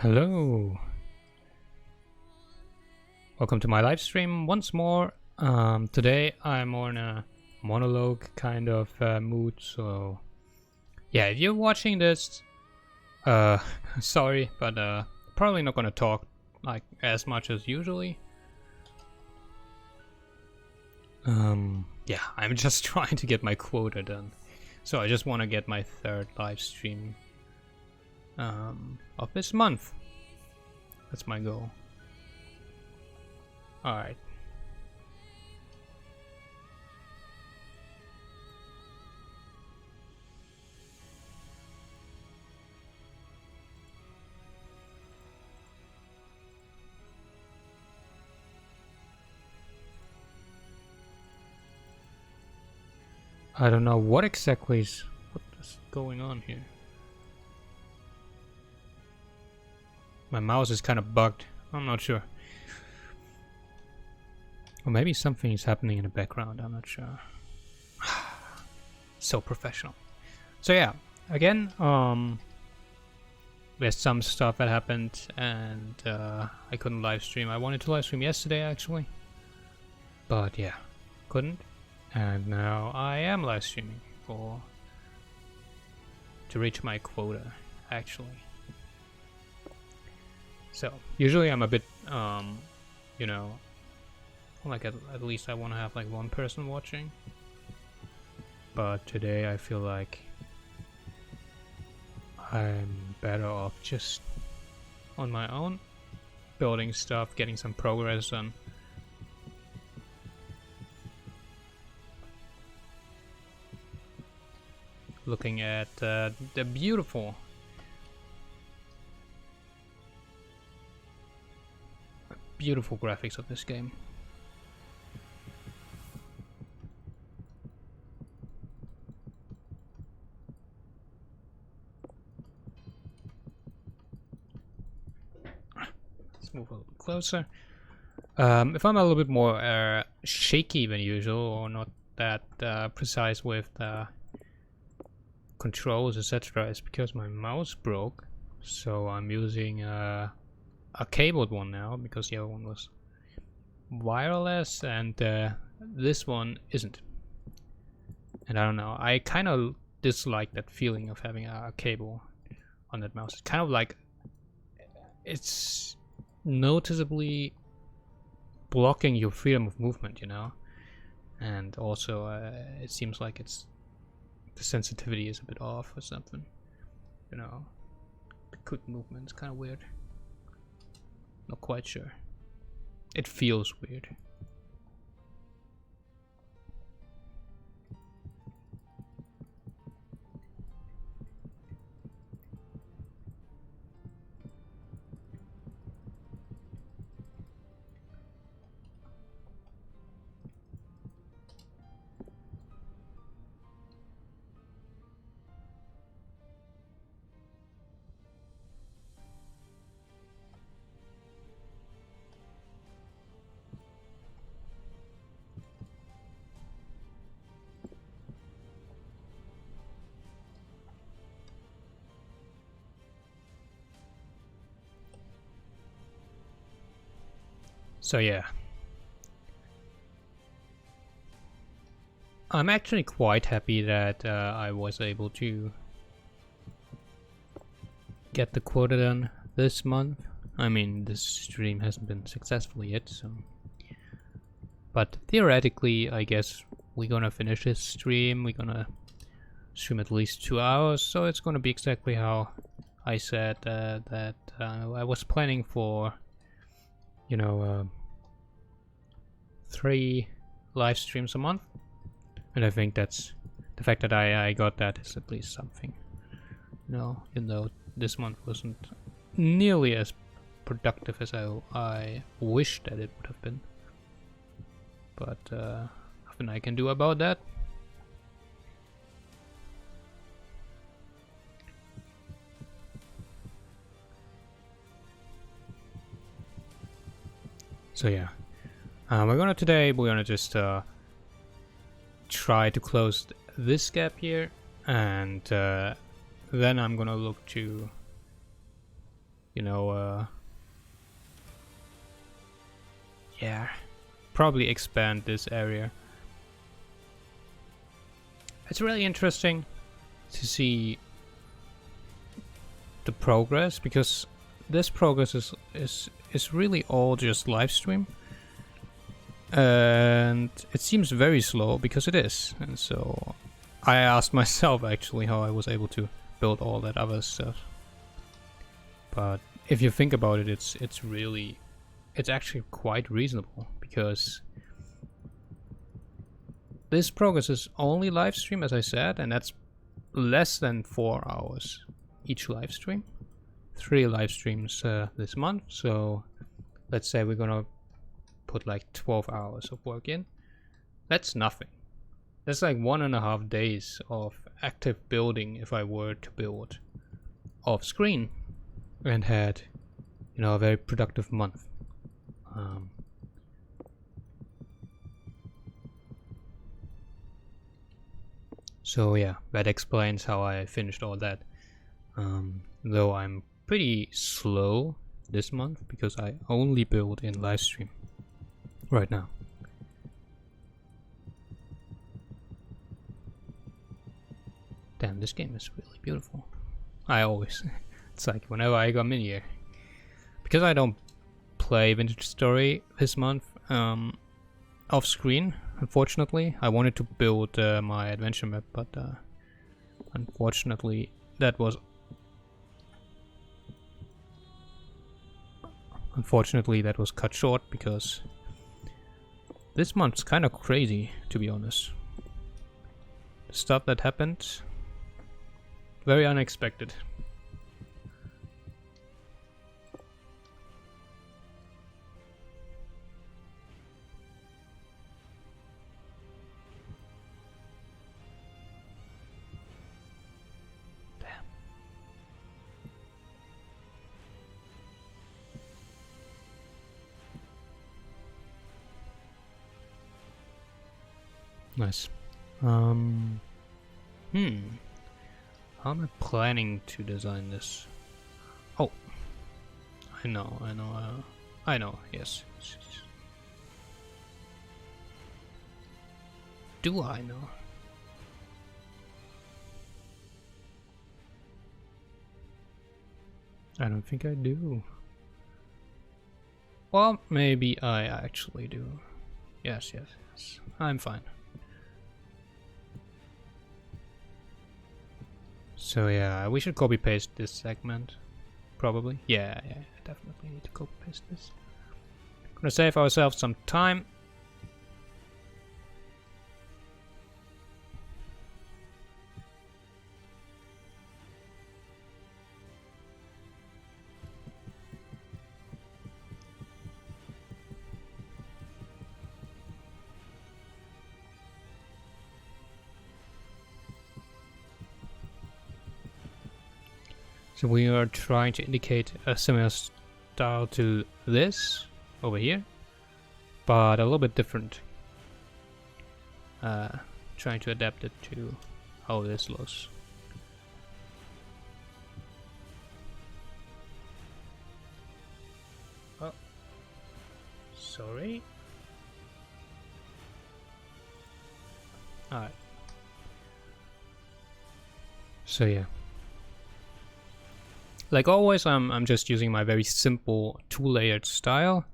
Hello. Welcome to my live stream once more. Today I'm on a monologue kind of mood, so yeah, if you're watching this, sorry, but probably not gonna talk like as much as usually. Yeah, I'm just trying to get my quota done. So I just want to get my third live stream of this month. That's my goal. Alright. I don't know what exactly is going on here. My mouse is kind of bugged. I'm not sure. Or maybe something is happening in the background. I'm not sure. So professional. So yeah, again, there's some stuff that happened, and I couldn't live stream. I wanted to live stream yesterday actually, but yeah, couldn't. And now I am live streaming to reach my quota, actually. So usually I'm a bit, you know, like at least I want to have like one person watching. But today I feel like I'm better off just on my own, building stuff, getting some progress done. Looking at the beautiful graphics of this game. Let's move a little closer. If I'm a little bit more shaky than usual, or not that precise with the controls, etc., it's because my mouse broke. So I'm using a cabled one now, because the other one was wireless, and this one isn't. And I don't know, I kind of dislike that feeling of having a cable on that mouse. It's kind of like it's noticeably blocking your freedom of movement, you know. And also it seems like the sensitivity is a bit off or something, you know. The quick movement is kind of weird. Not quite sure. It feels weird. So yeah, I'm actually quite happy that I was able to get the quota done this month. I mean, this stream hasn't been successful yet, so, but theoretically I guess we're gonna finish this stream. We're gonna stream at least 2 hours, so it's gonna be exactly how I said that I was planning for, you know, 3 live streams a month, and I think that's the fact that I got that is at least something, you know, even though this month wasn't nearly as productive as I wished that it would have been, but nothing I can do about that. So yeah, we're gonna just try to close this gap here, and then I'm gonna look to you know, yeah, probably expand this area. It's really interesting to see the progress, because this progress is really all just live stream, and it seems very slow because it is. And so I asked myself actually how I was able to build all that other stuff. But if you think about it, it's actually quite reasonable, because this progress is only live stream, as I said, and that's less than 4 hours each live stream. 3 live streams this month, so let's say we're gonna put like 12 hours of work in. That's nothing. That's like 1.5 days of active building if I were to build off screen and had, you know, a very productive month. So yeah, that explains how I finished all that. Though I'm pretty slow this month because I only build in live stream right now. Damn, this game is really beautiful. It's like whenever I come in here, because I don't play Vintage Story this month off screen, unfortunately. I wanted to build my adventure map, but unfortunately that was cut short, because this month's kind of crazy, to be honest. The stuff that happened, very unexpected. Nice. How am I planning to design this? Oh, I know, yes. Do I know? I don't think I do. Well, maybe I actually do. Yes. I'm fine. So yeah, we should copy paste this segment, probably. Yeah, I definitely need to copy paste this. Gonna save ourselves some time. So we are trying to indicate a similar style to this over here, but a little bit different. Trying to adapt it to how this looks. Oh, sorry. Alright. So yeah. Like always, I'm just using my very simple 2-layered style.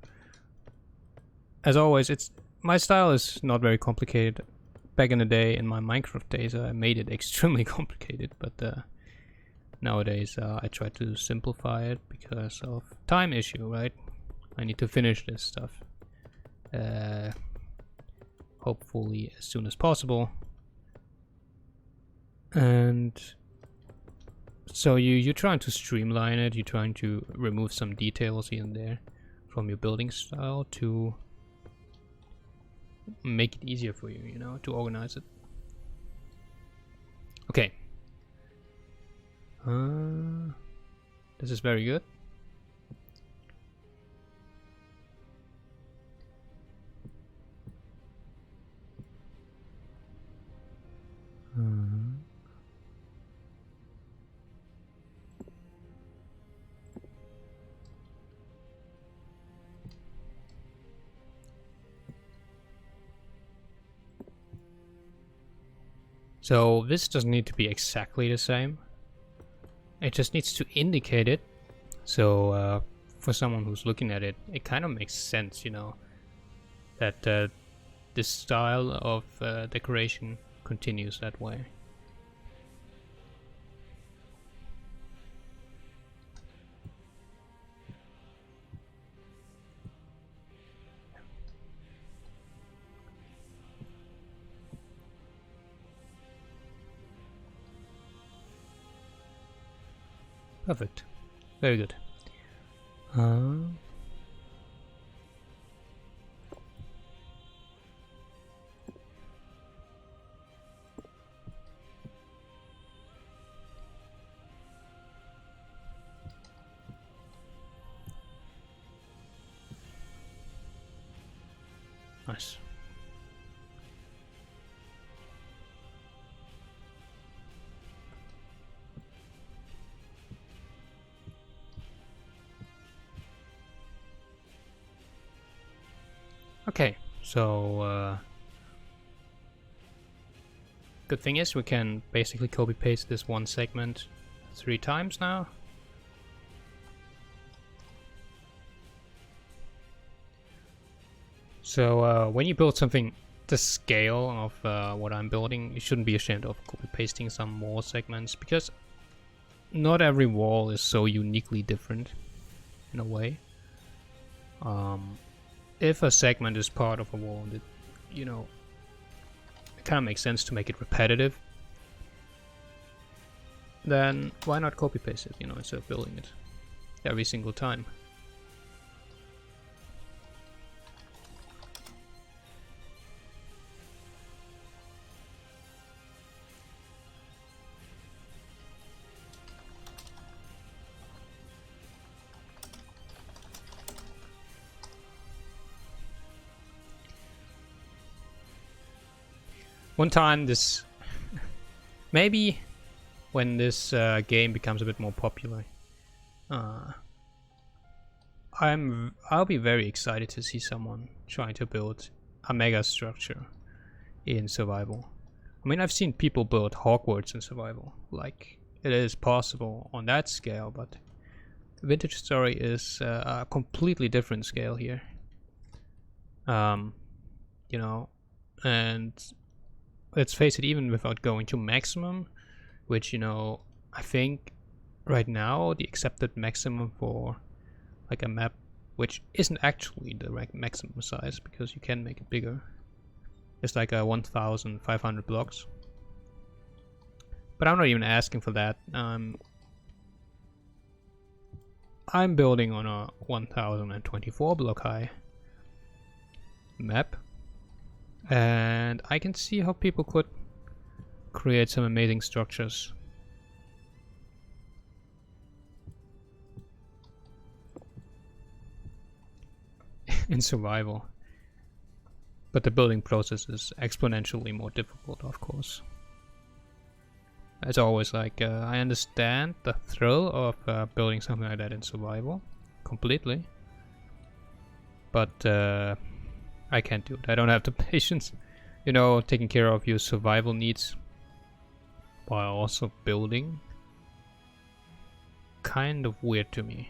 As always, my style is not very complicated. Back in the day, in my Minecraft days, I made it extremely complicated, but nowadays I try to simplify it because of time issue, right? I need to finish this stuff. Hopefully as soon as possible. And so you're trying to streamline it, you're trying to remove some details here and there from your building style to make it easier for you, you know, to organize it. Okay. This is very good. Mm-hmm. So this doesn't need to be exactly the same. It just needs to indicate it. So for someone who's looking at it, it kind of makes sense, you know, that this style of decoration continues that way. Perfect. Very good. Nice. Okay, so good thing is we can basically copy paste this one segment 3 times now. So when you build something the scale of what I'm building, you shouldn't be ashamed of copy pasting some more segments, because not every wall is so uniquely different in a way. If a segment is part of a wall, that, you know, it kind of makes sense to make it repetitive, then why not copy paste it, you know, instead of building it every single time. One time this, maybe when this game becomes a bit more popular, I'll be very excited to see someone trying to build a mega structure in survival. I mean, I've seen people build Hogwarts in survival, like it is possible on that scale, but Vintage Story is a completely different scale here. You know, and let's face it, even without going to maximum, which, you know, I think right now the accepted maximum for like a map, which isn't actually the maximum size because you can make it bigger, it's like a 1,500 blocks. But I'm not even asking for that. I'm building on a 1024 block high map, and I can see how people could create some amazing structures. In survival. But the building process is exponentially more difficult, of course. As always, like, I understand the thrill of building something like that in survival completely, but I can't do it. I don't have the patience, you know, taking care of your survival needs while also building. Kind of weird to me.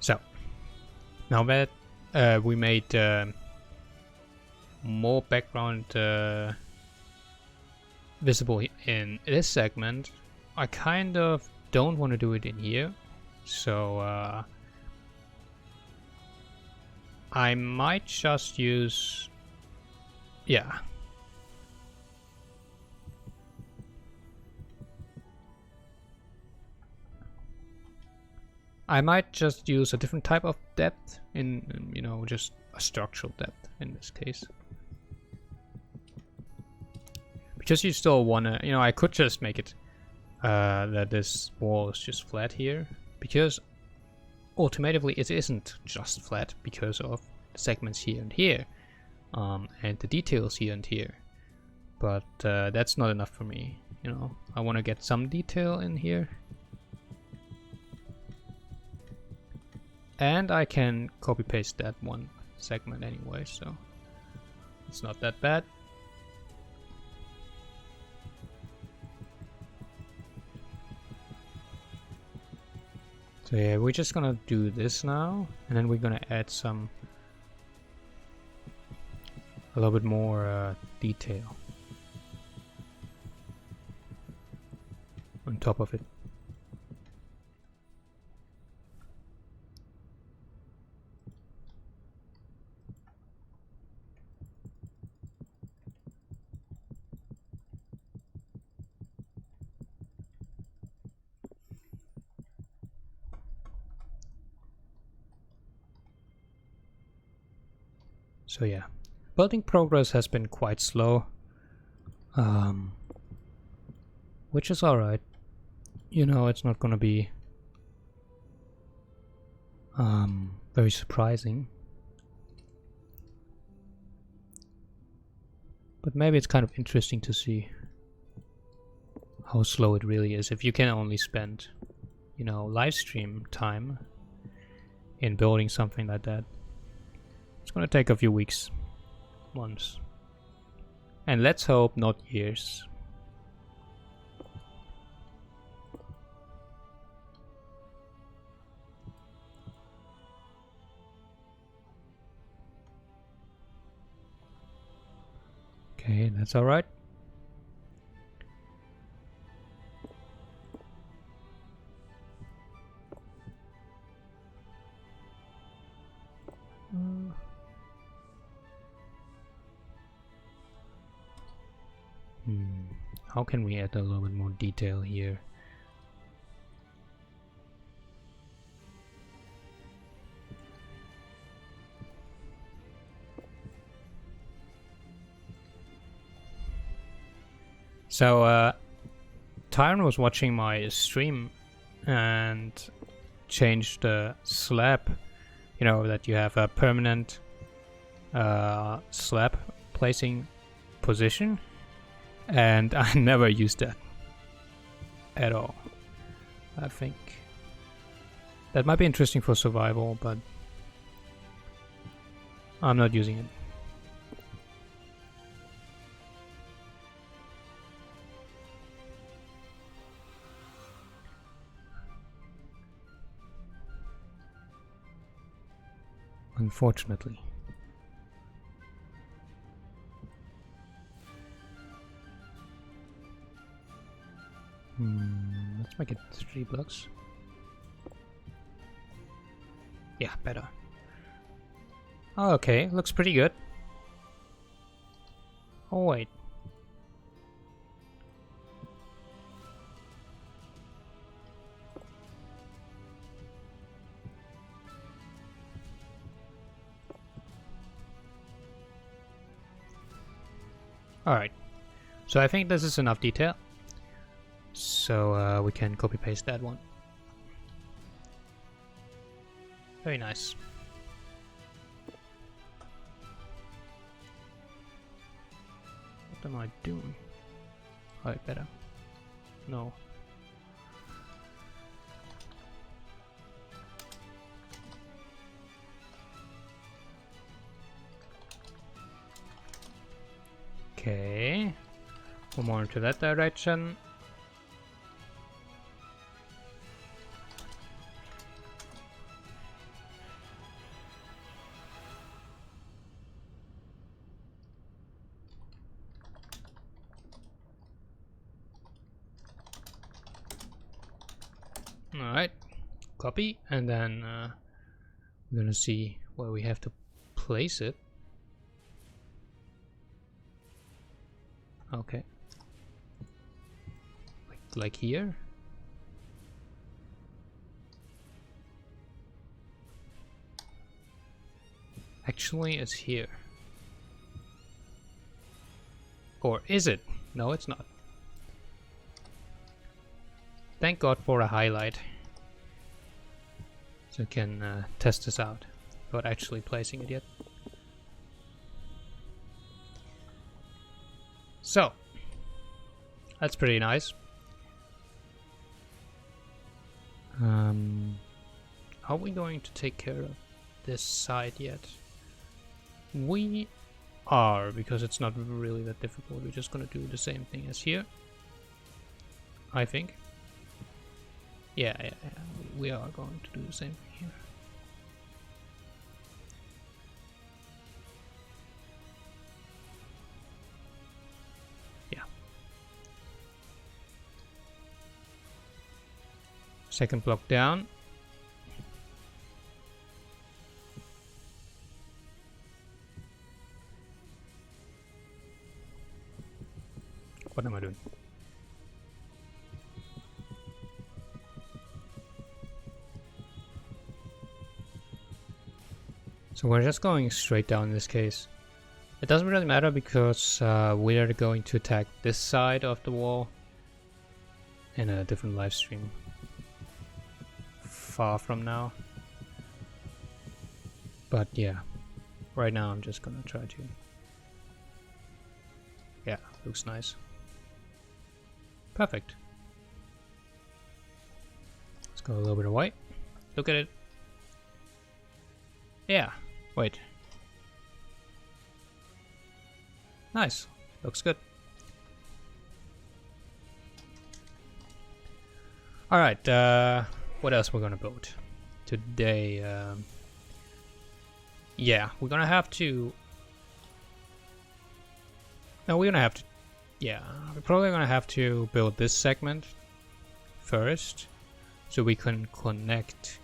So, now that we made more background visible in this segment, I kind of don't want to do it in here. So I might just use, yeah. I might just use a different type of depth in, you know, just a structural depth in this case. Because you still wanna, you know, I could just make it that this wall is just flat here, because ultimately it isn't just flat because of the segments here and here, and the details here and here. but that's not enough for me. You know, I want to get some detail in here. And I can copy paste that one segment anyway, so it's not that bad. So yeah, we're just gonna do this now, and then we're gonna add a little bit more detail on top of it. So yeah, building progress has been quite slow, which is alright. You know, it's not gonna be very surprising. But maybe it's kind of interesting to see how slow it really is if you can only spend, you know, live stream time in building something like that. It's gonna take a few weeks, months, and let's hope not years. Okay, that's all right. How can we add a little bit more detail here? So, Tyron was watching my stream and changed the slab. You know, that you have a permanent slab placing position, and I never used that at all. I think that might be interesting for survival, but I'm not using it. Unfortunately. Let's make it 3 blocks. Yeah, better. Oh, okay, looks pretty good. Oh wait. Alright, so I think this is enough detail. So we can copy paste that one. Very nice. What am I doing? Alright, better. No. Okay, one more into that direction. Alright, copy, and then we're gonna see where we have to place it. Okay, like here. Actually, it's here. Or is it? No, it's not. Thank God for a highlight, so I can test this out without actually placing it yet. So, that's pretty nice. Are we going to take care of this side yet? We are, because it's not really that difficult. We're just gonna do the same thing as here, I think. Yeah, we are going to do the same thing here. Yeah. Second block down. What am I doing? So we're just going straight down in this case. It doesn't really matter because we are going to attack this side of the wall in a different live stream far from now. But yeah, right now I'm just gonna try to... Yeah, looks nice. Perfect. Let's go a little bit of white. Look at it. Yeah, wait. Nice. Looks good. Alright, what else we're gonna build today? Yeah, we're gonna have to... No, we're gonna have to... Yeah, we're probably gonna have to build this segment first, so we can connect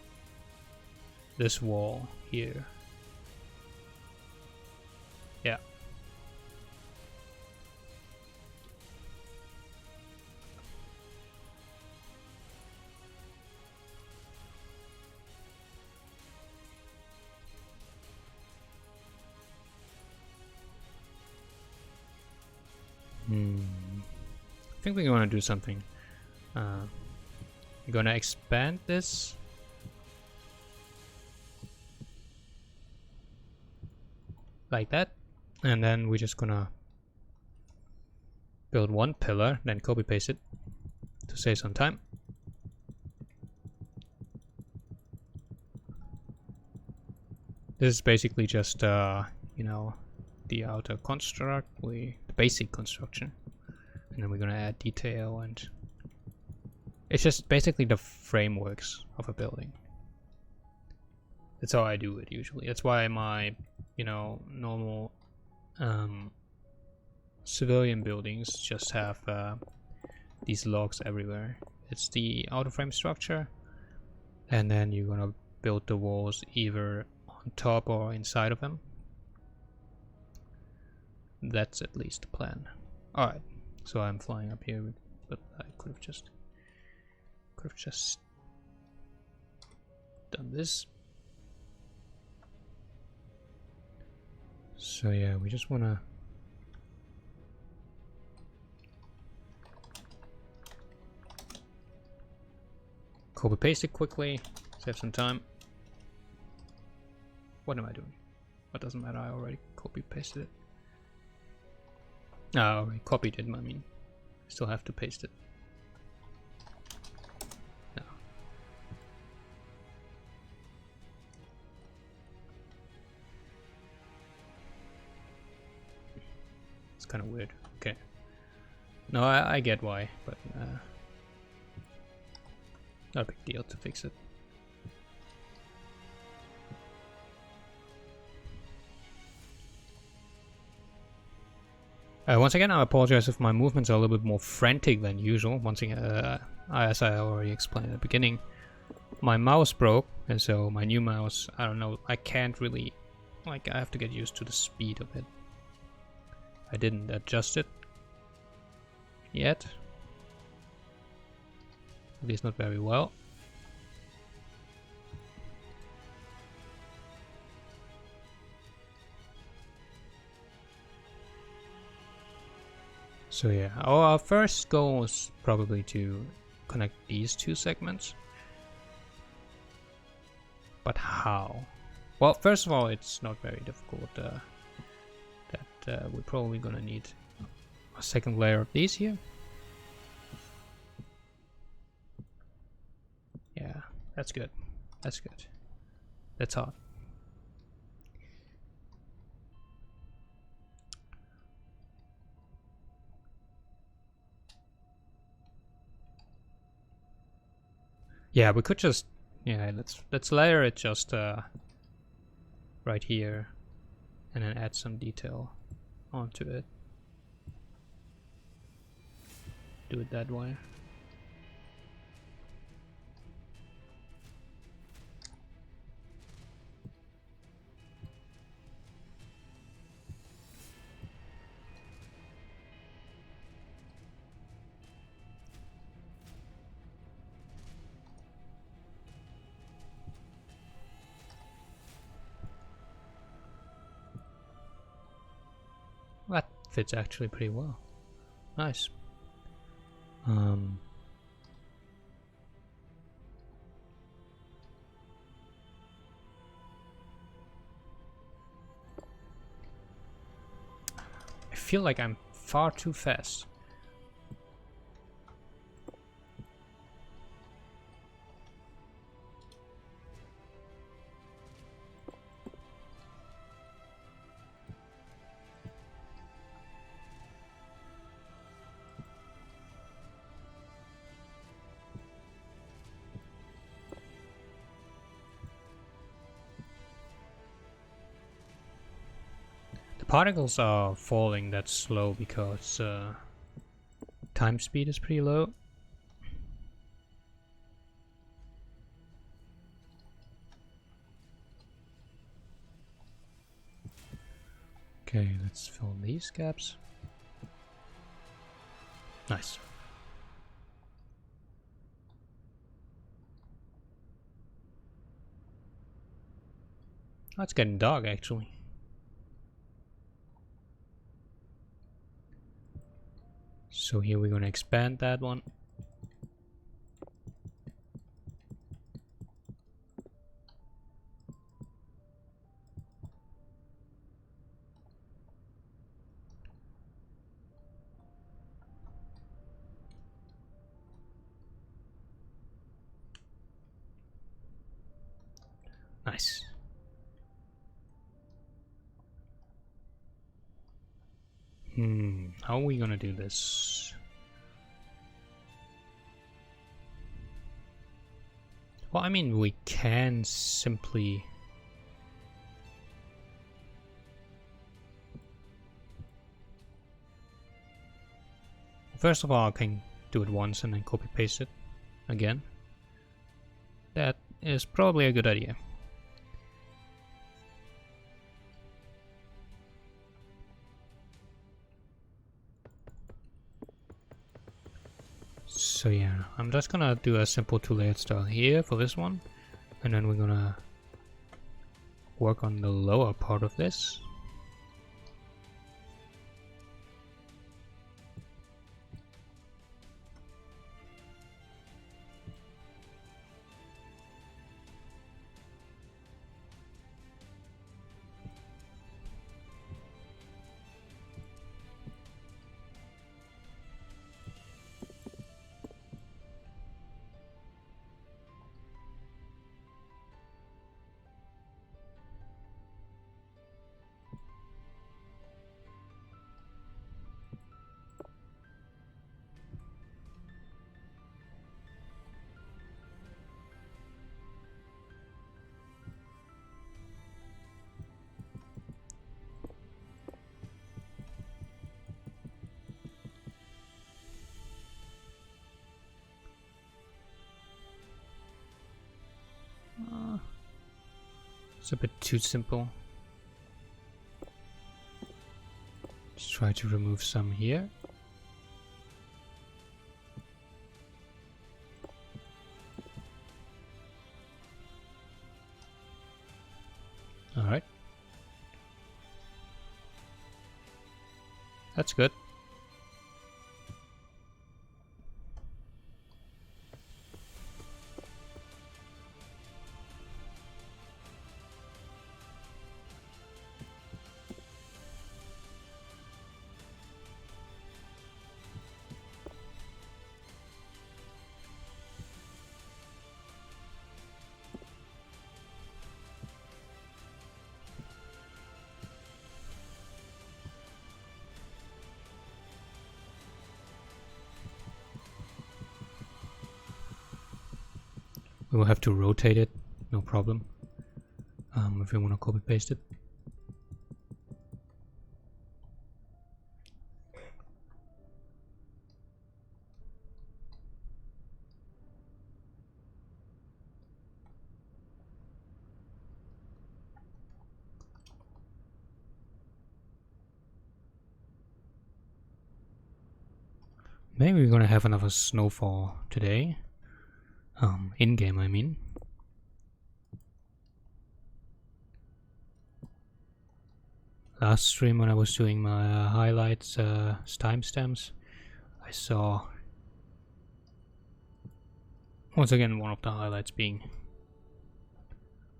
this wall here. Yeah. I think we're gonna do something. We're gonna expand this. Like that. And then we're just gonna build one pillar, then copy paste it to save some time. This is basically just, you know, the outer construct, the basic construction. And then we're gonna add detail, and it's just basically the frameworks of a building. That's how I do it usually. That's why my, you know, normal civilian buildings just have these logs everywhere. It's the outer frame structure, and then you're gonna build the walls either on top or inside of them. That's at least the plan. Alright, so I'm flying up here, but I could have just done this. So yeah, we just wanna copy paste it quickly, save some time. What am I doing? What doesn't matter, I already copy pasted it. No, I already copied it, I mean, I still have to paste it. No. It's kind of weird. Okay. No, I get why, but not a big deal to fix it. Once again, I apologize if my movements are a little bit more frantic than usual. Once again, as I already explained at the beginning, my mouse broke, and so my new mouse, I don't know, I can't really, like, I have to get used to the speed of it. I didn't adjust it yet, at least not very well. So yeah, our first goal is probably to connect these two segments. But how? Well, first of all, it's not very difficult. We're probably gonna need a second layer of these here. Yeah, that's good. That's good. That's hot. Yeah, we could just, yeah, let's layer it just right here, and then add some detail onto it. Do it that way. That fits actually pretty well. Nice. I feel like I'm far too fast. Particles are falling that slow because time speed is pretty low. Okay, let's fill these gaps. Nice. Oh, it's getting dark actually. So here we're gonna expand that one. Nice. How are we gonna do this? Well, I mean, we can simply... First of all, I can do it once and then copy paste it again. That is probably a good idea. So yeah, I'm just gonna do a simple two-layered style here for this one, and then we're gonna work on the lower part of this. It's a bit too simple. Let's try to remove some here. Alright. That's good. We will have to rotate it, no problem. If we want to copy paste it. Maybe we're gonna have another snowfall today. In-game, I mean. Last stream when I was doing my highlights, timestamps, I saw once again one of the highlights being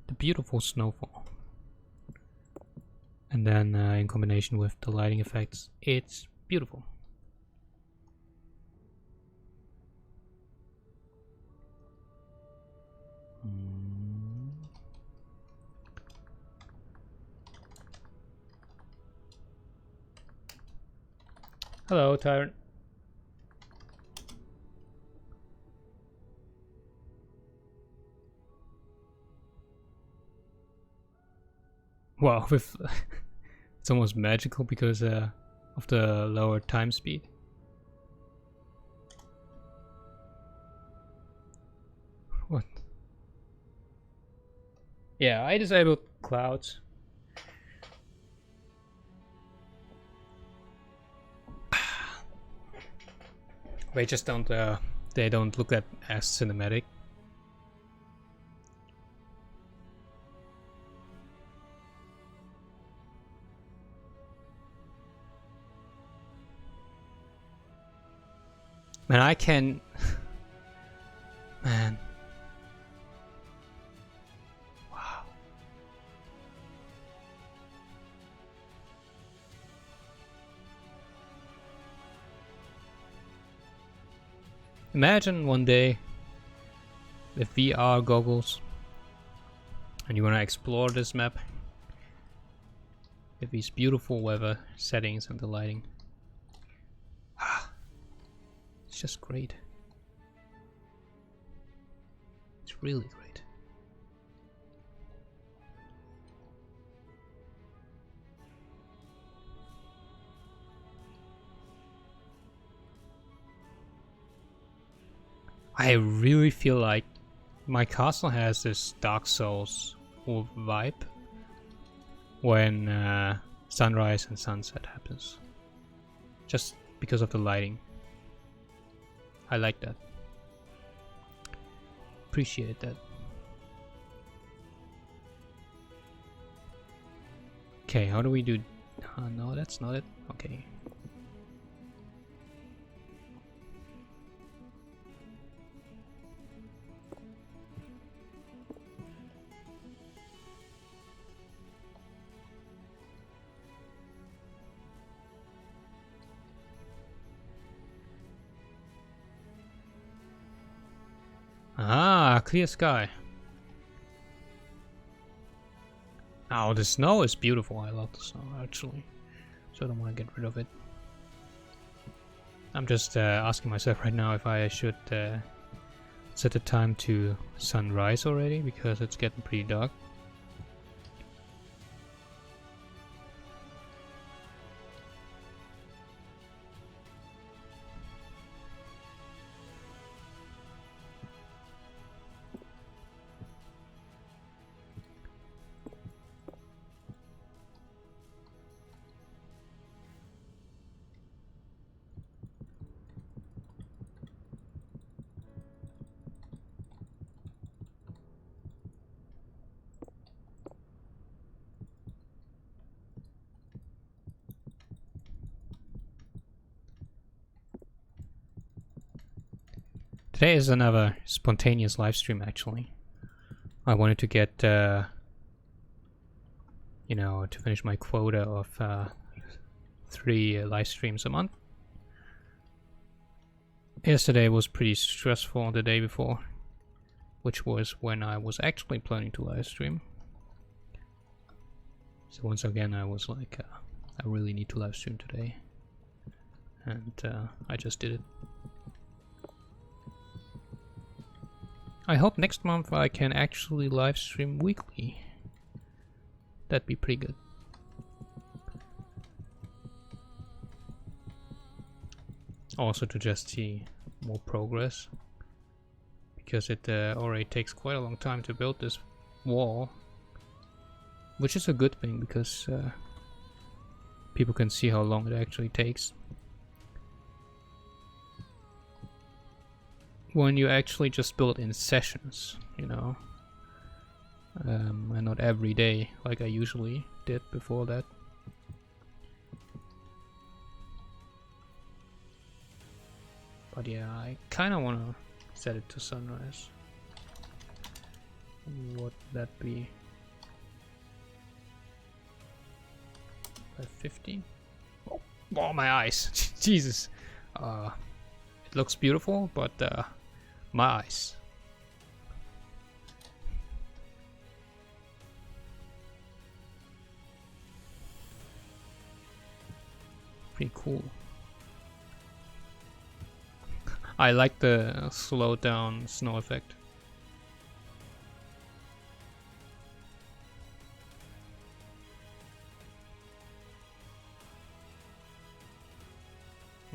the beautiful snowfall. And then in combination with the lighting effects, it's beautiful. Hello, Tyron. Wow, with it's almost magical because of the lower time speed. What? Yeah, I disabled clouds. They just don't. They don't look at as cinematic. Man, I can. Man. Wow. Imagine one day with VR goggles and you want to explore this map with these beautiful weather settings and the lighting. It's just great. It's really great. I really feel like my castle has this Dark Souls vibe when sunrise and sunset happens. Just because of the lighting. I like that. Appreciate that. Okay, how do we do? No, that's not it. Okay. Ah, clear sky. Oh, the snow is beautiful. I love the snow, actually. So I don't want to get rid of it. I'm just asking myself right now if I should set the time to sunrise already, because it's getting pretty dark. Today is another spontaneous live stream, actually. I wanted to get, you know, to finish my quota of 3 live streams a month. Yesterday was pretty stressful, the day before, which was when I was actually planning to live stream. So once again, I was like, I really need to live stream today. And I just did it. I hope next month I can actually live stream weekly. That'd be pretty good. Also to just see more progress, because it already takes quite a long time to build this wall, which is a good thing because people can see how long it actually takes. When you actually just build in sessions, you know, and not every day like I usually did before that. But yeah, I kind of want to set it to sunrise. What would that be? 550? Oh, my eyes! Jesus! It looks beautiful, but my eyes. Pretty cool. I like the slowed down snow effect.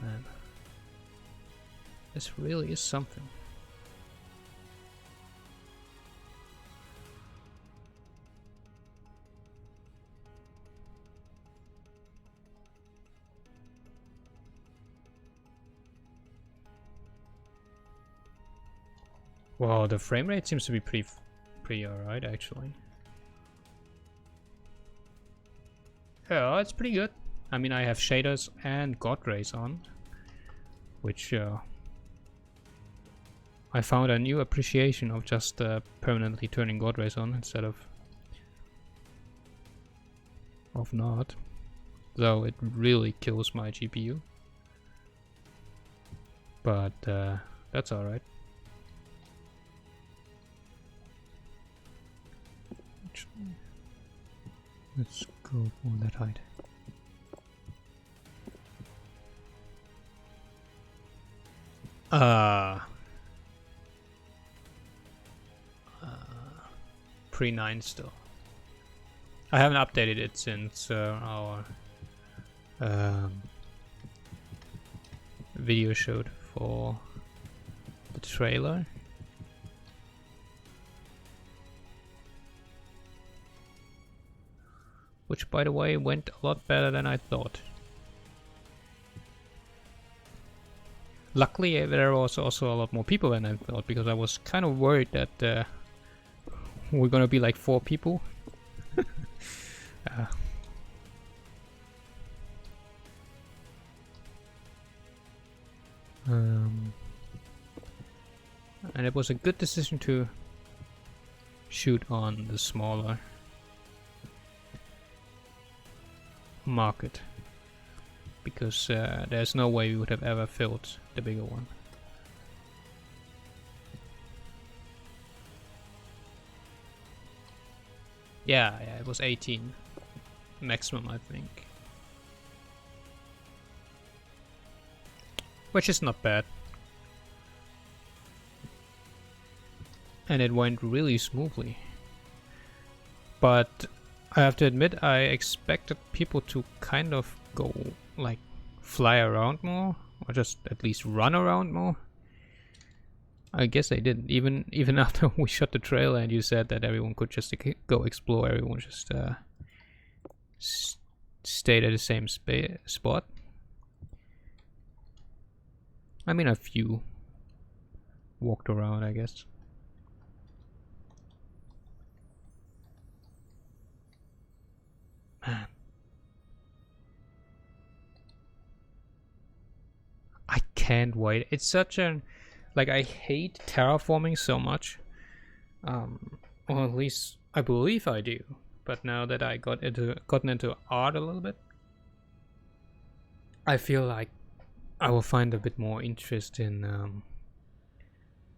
Man, this really is something. Wow, the frame rate seems to be pretty alright actually. Yeah, it's pretty good. I mean, I have shaders and God rays on, which I found a new appreciation of just permanently turning God rays on instead of not. Though it really kills my GPU, but that's alright. Let's go for that height. Pre-9 still. I haven't updated it since our video showed for the trailer. Which, by the way, went a lot better than I thought. Luckily, there was also a lot more people than I thought, because I was kind of worried that we're gonna be like 4 people. And it was a good decision to shoot on the smaller market, because there's no way we would have ever filled the bigger one. Yeah, it was 18 maximum, I think, which is not bad, and it went really smoothly. But I have to admit, I expected people to kind of go, like, fly around more, or just at least run around more. I guess they didn't. Even after we shot the trailer and you said that everyone could just go explore, everyone just stayed at the same spot. I mean, a few walked around, I guess. Man. I can't wait. It's such an... Like, I hate terraforming so much. Well, at least I believe I do. But now that I gotten into art a little bit, I feel like I will find a bit more interest in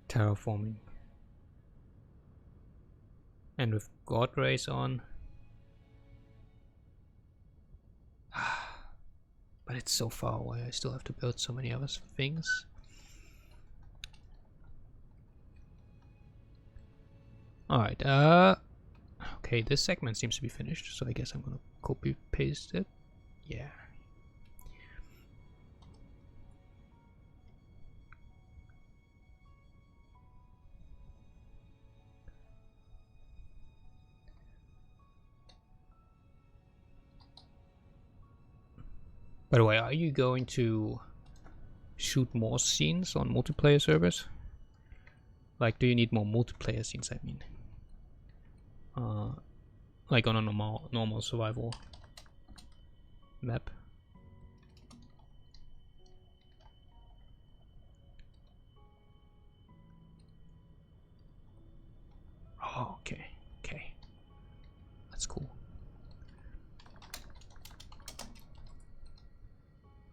terraforming. And with God rays on... But it's so far away, I still have to build so many other things. Alright, okay, this segment seems to be finished, so I guess I'm gonna copy paste it. Yeah. By the way, are you going to shoot more scenes on multiplayer servers? Like, do you need more multiplayer scenes, I mean? Like on a normal survival map? Oh, okay, okay. That's cool.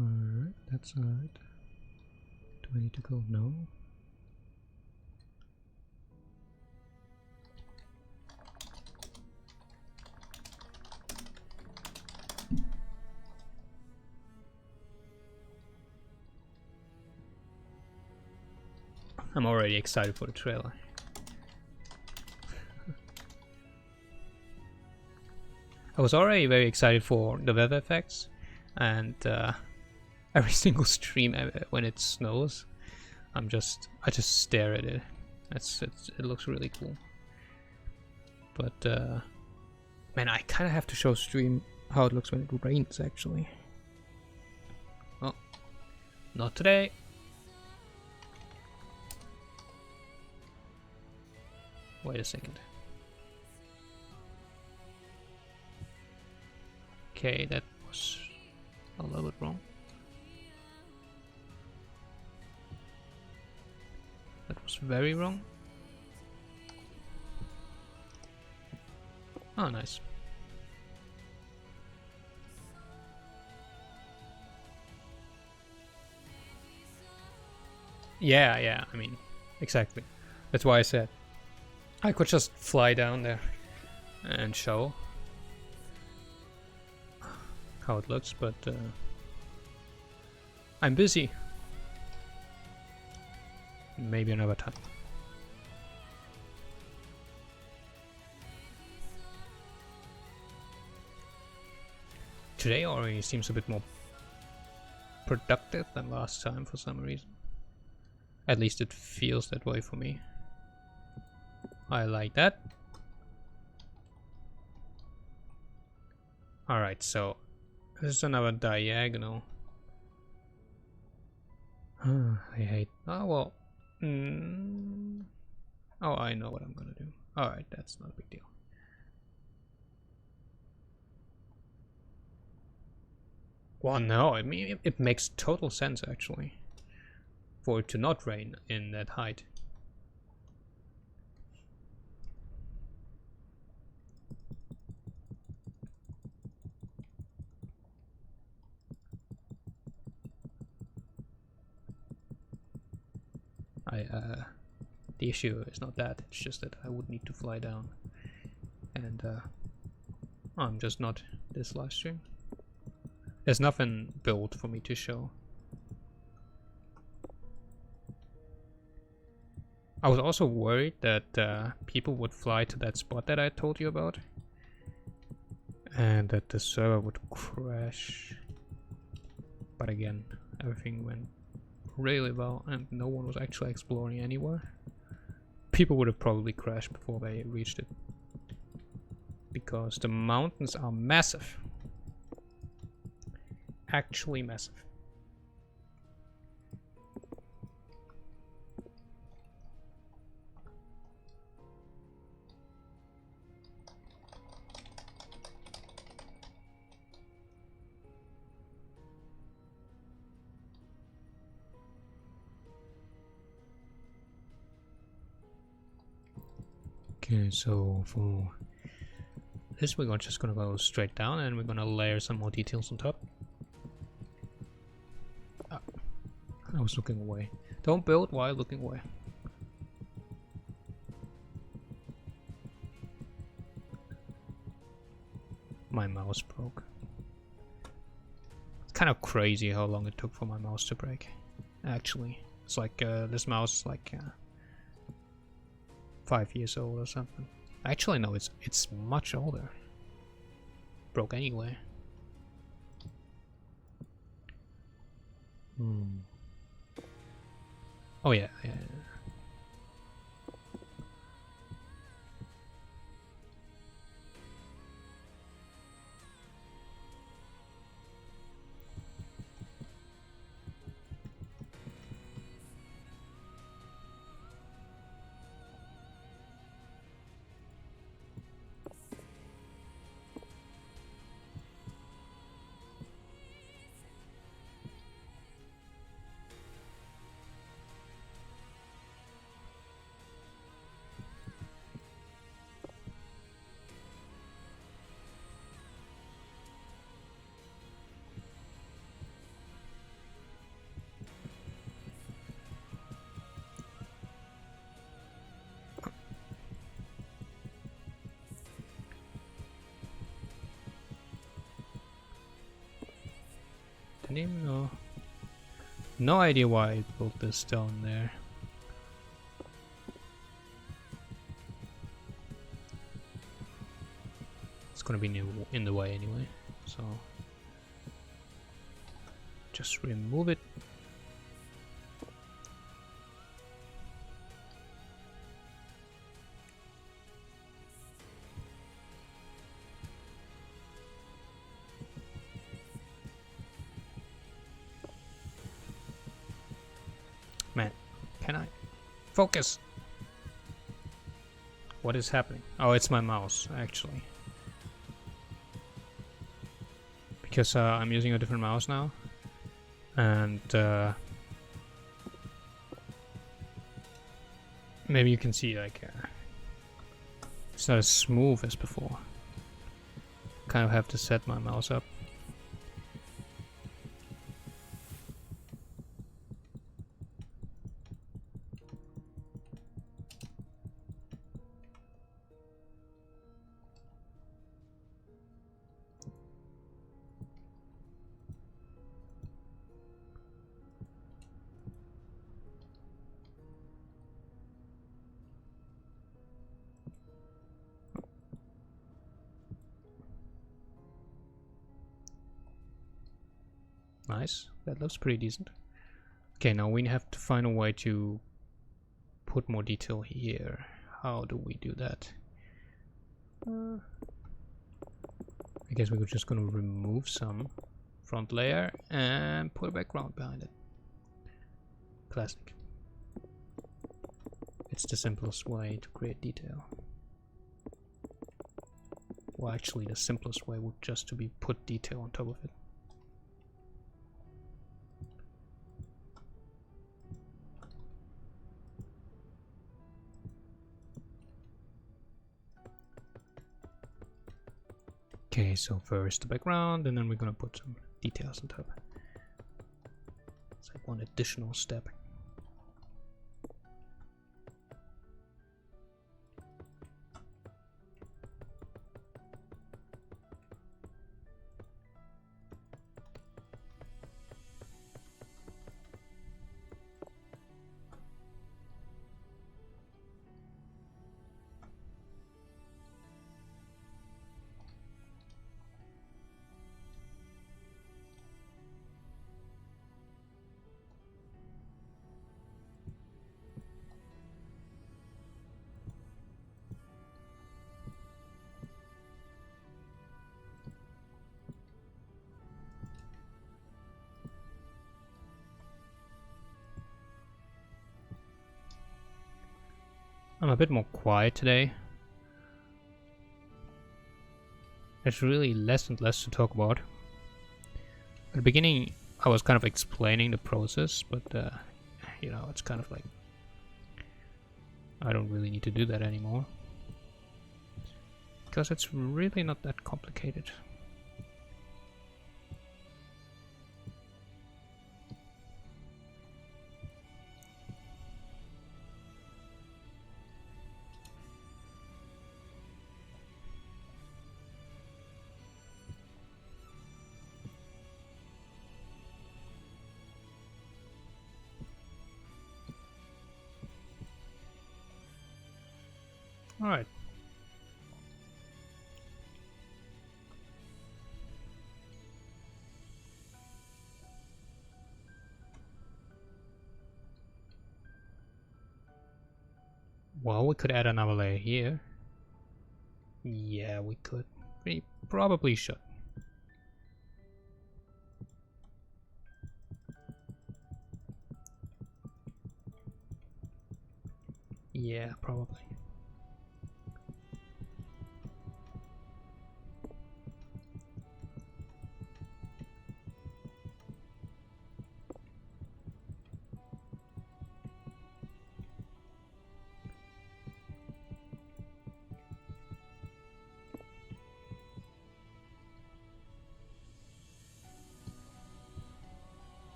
Alright, that's alright. Do I need to go? No. I'm already excited for the trailer. I was already very excited for the weather effects, and every single stream when it snows, I just stare at it. It looks really cool. But man, I kind of have to show stream how it looks when it rains actually. Oh, not today. Wait a second. Okay, that was a little bit wrong. That was very wrong. Oh, nice. Yeah, I mean, exactly. That's why I said I could just fly down there and show how it looks, but I'm busy. Maybe another time. Today already seems a bit more productive than last time for some reason. At least it feels that way for me. I like that. Alright, so this is another diagonal. I hate. Oh, well. Oh, I know what I'm gonna do. Alright, that's not a big deal. Well, no, I mean, it makes total sense actually for it to not rain in that height. The issue is not that, it's just that I would need to fly down, and I'm just not this live stream. There's nothing built for me to show. I was also worried that people would fly to that spot that I told you about, and that the server would crash. But again, everything went really well, and no one was actually exploring anywhere. People would have probably crashed before they reached it, because the mountains are massive. Actually massive. Okay, so for this we're just gonna go straight down, and we're gonna layer some more details on top. Oh, I was looking away. Don't build while looking away. My mouse broke. It's kind of crazy how long it took for my mouse to break. Actually, it's like this mouse, like 5 years old or something. Actually, no, it's much older. Broke anyway. Oh yeah. Didn't even know. No idea why I built this down there. It's gonna be in the way anyway, so just remove it. Man, can I focus? What is happening? Oh, it's my mouse, actually. Because I'm using a different mouse now. And maybe you can see, like, it's not as smooth as before. Kind of have to set my mouse up. Nice, that looks pretty decent. Okay, now we have to find a way to put more detail here. How do we do that? I guess we're just gonna remove some front layer and put a background behind it. Classic. It's the simplest way to create detail. Well, actually the simplest way would just to be put detail on top of it. Okay, so first the background, and then we're gonna put some details on top. It's like one additional step. I'm a bit more quiet today. There's really less and less to talk about. At the beginning, I was kind of explaining the process, but you know, it's kind of like I don't really need to do that anymore because it's really not that complicated. Alright. Well, we could add another layer here. Yeah, we could. We probably should. Yeah, probably.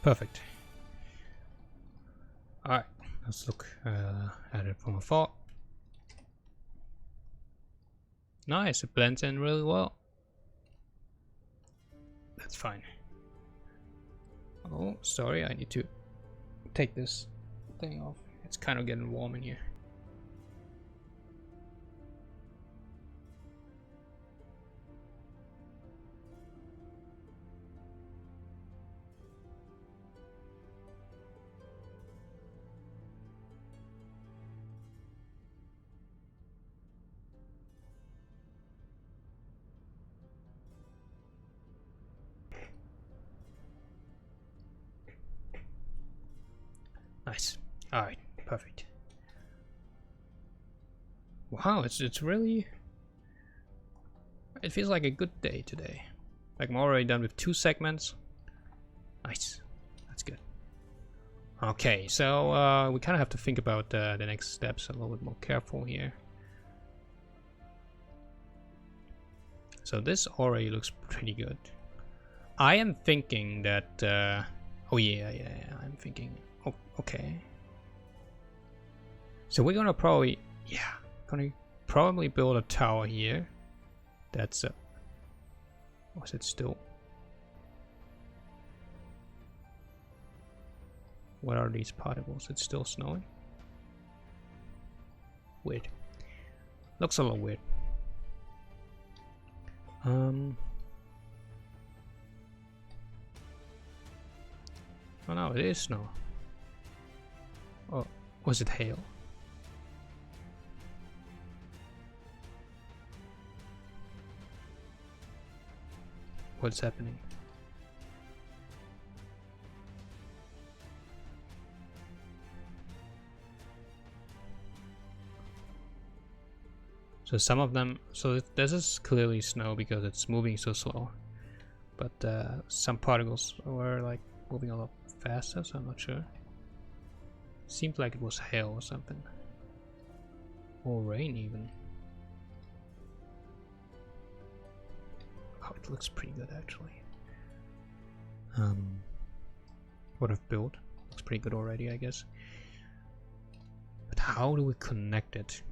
Perfect. Alright, let's look at it from afar. Nice, it blends in really well. That's fine. Oh, sorry, I need to take this thing off. It's kind of getting warm in here. Nice. Alright, perfect. Wow, it's really... It feels like a good day today. Like I'm already done with 2 segments. Nice. That's good. Okay, so we kind of have to think about the next steps a little bit more careful here. So this already looks pretty good. I am thinking that... oh yeah, I'm thinking... Oh, okay. So we're gonna probably... Yeah, gonna probably build a tower here. That's... was it still... What are these particles? It's still snowing? Weird. Looks a little weird. Oh no, it is snow. Oh, was it hail? What's happening? So some of them, so this is clearly snow because it's moving so slow, but some particles were like moving a lot faster, so I'm not sure. Seemed like it was hail or something, or rain even. Oh, it looks pretty good actually. What I've built looks pretty good already, I guess. But how do we connect it?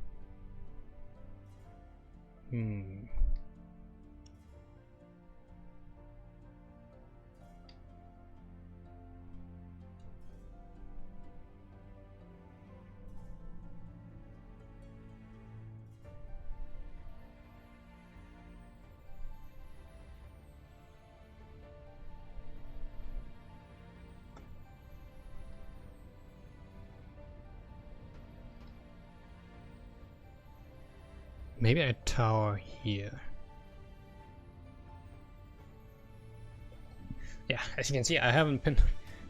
Maybe a tower here. yeah, as you can see, I haven't been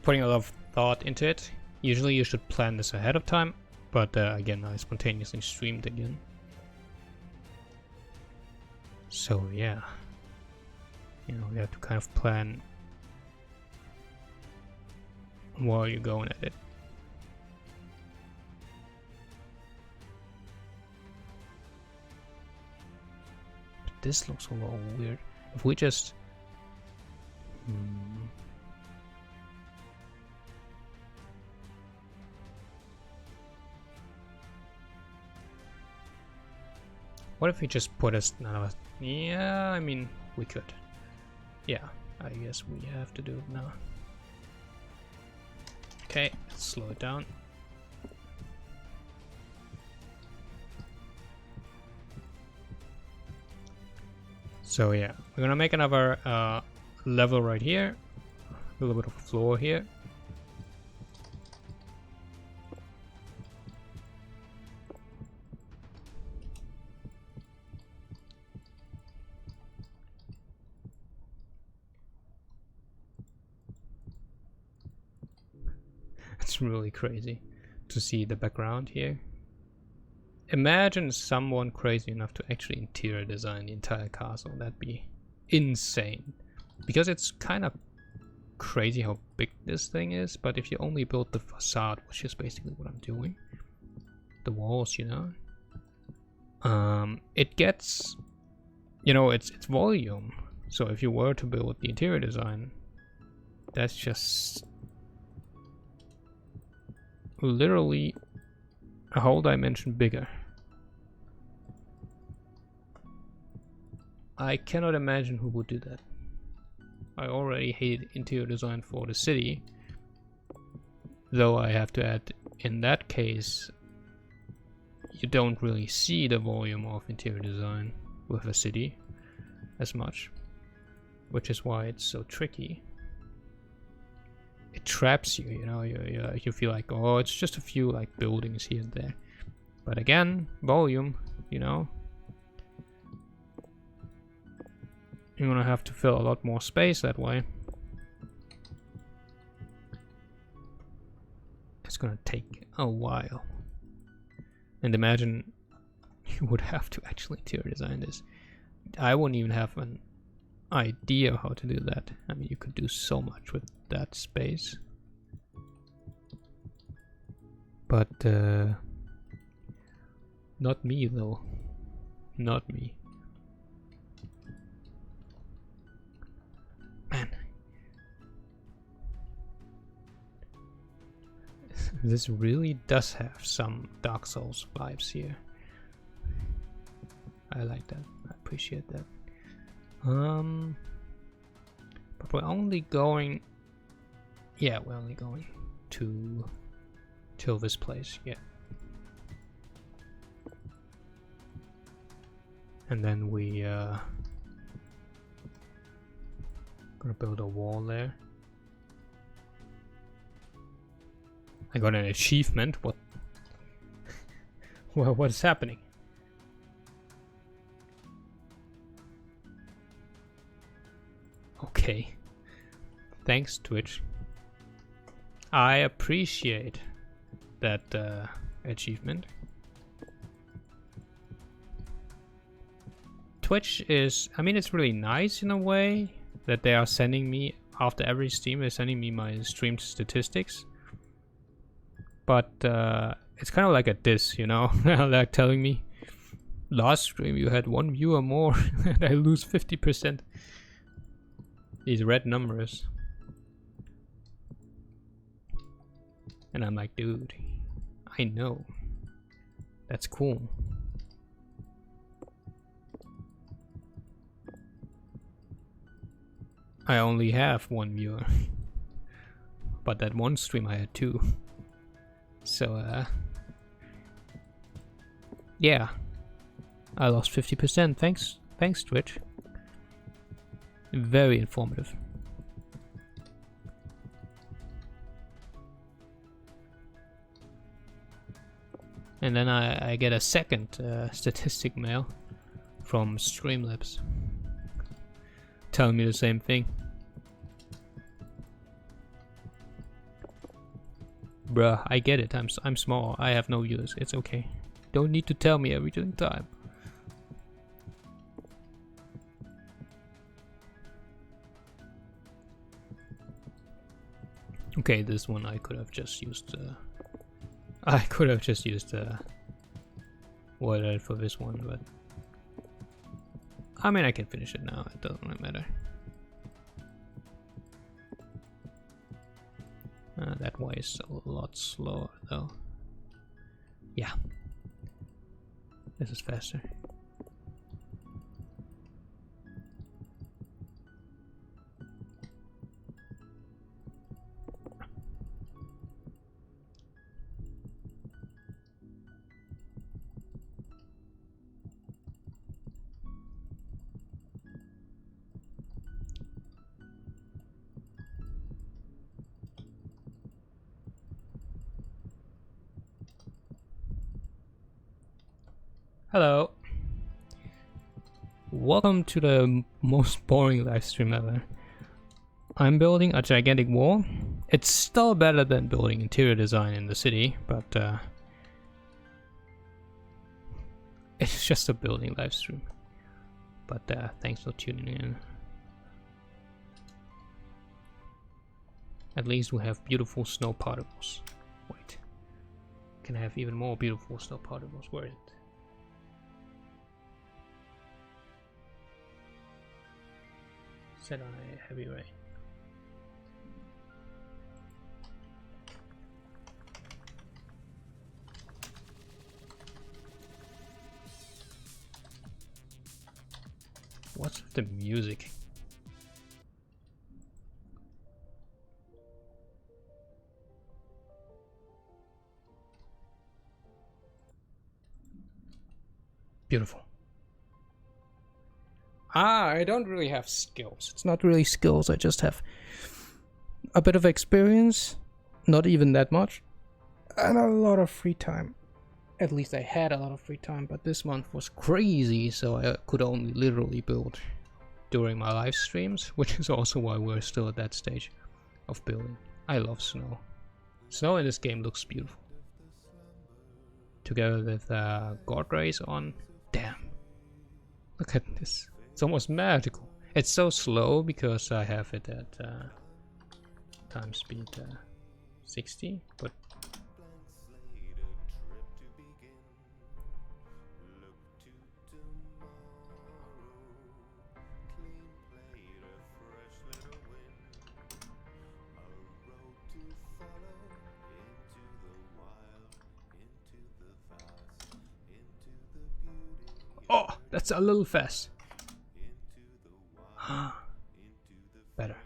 putting a lot of thought into it. Usually you should plan this ahead of time, but again, I spontaneously streamed again. So yeah, you know, you have to kind of plan while you're going at it. But this looks a little weird. If we just what if we just put us none of us? Yeah, I mean, we could. Yeah, I guess we have to do it now. Okay, let's slow it down. So yeah, we're gonna make another level right here. A little bit of a floor here. It's really crazy to see the background here. Imagine someone crazy enough to actually interior design the entire castle. That'd be insane. Because it's kind of crazy how big this thing is, but if you only build the facade, which is basically what I'm doing, the walls, you know, it gets, you know, it's volume. So if you were to build the interior design, that's just literally a whole dimension bigger. I cannot imagine who would do that. I already hate interior design for the city, though I have to add, in that case, you don't really see the volume of interior design with a city as much, which is why it's so tricky. It traps you, you know, you feel like, oh, it's just a few like buildings here and there. But again, volume, you know. You're gonna have to fill a lot more space that way. It's gonna take a while. And imagine you would have to actually interior design this. I wouldn't even have an idea how to do that. I mean, you could do so much with that space. But not me though. Not me. Man. This really does have some Dark Souls vibes here. I like that. I appreciate that. But we're only going, yeah, we're only going to till this place, yeah. And then we gonna build a wall there. I got an achievement. What? Well, what is happening? Okay. Thanks, Twitch. I appreciate that achievement. Twitch is, I mean, it's really nice in a way that they are sending me, after every stream, they're sending me my stream statistics. But it's kind of like a diss, you know? Like telling me, last stream you had 1 viewer more and I lose 50%. These red numbers. And I'm like, dude, I know. That's cool. I only have 1 viewer. But that one stream I had 2. So, yeah. I lost 50%. Thanks, Twitch. Very informative. And then I get a second statistic mail from Streamlabs telling me the same thing. Bruh, I get it. I'm small. I have no viewers. It's okay. Don't need to tell me every time. Okay, this one I could have just used. I could have just used water for this one, but I mean I can finish it now. It doesn't really matter. That way is a lot slower though. Yeah, this is faster. Hello. Welcome to the most boring live stream ever. I'm building a gigantic wall. It's still better than building interior design in the city, but it's just a building live stream. But thanks for tuning in. At least we have beautiful snow particles. Wait. Can I have even more beautiful snow particles? Where is it? Set on a heavy rain. What's with the music? Beautiful. I don't really have skills. It's not really skills, I just have a bit of experience, not even that much, and a lot of free time. At least I had a lot of free time, but this month was crazy, so I could only literally build during my live streams, which is also why we're still at that stage of building. I love snow. Snow in this game looks beautiful. Together with God Rays on. Damn. Look at this. It's almost magical. It's so slow because I have it at time speed 60, but oh, that's a little fast. Better.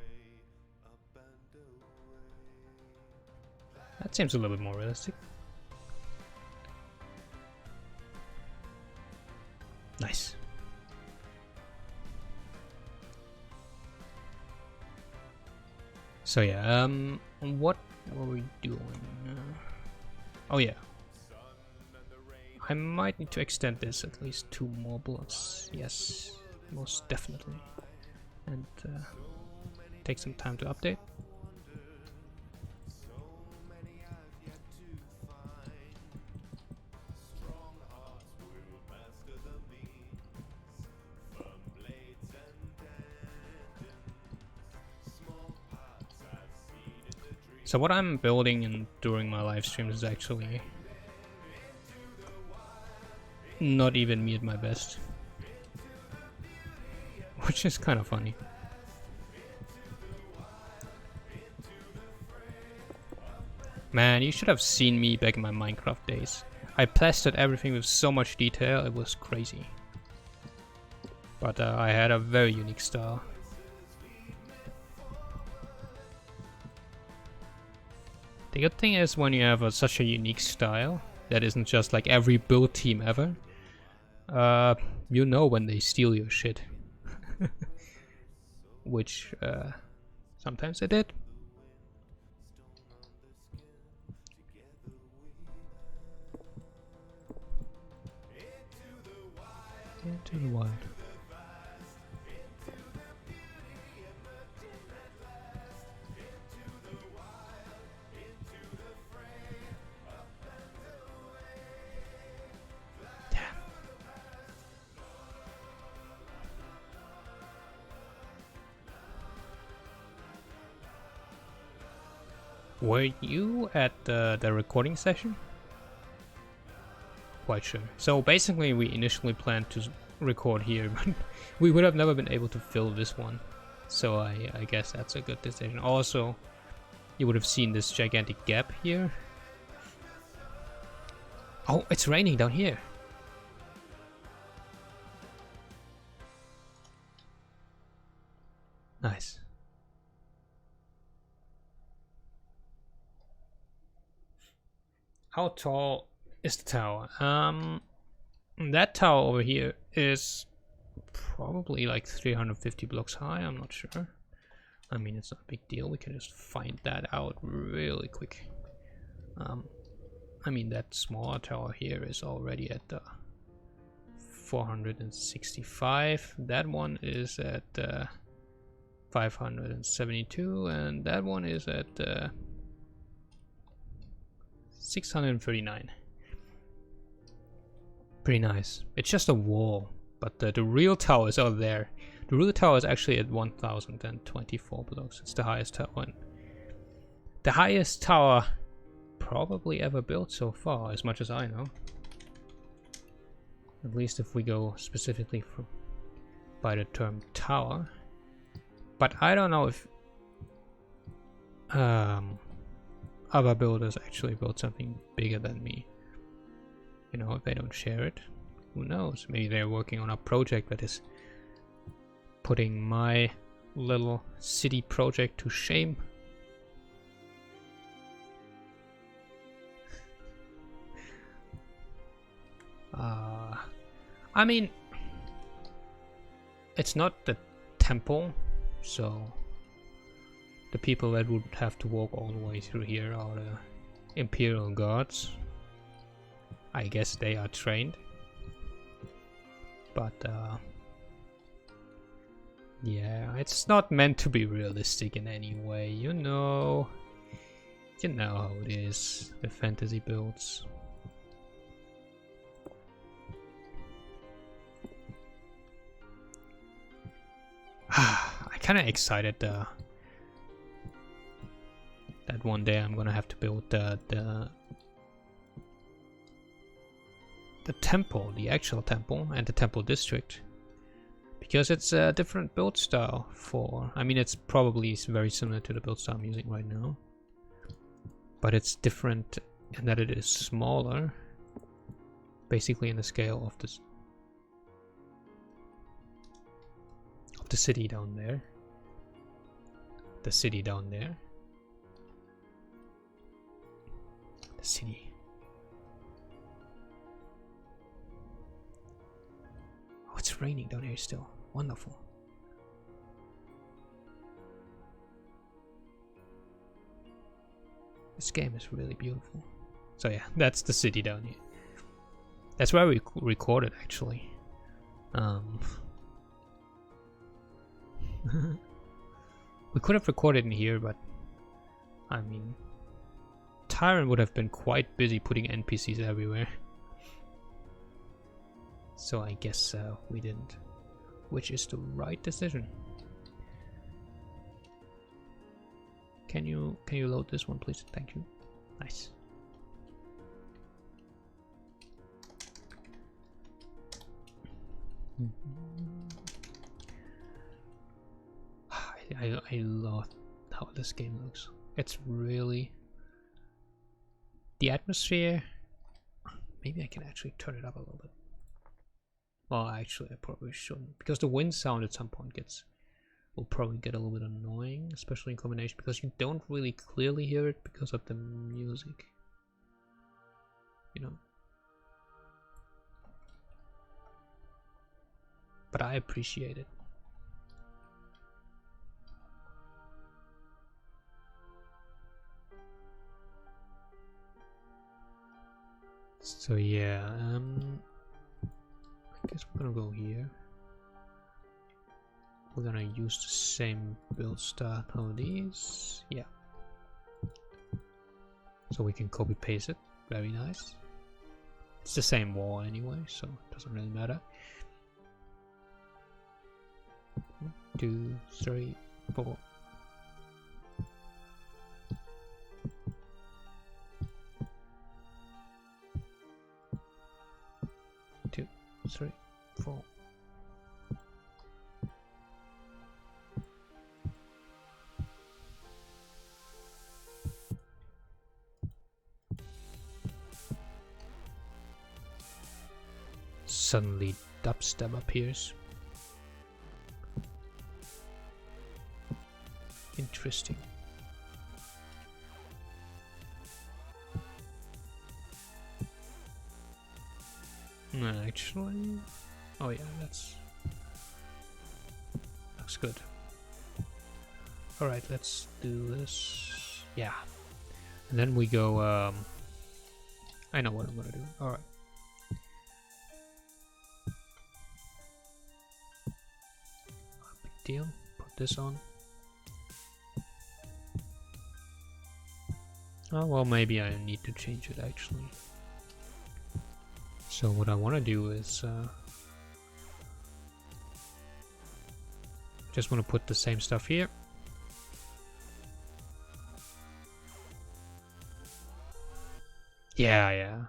That seems a little bit more realistic. Nice. So yeah, what were we doing? Oh yeah. I might need to extend this at least 2 more blocks. Yes, most definitely. And take some time to update. So what I'm building during my live streams is actually not even me at my best. Which is kind of funny. Man, you should have seen me back in my Minecraft days. I plastered everything with so much detail, it was crazy. But I had a very unique style. The good thing is when you have such a unique style, that isn't just like every build team ever, you know when they steal your shit. Which sometimes they did. Into the wild. Were you at the recording session? Quite sure. So basically we initially planned to record here, but we would have never been able to fill this one. So I guess that's a good decision. Also, you would have seen this gigantic gap here. Oh, it's raining down here. Nice. How tall is the tower? That tower over here is probably like 350 blocks high, I'm not sure. I mean, it's not a big deal, we can just find that out really quick. I mean, that smaller tower here is already at 465. That one is at 572, and that one is at 639. Pretty nice. It's just a wall, but the real tower is out there. The real tower is actually at 1024 blocks. It's the highest tower. The highest tower probably ever built so far, as much as I know. At least if we go specifically by the term tower. But I don't know if other builders actually built something bigger than me. You know, if they don't share it, who knows? Maybe they're working on a project that is putting my little city project to shame. I mean, it's not the temple, so the people that would have to walk all the way through here are the Imperial Guards. I guess they are trained, but yeah, it's not meant to be realistic in any way, you know how it is, the fantasy builds. I'm kinda excited that one day I'm gonna have to build the temple, the actual temple, and the temple district, because it's a different build style for, I mean, it's probably very similar to the build style I'm using right now, but it's different in that it is smaller, basically in the scale of this the city down there. The city down there. The city. Oh, it's raining down here still. Wonderful. This game is really beautiful. So yeah, that's the city down here. That's where we recorded, actually. We could have recorded in here, but I mean, Tyron would have been quite busy putting NPCs everywhere. So I guess we didn't, which is the right decision. Can you load this one, please? Thank you. Nice. I love how this game looks. It's really, the atmosphere. Maybe I can actually turn it up a little bit. Well, actually, I probably shouldn't, because the wind sound at some point will probably get a little bit annoying, especially in combination, because you don't really clearly hear it because of the music. You know. But I appreciate it. So yeah, I guess we're gonna go here. We're gonna use the same build style of these. Yeah. So we can copy paste it. Very nice. It's the same wall anyway, so it doesn't really matter. 1, 2, 3, 4. 3, 4. Suddenly dubstep appears. Interesting. No, actually, oh yeah, looks good. All right, let's do this. Yeah, and then we go. I know what I'm gonna do. All right. Big deal. Put this on. Oh well, maybe I need to change it actually. So what I want to do is just want to put the same stuff here. Yeah,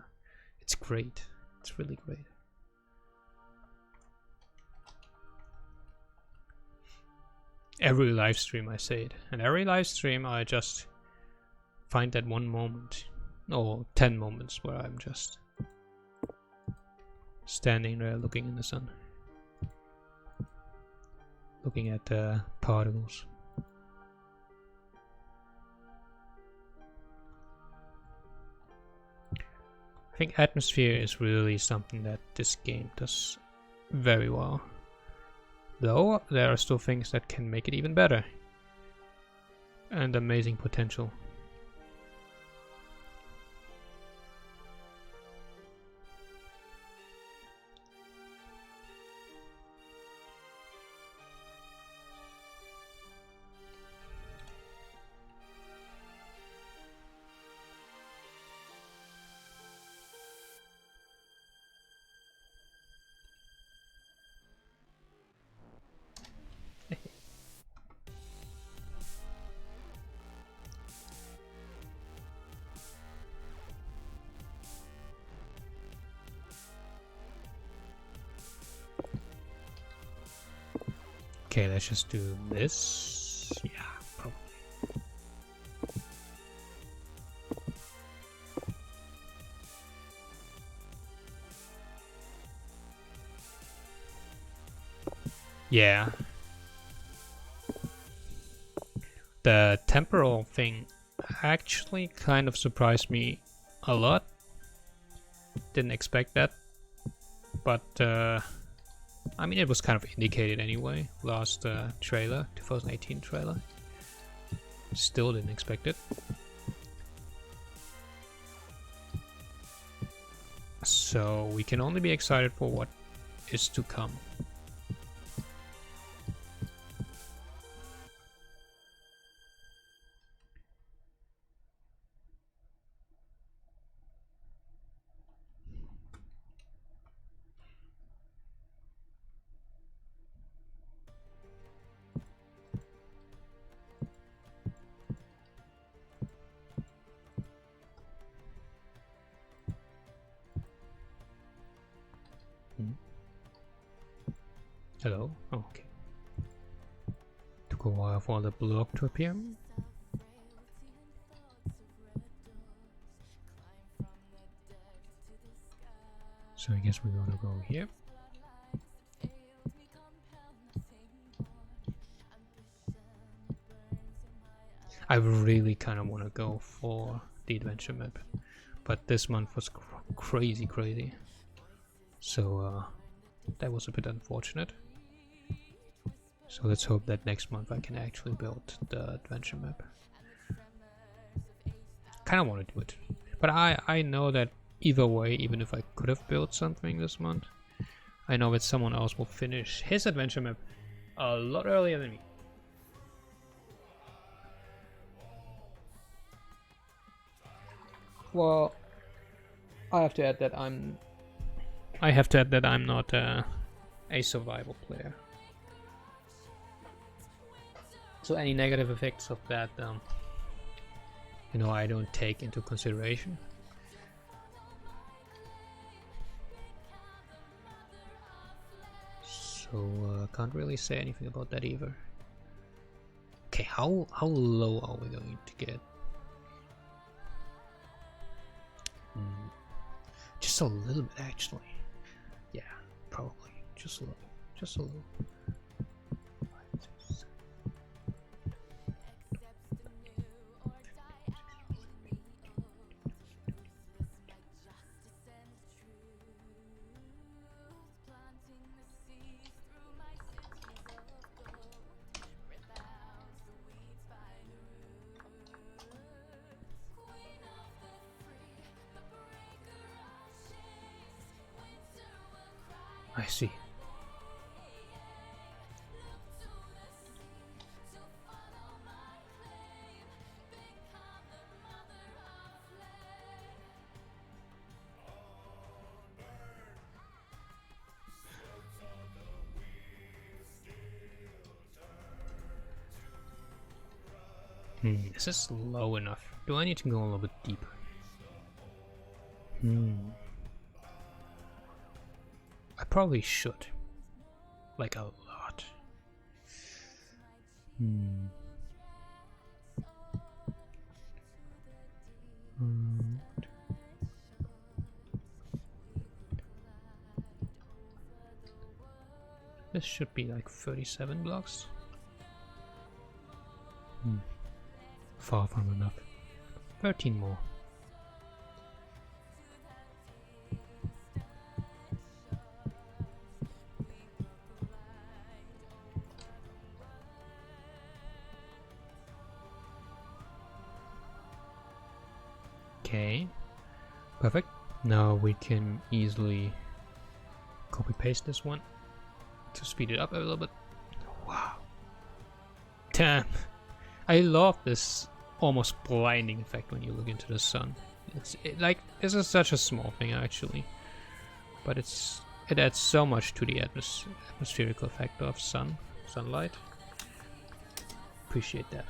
it's great. It's really great. Every live stream I say it, and every live stream I just find that one moment, or 10 moments where I'm just standing there looking in the sun, looking at the particles. I think atmosphere is really something that this game does very well, though there are still things that can make it even better, and amazing potential. Okay, let's just do this. Yeah, probably. Yeah. The temporal thing actually kind of surprised me a lot. Didn't expect that. But I mean, it was kind of indicated anyway. Last trailer, 2018 trailer. Still didn't expect it. So we can only be excited for what is to come. Hello? Oh, okay. Took a while for the block to appear. So I guess we're gonna go here. I really kind of want to go for the adventure map, but this month was crazy. So that was a bit unfortunate. So let's hope that next month I can actually build the adventure map. Kind of want to do it, but I know that either way, even if I could have built something this month, I know that someone else will finish his adventure map a lot earlier than me. Well, I have to add that I'm not a survival player. So any negative effects of that, you know, I don't take into consideration. So can't really say anything about that either. Okay, how low are we going to get? Just a little bit, actually. Yeah, probably just a little, just a little. I see. Is this low enough? Do I need to go a little bit deeper? I probably should. Like a lot. This should be like 37 blocks. Far from enough. 13 more. Okay, perfect. Now we can easily copy paste this one to speed it up a little bit. Wow. Damn. I love this almost blinding effect when you look into the sun. Like, this is such a small thing actually, but it adds so much to the atmospheric effect of sunlight. Appreciate that.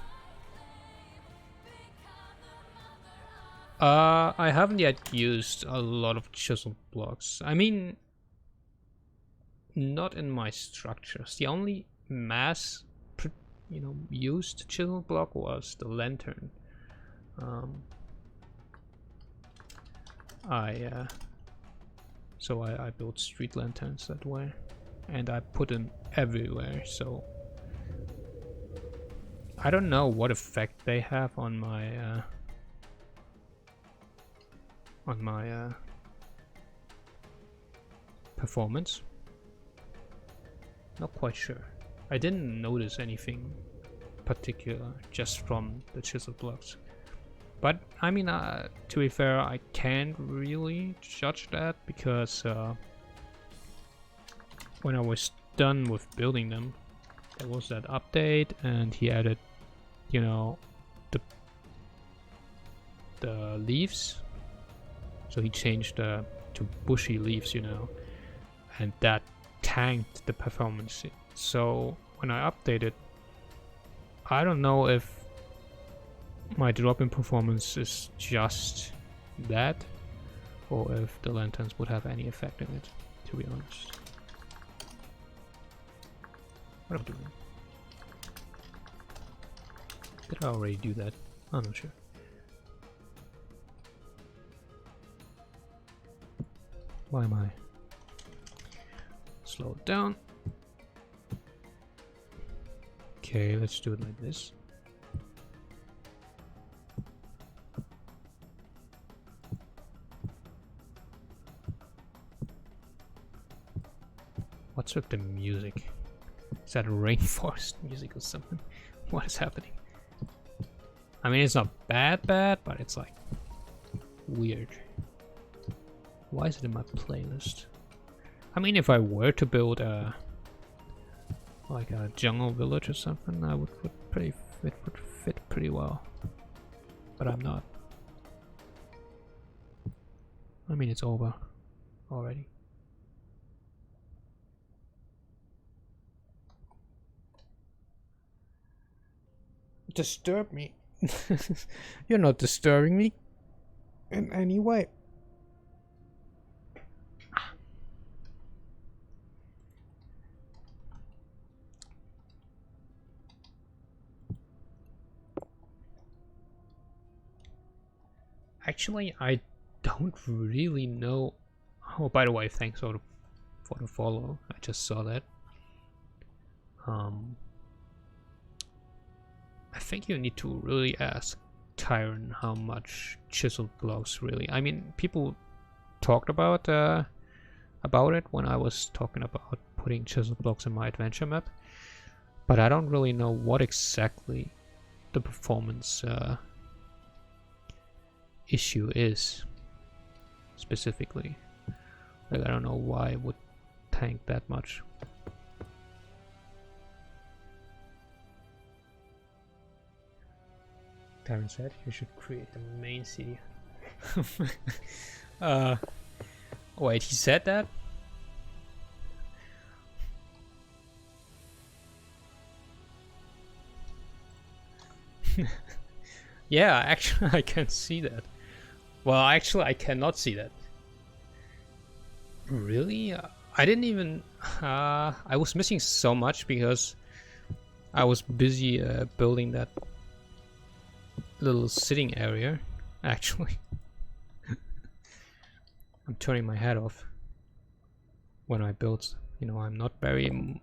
I haven't yet used a lot of chisel blocks. I mean, not in my structures. The only mass, used chisel block was the lantern. So I built street lanterns that way, and I put them everywhere. So I don't know what effect they have on my performance. Not quite sure. I didn't notice anything particular just from the chisel blocks. But I mean, to be fair, I can't really judge that because when I was done with building them, there was that update, and he added, the leaves. So he changed to bushy leaves, and that tanked the performance. So when I updated, I don't know if my drop in performance is just that, or if the lanterns would have any effect in it, to be honest. What am I doing? Did I already do that? I'm not sure. Why am I? Slow it down. Okay, let's do it like this. What's with the music? Is that rainforest music or something? What is happening? I mean, it's not bad, but it's like weird. Why is it in my playlist? I mean, if I were to build like a jungle village or something, it would fit pretty well. But I'm not. I mean, it's over already. Disturb me? You're not disturbing me in any way. Actually, I don't really know. Oh, by the way, thanks for the follow. I just saw that. I think you need to really ask Tyron how much chiseled blocks really. I mean, people talked about it when I was talking about putting chiseled blocks in my adventure map, but I don't really know what exactly the performance issue is specifically. Like, I don't know why it would tank that much. Tyron said you should create the main city. Wait, he said that? Yeah, actually I can see that. Well, actually I cannot see that. Really? I didn't even... I was missing so much because I was busy building that little sitting area, actually. I'm turning my head off when I build. You know, I'm not very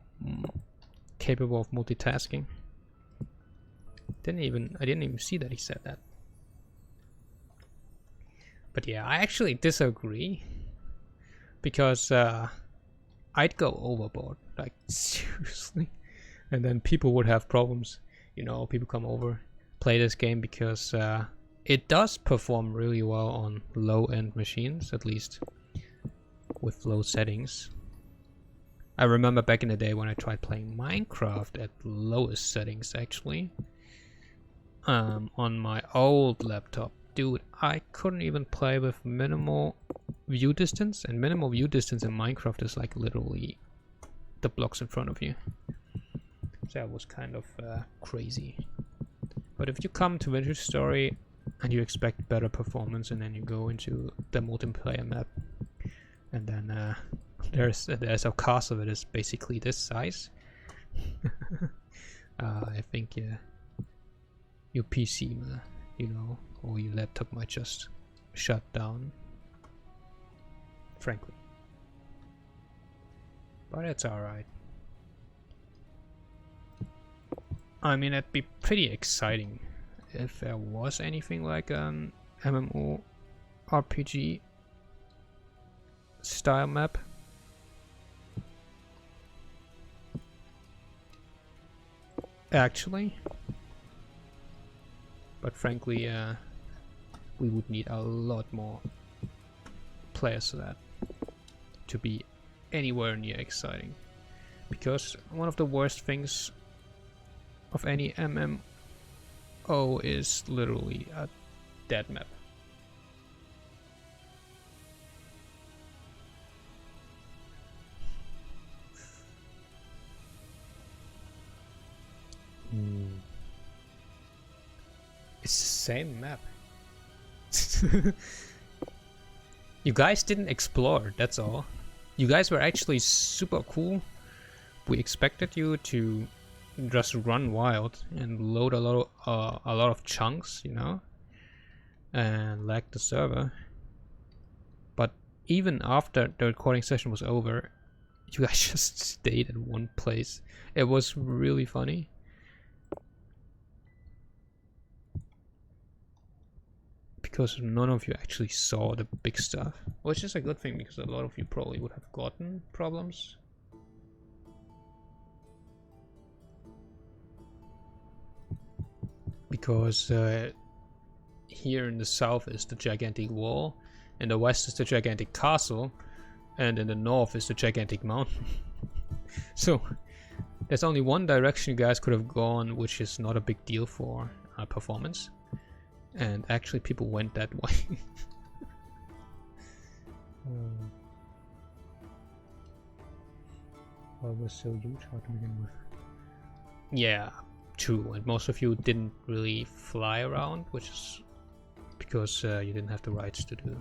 capable of multitasking. I didn't even see that he said that. But yeah, I actually disagree, because I'd go overboard, like seriously, and then people would have problems. You know, people come over, play this game, because it does perform really well on low-end machines, at least with low settings. I remember back in the day when I tried playing Minecraft at lowest settings, actually, on my old laptop. Dude, I couldn't even play with minimal view distance, and minimal view distance in Minecraft is like literally the blocks in front of you. So that was kind of crazy. But if you come to Vintage Story and you expect better performance, and then you go into the multiplayer map, and then there's a castle that is basically this size, I think your PC, you know, or your laptop might just shut down, frankly. But it's alright. I mean, it'd be pretty exciting if there was anything like an MMORPG style map. Actually. But frankly, we would need a lot more players for that to be anywhere near exciting. Because one of the worst things of any MMO is literally a dead map. It's the same map. You guys didn't explore, that's all. You guys were actually super cool. We expected you to just run wild and load a lot of chunks, you know, and lag the server. But even after the recording session was over, you guys just stayed in one place. It was really funny. Because none of you actually saw the big stuff, which is a good thing, because a lot of you probably would have gotten problems. Because here in the south is the gigantic wall, in the west is the gigantic castle, and in the north is the gigantic mountain. So there's only one direction you guys could have gone, which is not a big deal for performance. And actually people went that way. Well, it was so huge to begin with. Yeah, true. And most of you didn't really fly around, which is because you didn't have the rights to do,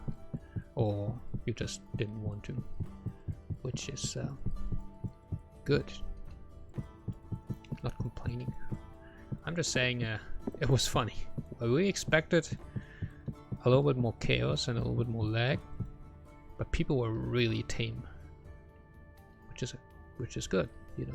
or you just didn't want to, which is good. Not complaining. I'm just saying it was funny. We expected a little bit more chaos and a little bit more lag, but people were really tame, which is good, you know.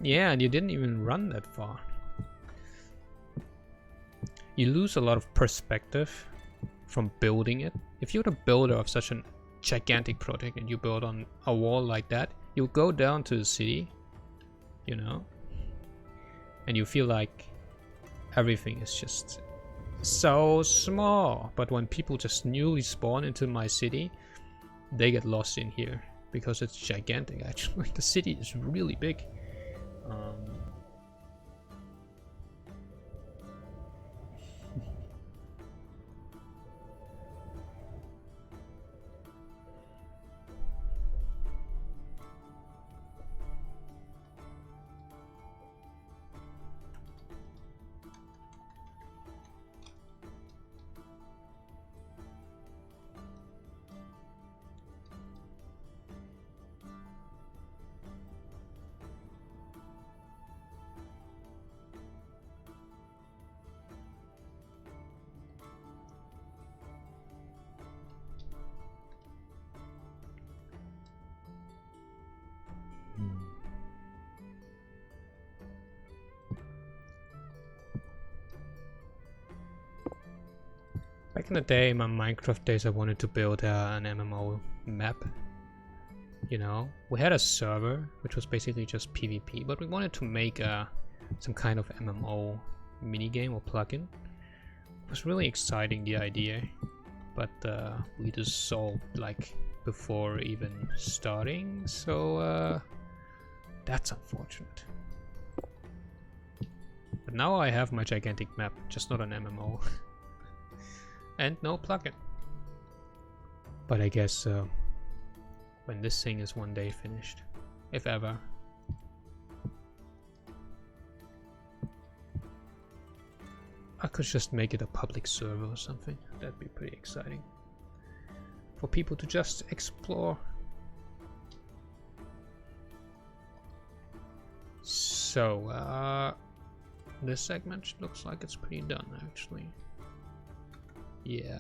Yeah, and you didn't even run that far. You lose a lot of perspective from building it. If you're the builder of such a gigantic project and you build on a wall like that, you'll go down to the city, you know, and you feel like everything is just so small. But when people just newly spawn into my city, they get lost in here because it's gigantic. Actually, the city is really big. Back in the day, in my Minecraft days, I wanted to build an MMO map. You know, we had a server, which was basically just PvP, but we wanted to make some kind of MMO minigame or plugin. It was really exciting, the idea, but we just solved like before even starting, so that's unfortunate. But now I have my gigantic map, just not an MMO. And no plugin. But I guess when this thing is one day finished, if ever. I could just make it a public server or something. That'd be pretty exciting. For people to just explore. So, this segment looks like it's pretty done actually. Yeah.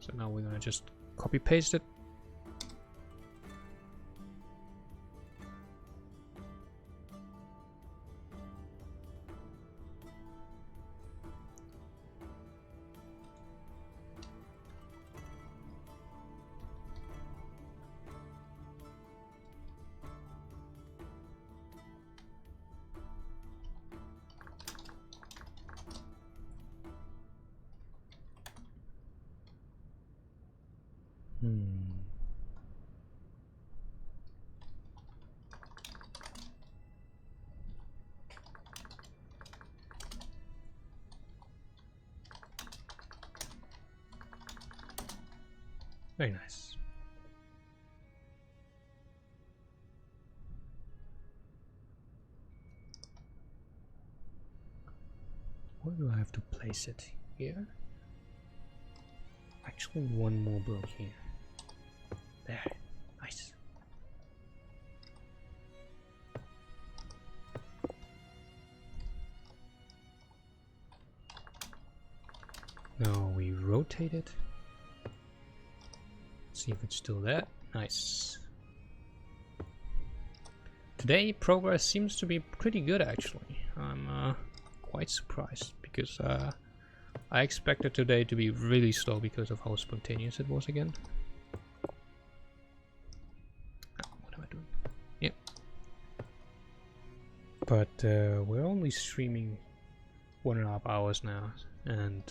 So now we're gonna just copy paste it. Very nice. Where do I have to place it? Here? Actually, one more block here. There. Nice. Now we rotate it. See if it's still there. Nice. Today progress seems to be pretty good actually. I'm quite surprised because I expected today to be really slow because of how spontaneous it was again. What am I doing? Yeah. But we're only streaming 1.5 hours now, and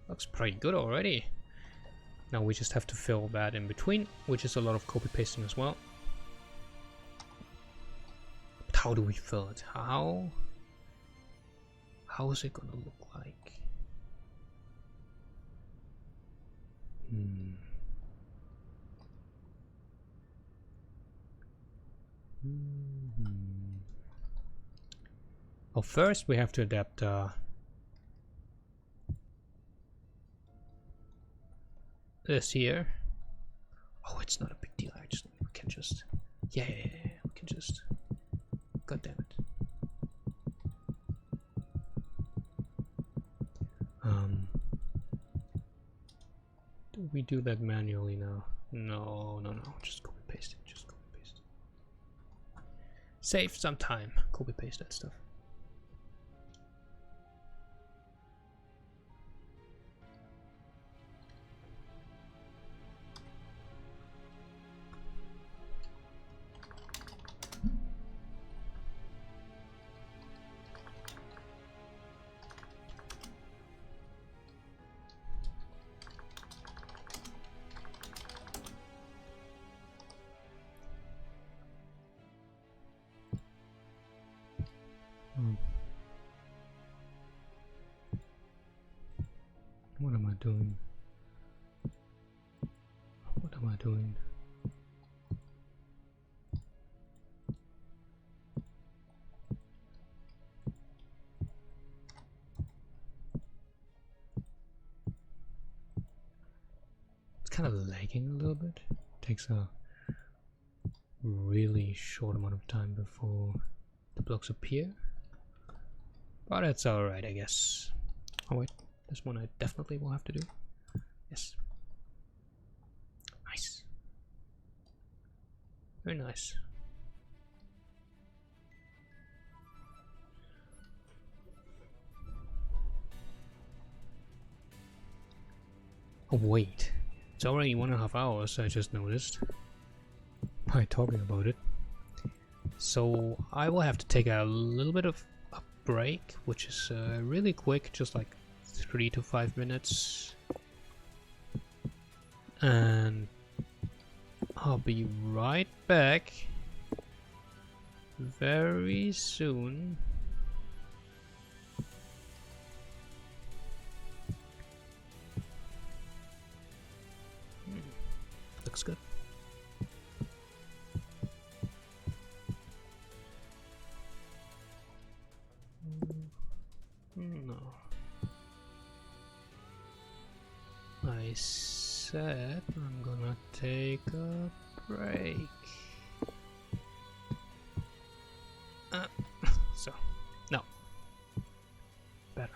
looks pretty good already. Now we just have to fill that in between, which is a lot of copy pasting as well. But how do we fill it? How is it gonna look like? Well, first we have to adapt this here. Oh, it's not a big deal. We can just, yeah, we can just. God damn it. Do we do that manually now? No. Just copy paste it. Just copy paste it. Save some time. Copy paste that stuff. What am I doing? What am I doing? It's kind of lagging a little bit. It takes a really short amount of time before the blocks appear. But it's alright, I guess. Oh wait, this one I definitely will have to do. Yes. Nice. Very nice. Oh wait, it's already 1.5 hours, I just noticed by talking about it. So I will have to take a little bit of a break, which is really quick, just like 3 to 5 minutes. And I'll be right back very soon. Looks good. No. I said I'm gonna take a break. So, no. Better.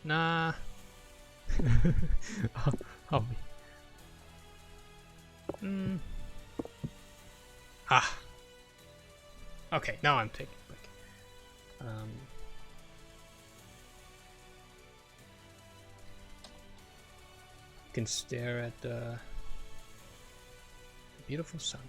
Nah. I'll be. Ah. Okay, now I'm taking a break. You can stare at the beautiful sun.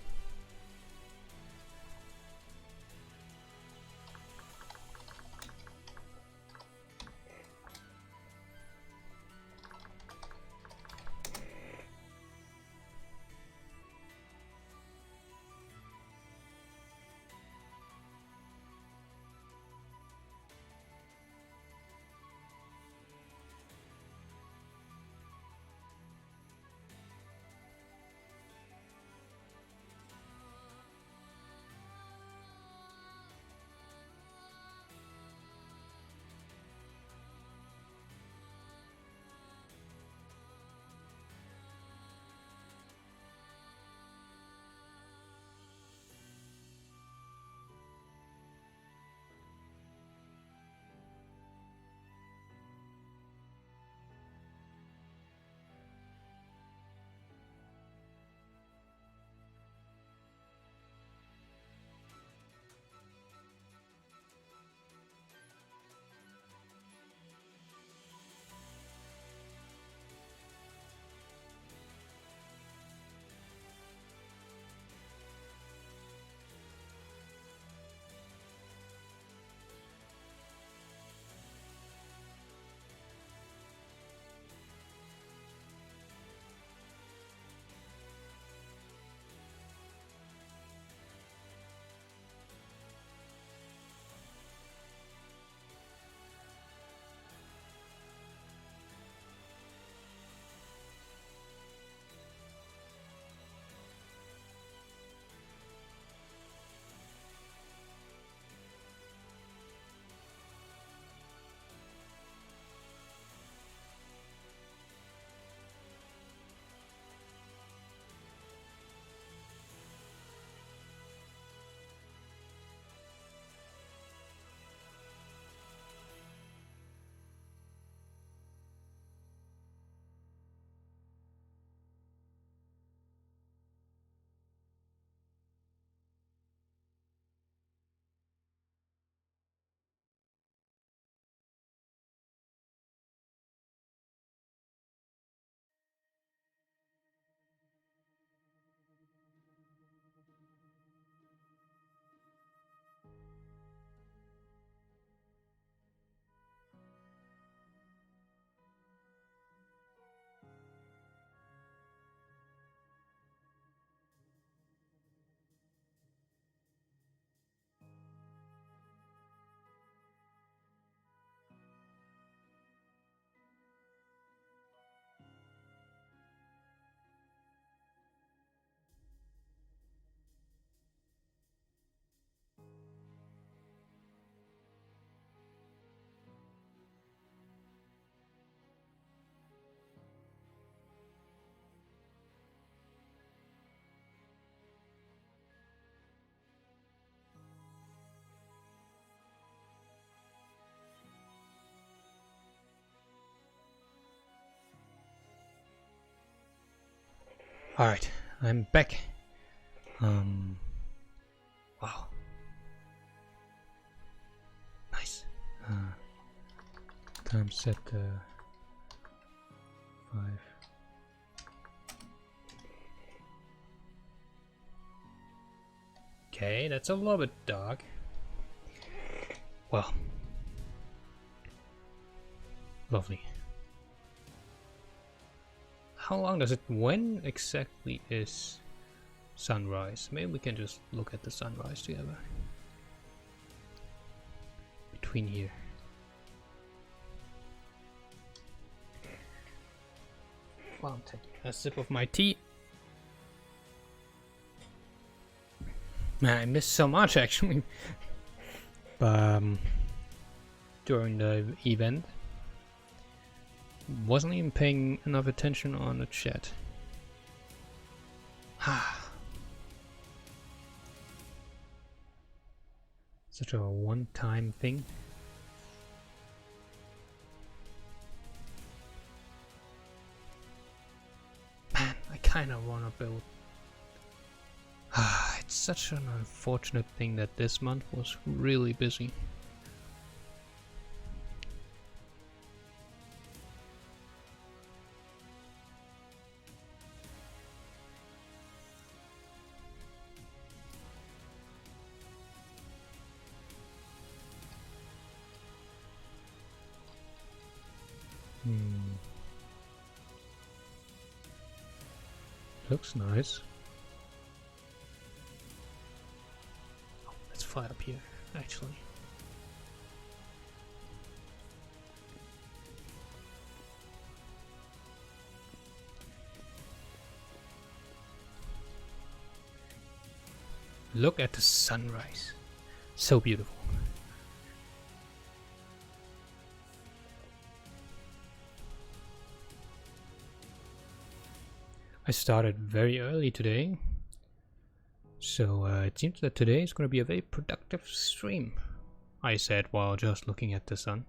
Alright, I'm back. Wow. Nice. Time set 5. Okay, that's a little bit dark. Well. Lovely. How long does it... When exactly is sunrise? Maybe we can just look at the sunrise together. Between here. Well, I'm taking a sip of my tea. Man, I missed so much actually. During the event. Wasn't even paying enough attention on the chat. Such a one-time thing. Man, I kinda wanna build. It's such an unfortunate thing that this month was really busy. Looks nice. Oh, let's fly up here, actually. Look at the sunrise. So beautiful. I started very early today, so it seems that today is going to be a very productive stream, I said while just looking at the sun.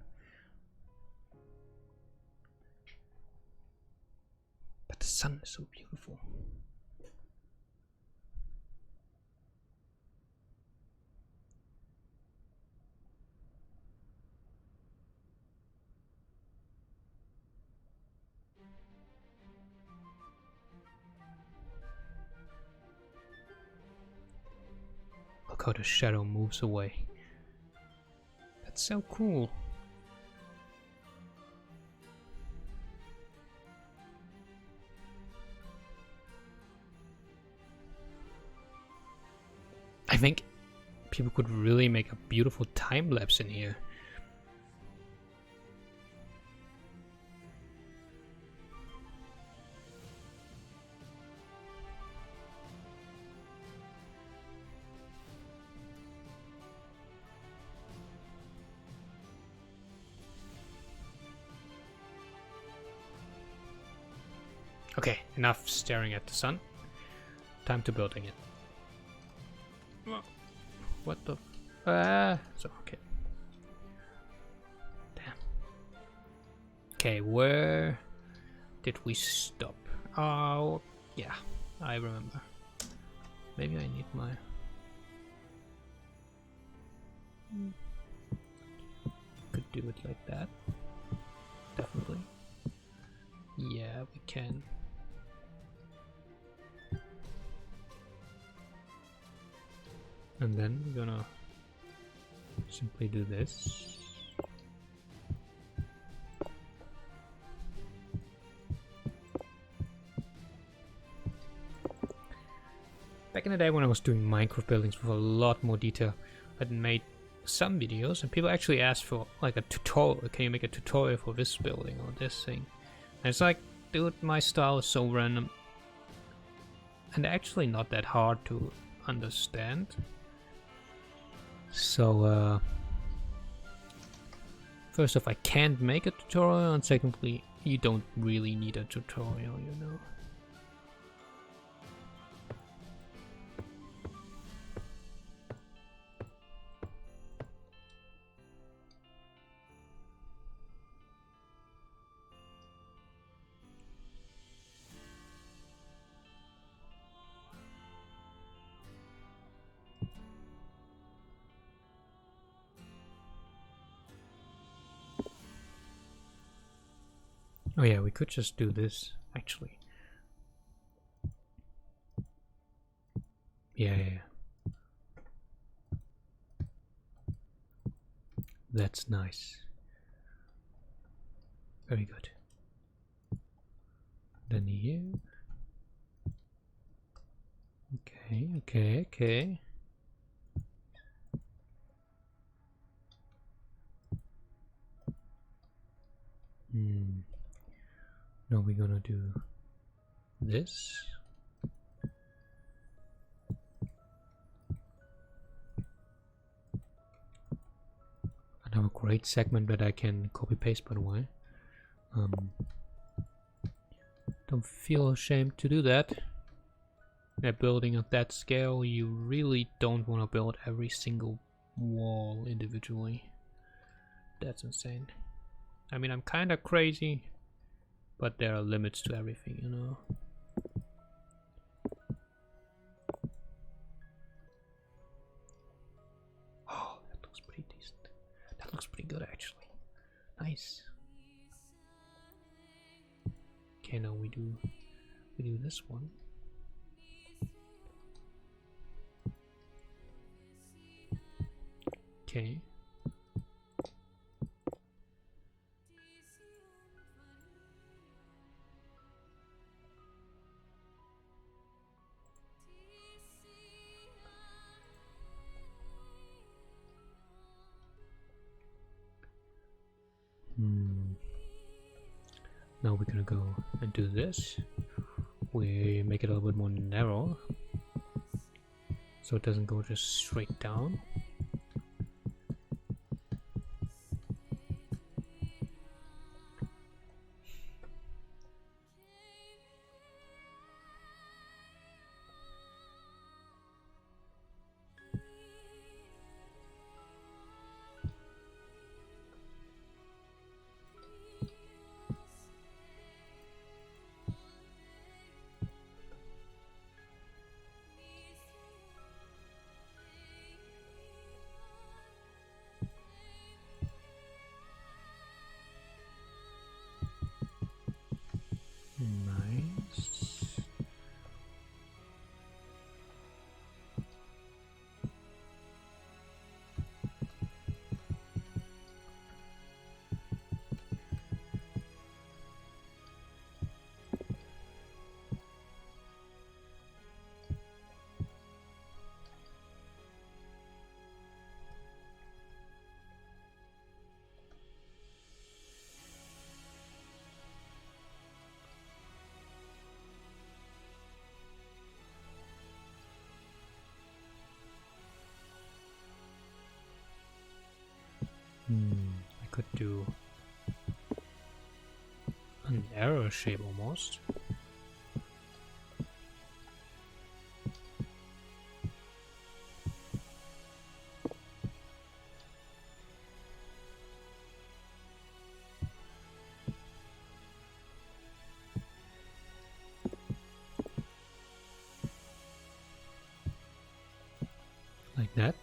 But the sun is so beautiful. Look how the shadow moves away. That's so cool. I think people could really make a beautiful time lapse in here. Okay, enough staring at the sun. Time to building it. What the? So okay. Damn. Okay, where did we stop? Oh, yeah, I remember. Maybe I need my. Could do it like that. Definitely. Yeah, we can. And then we're gonna simply do this. Back in the day when I was doing Minecraft buildings with a lot more detail, I'd made some videos and people actually asked for like a tutorial. Can you make a tutorial for this building or this thing? And it's like, dude, my style is so random and actually not that hard to understand. So, first off, I can't make a tutorial, and secondly, you don't really need a tutorial, you know. Oh yeah, we could just do this, actually. Yeah. That's nice. Very good. Then here. Okay. Now we're gonna do this. I have a great segment that I can copy paste, by the way. Don't feel ashamed to do that. At building at that scale, you really don't want to build every single wall individually. That's insane. I mean, I'm kind of crazy, but there are limits to everything, you know. Oh, that looks pretty decent. That looks pretty good, actually. Nice. Okay, now we do this one. Okay. Now we're gonna go and do this. We make it a little bit more narrow, so it doesn't go just straight down. Nice. I could do an arrow shape almost. Like that.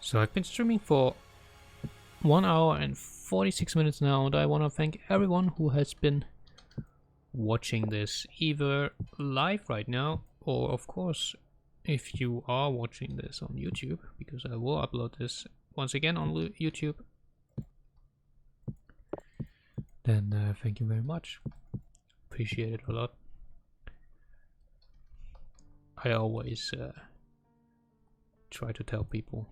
So I've been streaming for 1 hour and 46 minutes now, and I want to thank everyone who has been watching this either live right now, or of course if you are watching this on YouTube, because I will upload this once again on YouTube, then thank you very much. Appreciate it a lot. I always try to tell people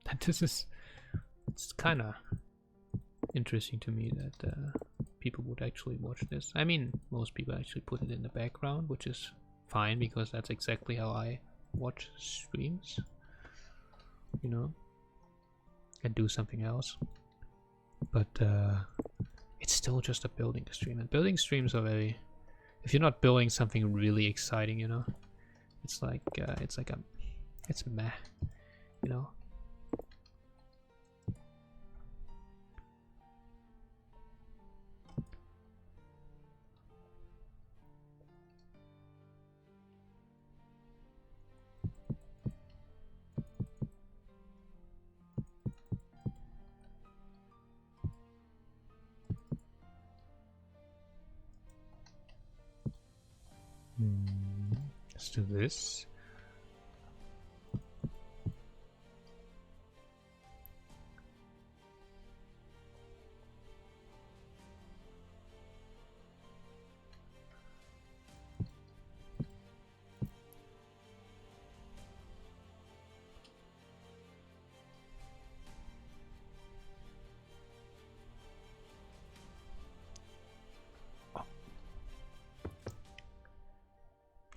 that it's kind of interesting to me that people would actually watch this. I mean, most people actually put it in the background, which is fine because that's exactly how I watch streams, you know, and do something else. But it's still just a building stream, and building streams are very, if you're not building something really exciting, you know, it's meh, you know. to this.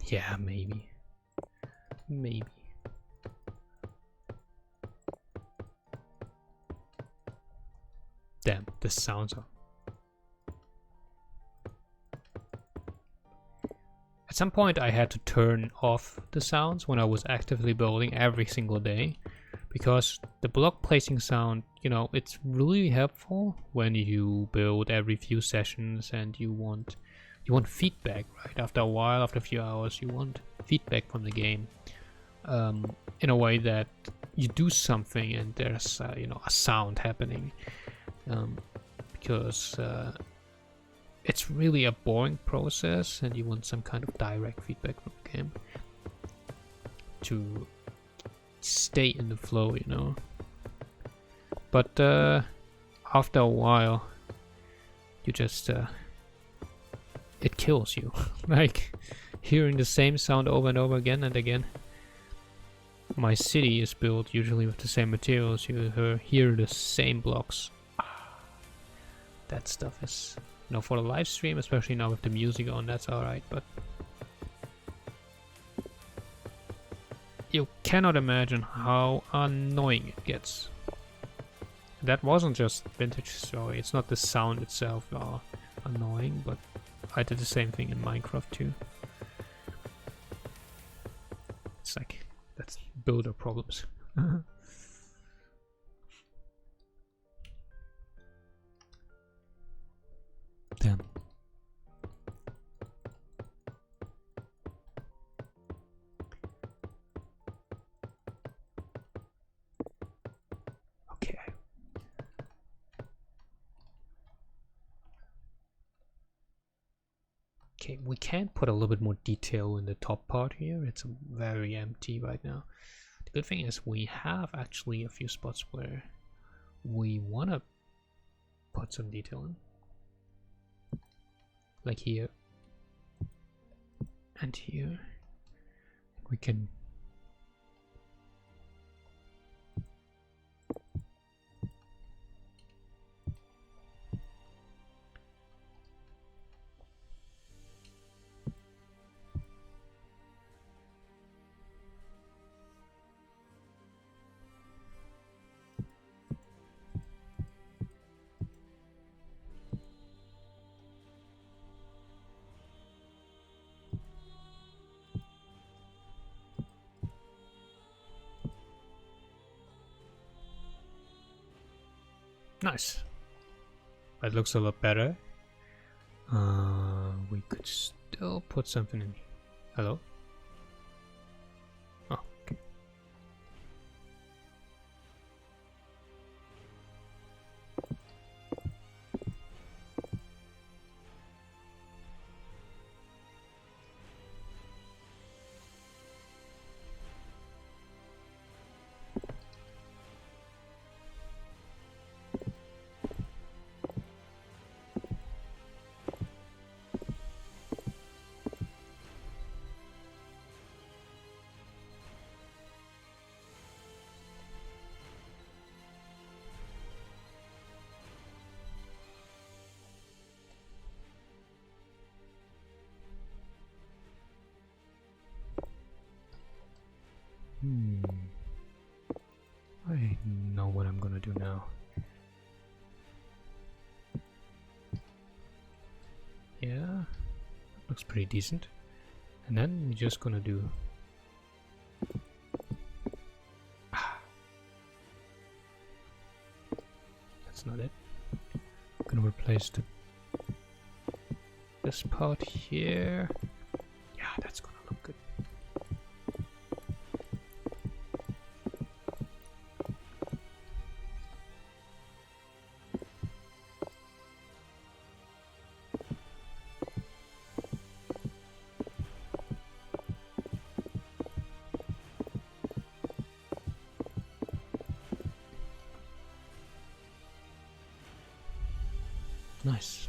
Yeah, maybe. Maybe. Damn, the sounds are... At some point I had to turn off the sounds when I was actively building every single day, because the block placing sound, you know, it's really helpful when you build every few sessions and you want feedback, right? After a while, after a few hours, you want feedback from the game, in a way that you do something and there's you know, a sound happening, because it's really a boring process and you want some kind of direct feedback from the game to stay in the flow, you know. But after a while, you just it kills you. Like hearing the same sound over and over again and again. My city is built usually with the same materials. You hear the same blocks. That stuff is, you know, for the live stream, especially now with the music on, that's alright, but you cannot imagine how annoying it gets. That wasn't just Vintage Story, it's not the sound itself annoying, but I did the same thing in Minecraft too. It's like, that's builder problems. Damn. Okay. Okay, we can put a little bit more detail in the top part here. It's very empty right now. The good thing is we have actually a few spots where we want to put some detail in. Like here and here. We can nice. That looks a lot better. We could still put something in. Hello? Oh, okay. I know what I'm gonna do now. Yeah, looks pretty decent. And then we're just gonna do... That's not it. I'm gonna replace this part here. Yeah, that's gonna look good. Nice.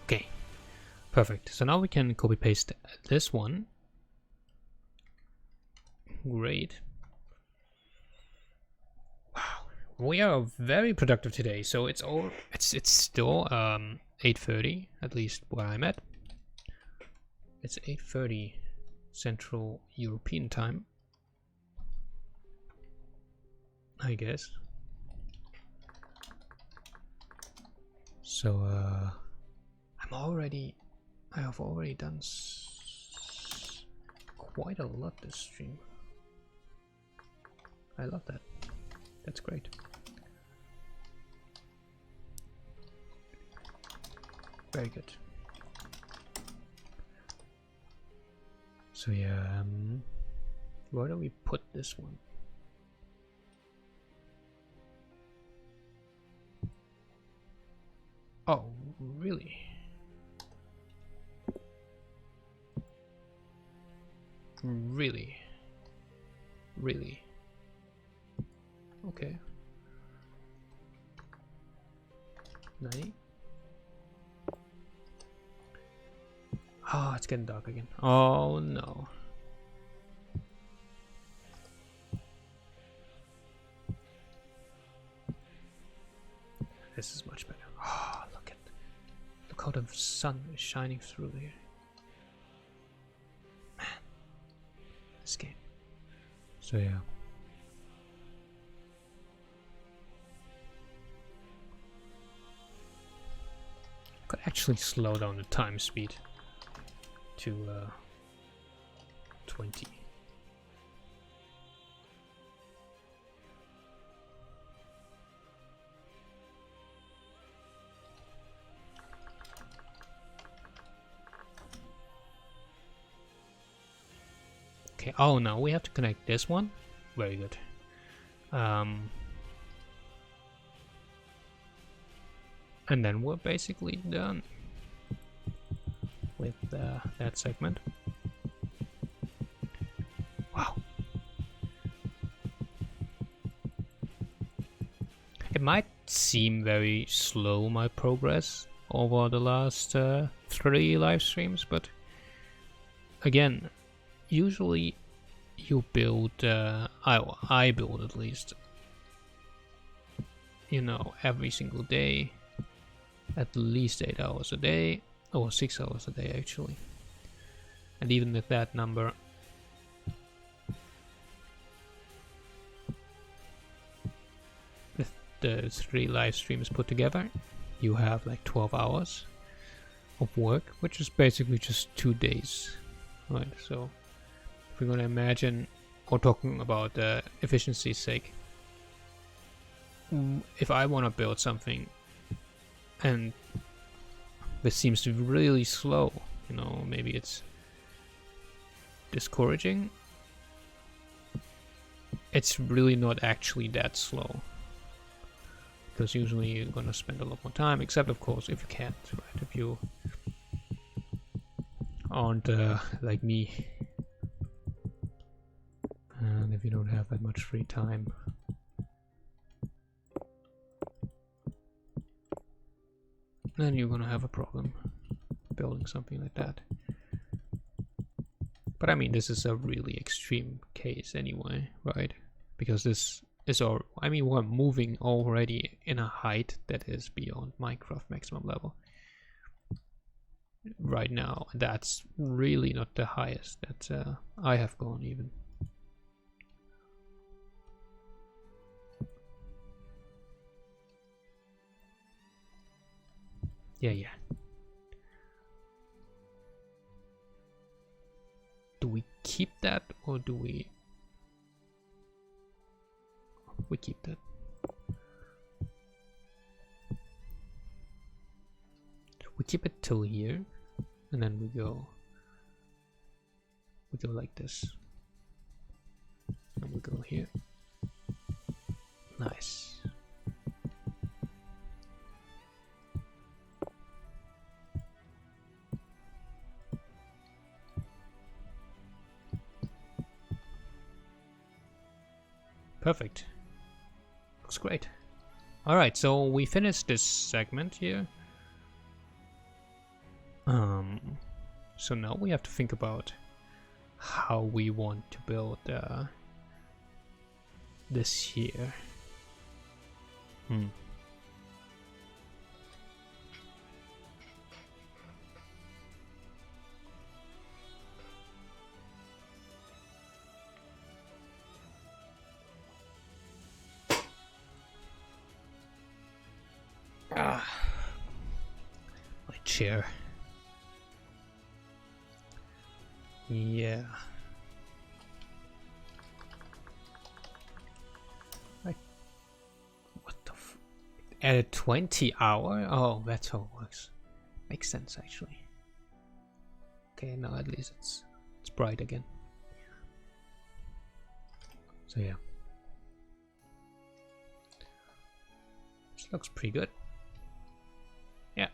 Okay, perfect. So now we can copy paste this one. Great. Wow, we are very productive today. So it's still 8:30, at least where I'm at. It's 8:30 Central European time, I guess. So I have already done quite a lot this stream. I love that. That's great. Very good. So yeah, where do we put this one? Oh, really? Really? Really? Okay. 90? Oh, it's getting dark again. Oh no. This is much better. Oh, look how the sun is shining through here. Man, this game. So yeah. Could actually slow down the time speed to 20. Okay, oh no, we have to connect this one. Very good. And then we're basically done with that segment. Wow. It might seem very slow, my progress, over the last 3 live streams, but again, usually you build, I build at least, you know, every single day, at least 8 hours a day, or 6 hours a day actually. And even with that number, with the 3 live streams put together, you have like 12 hours of work, which is basically just 2 days, right? So if we're gonna imagine, or talking about efficiency's sake, if I want to build something and this seems to be really slow, you know, maybe it's discouraging, it's really not actually that slow, because usually you're gonna spend a lot more time, except of course if you can't, right? If you aren't like me, and if you don't have that much free time. Then you're gonna have a problem building something like that. But I mean, this is a really extreme case anyway, right? Because this is I mean, we're moving already in a height that is beyond Minecraft maximum level right now. That's really not the highest that I have gone even. Yeah. Do we keep that, or do we keep that? We keep it till here, and then we go like this, and we go here. Nice. Perfect. Looks great. Alright, so we finished this segment here. So now we have to think about how we want to build this here. My chair. Yeah. What the f... Added 20 hour? Oh, that's how it works. Makes sense, actually. Okay, now at least it's bright again. So yeah. This looks pretty good. Yeah.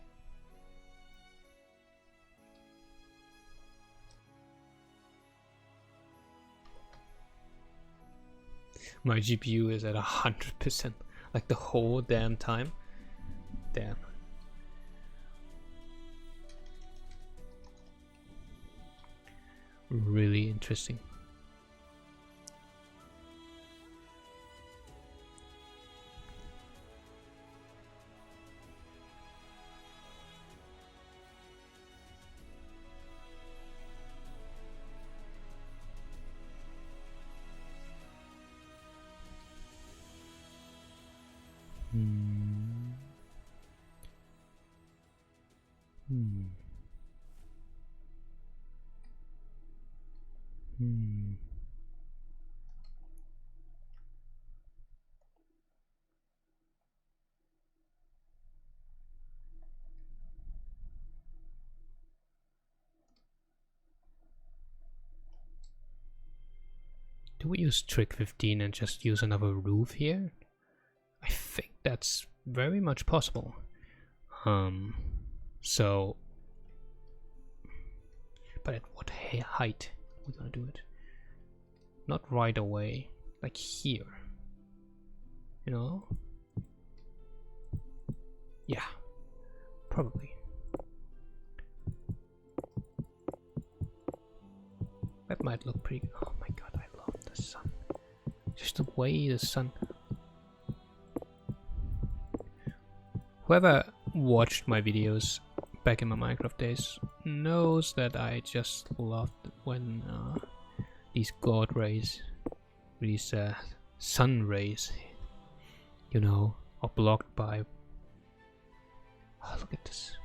My GPU is at 100%, like the whole damn time. Damn. Really interesting. Do we use trick 15 and just use another roof here? I think that's very much possible. So, but at what height we're gonna do it? Not right away, like here. You know? Yeah, probably. That might look pretty good. Oh my god, I love the sun. Just the way the sun... Whoever watched my videos back in my Minecraft days knows that I just loved when these god rays, these sun rays, you know, are blocked by... Oh, look at this.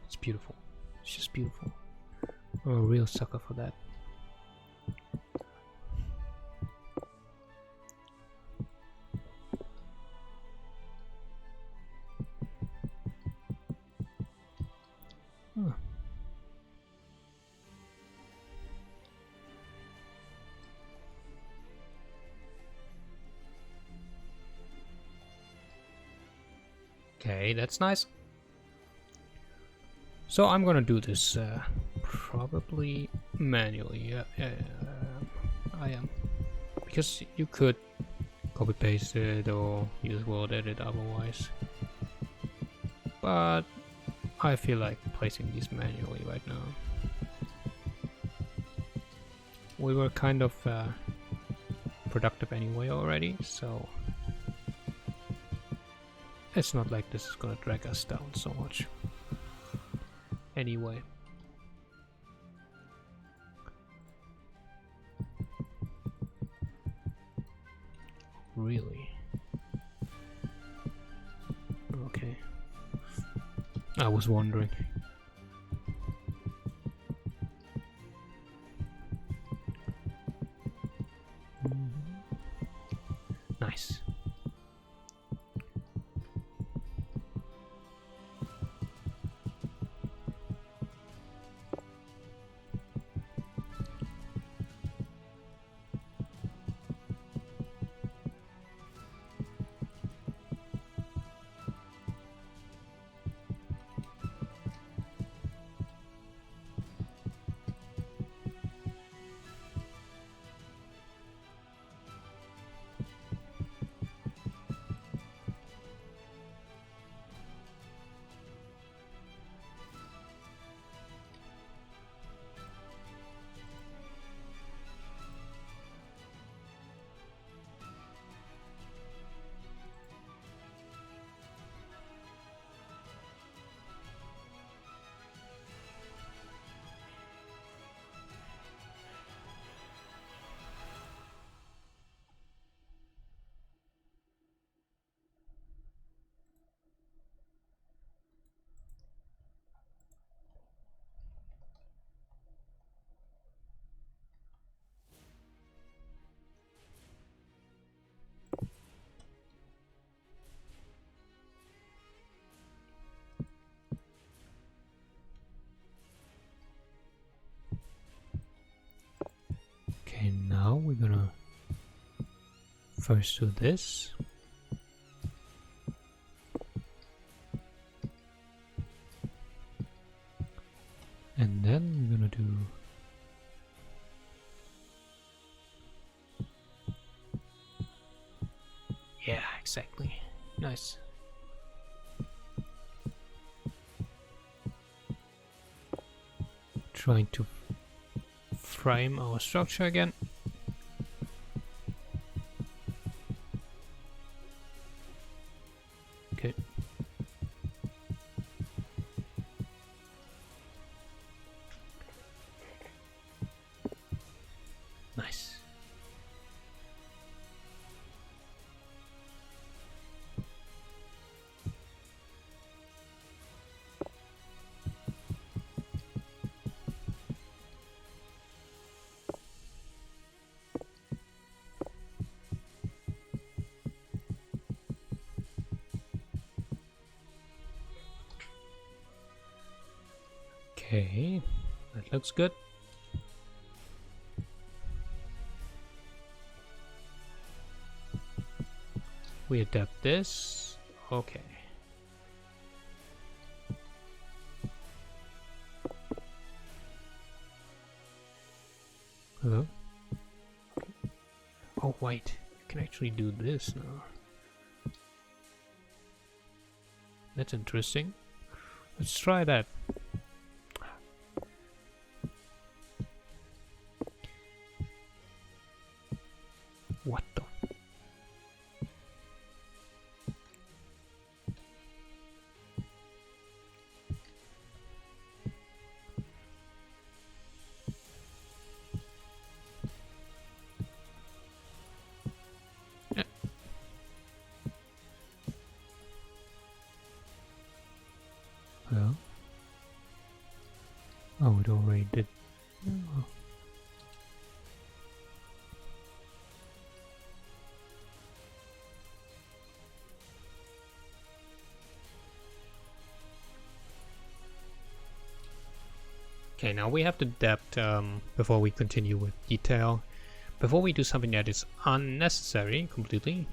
It's beautiful. It's just beautiful. I'm a real sucker for that. Huh. Okay, that's nice. So I'm gonna do this probably manually. I am, because you could copy paste it or use word edit otherwise, but I feel like placing these manually right now. We were kind of productive anyway already, so it's not like this is gonna drag us down so much. Anyway. Really? Okay. I was wondering. Nice. First do this. And then we're gonna do yeah, exactly. Nice. Trying to frame our structure again. Okay. Nice. Okay, that looks good. We adapt this. Okay. Hello? Okay. Oh, wait. You can actually do this now. That's interesting. Let's try that. What the? Yeah. Well. Oh, it already did. Oh. Okay, now we have to adapt before we continue with detail. Before we do something that is unnecessary completely,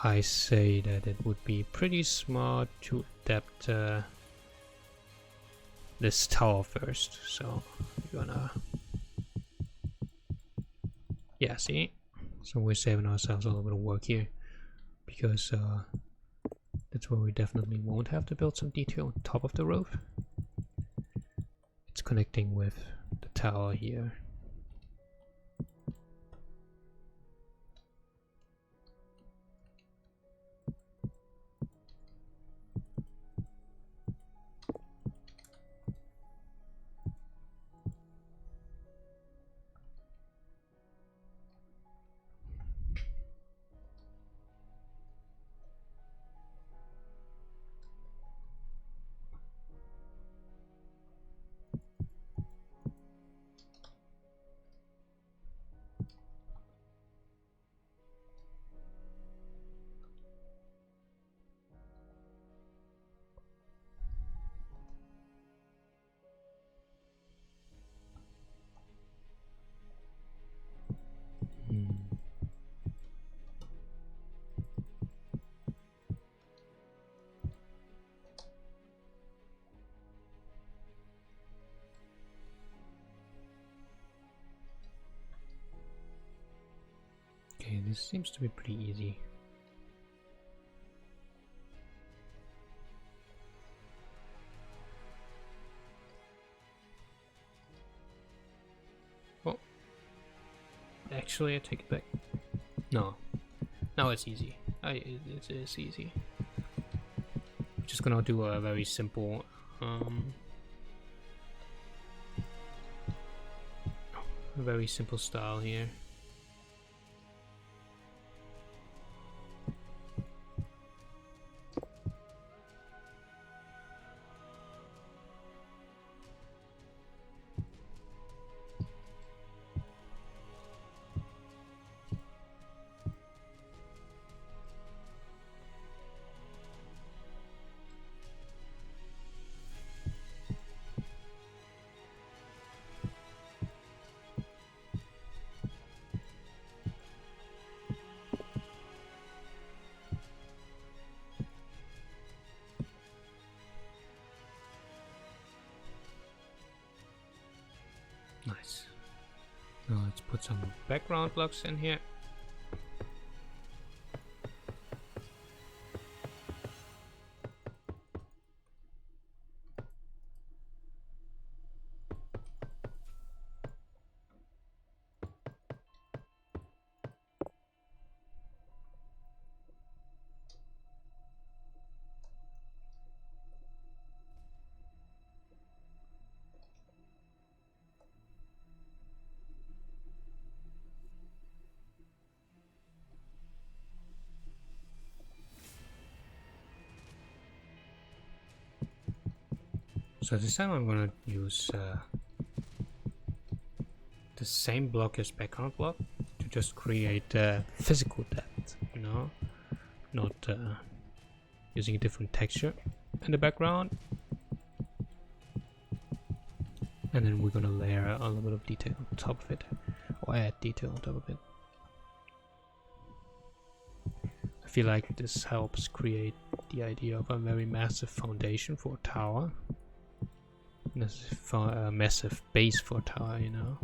I say that it would be pretty smart to adapt this tower first. So we're gonna, yeah, see? So we're saving ourselves a little bit of work here, because that's where we definitely won't have to build some detail on top of the roof. It's connecting with the tower here. Okay, this seems to be pretty easy. Oh, actually, I take it back. No, now it's easy. It is easy. I'm just gonna do a very simple style here. put some background blocks in here. So this time I'm gonna use the same block as background block to just create physical depth, you know, not using a different texture in the background. And then we're gonna layer a little bit of detail on top of it, or add detail on top of it. I feel like this helps create the idea of a very massive foundation for a tower. This is for a massive base for a tower, you know,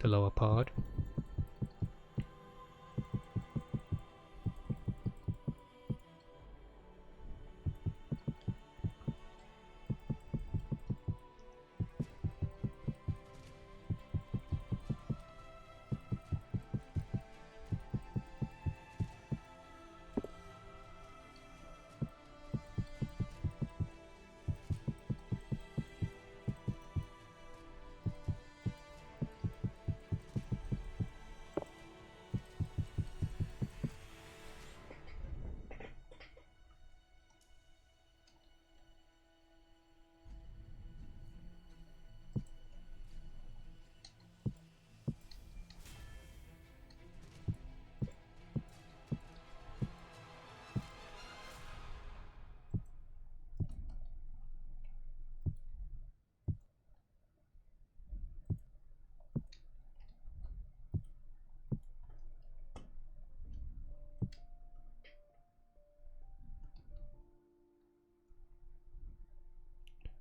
the lower part.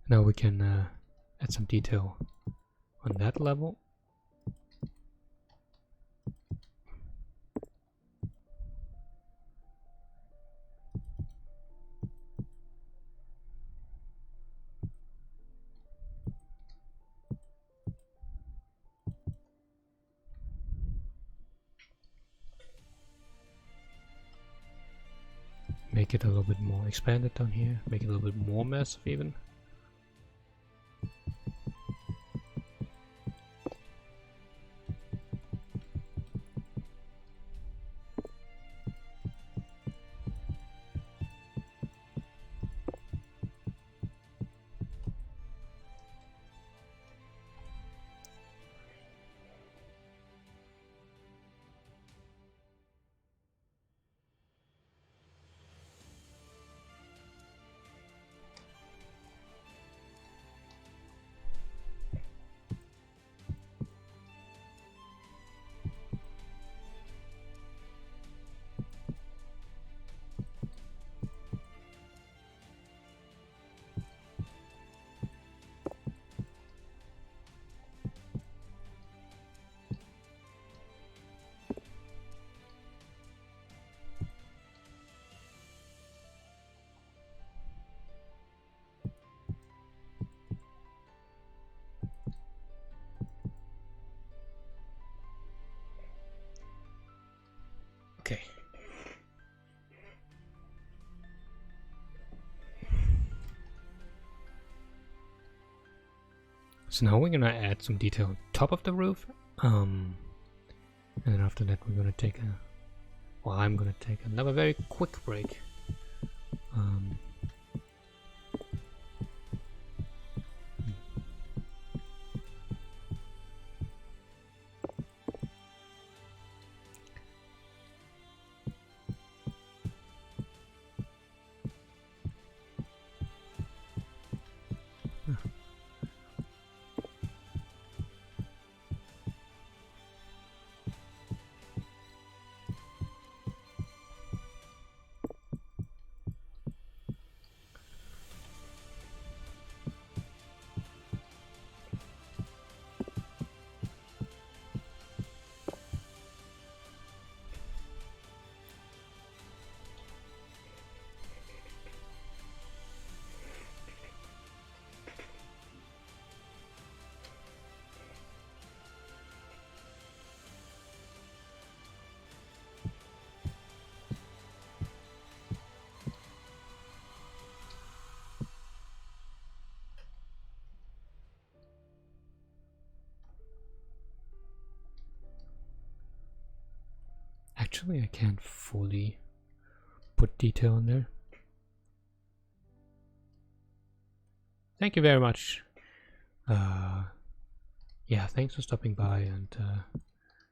Now we can add some detail on that level. Make it a little bit more expanded down here, make it a little bit more massive even. Okay. So now we're gonna add some detail on top of the roof. And then after that we're gonna take I'm gonna take another very quick break. Actually, I can't fully put detail in there. Thank you very much. Yeah, thanks for stopping by, and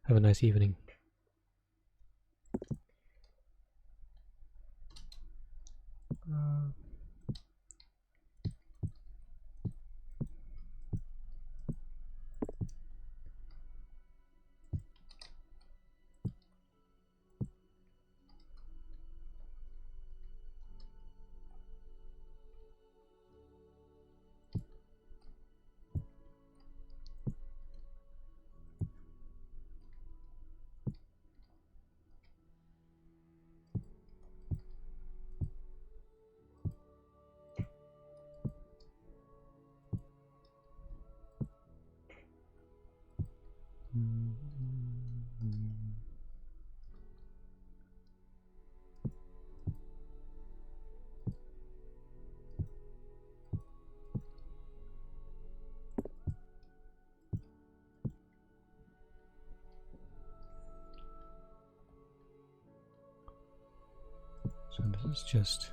have a nice evening. So this is just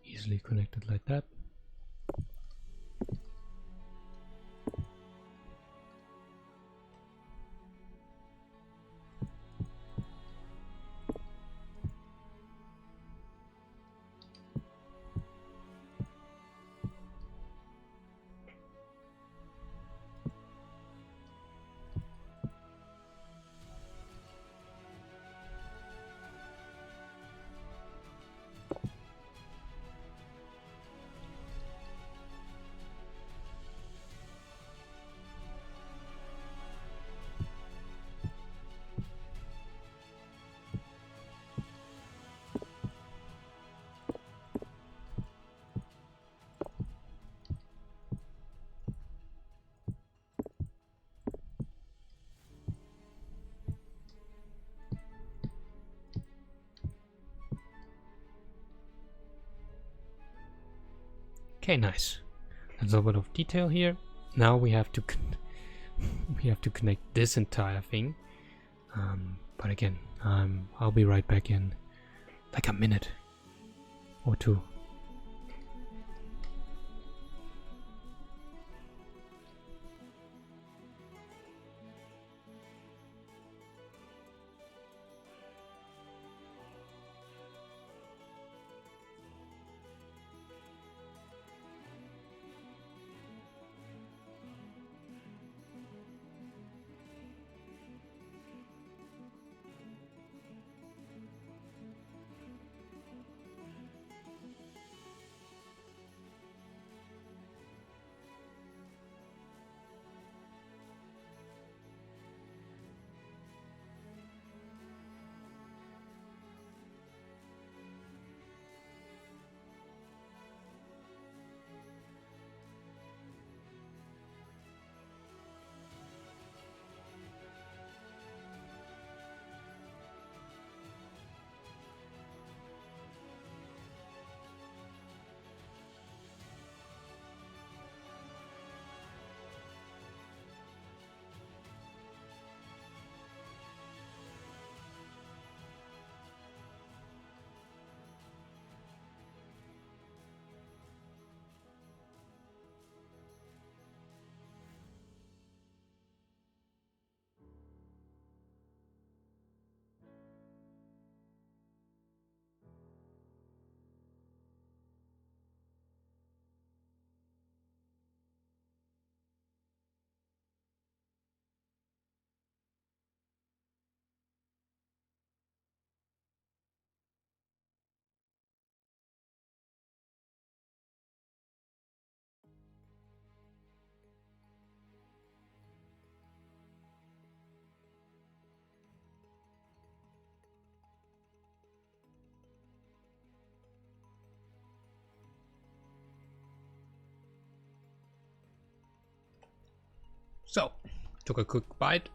easily connected like that. Okay, nice. There's a little bit of detail here. Now we have to we have to connect this entire thing. But again, I'll be right back in like a minute or two. So, took a quick bite,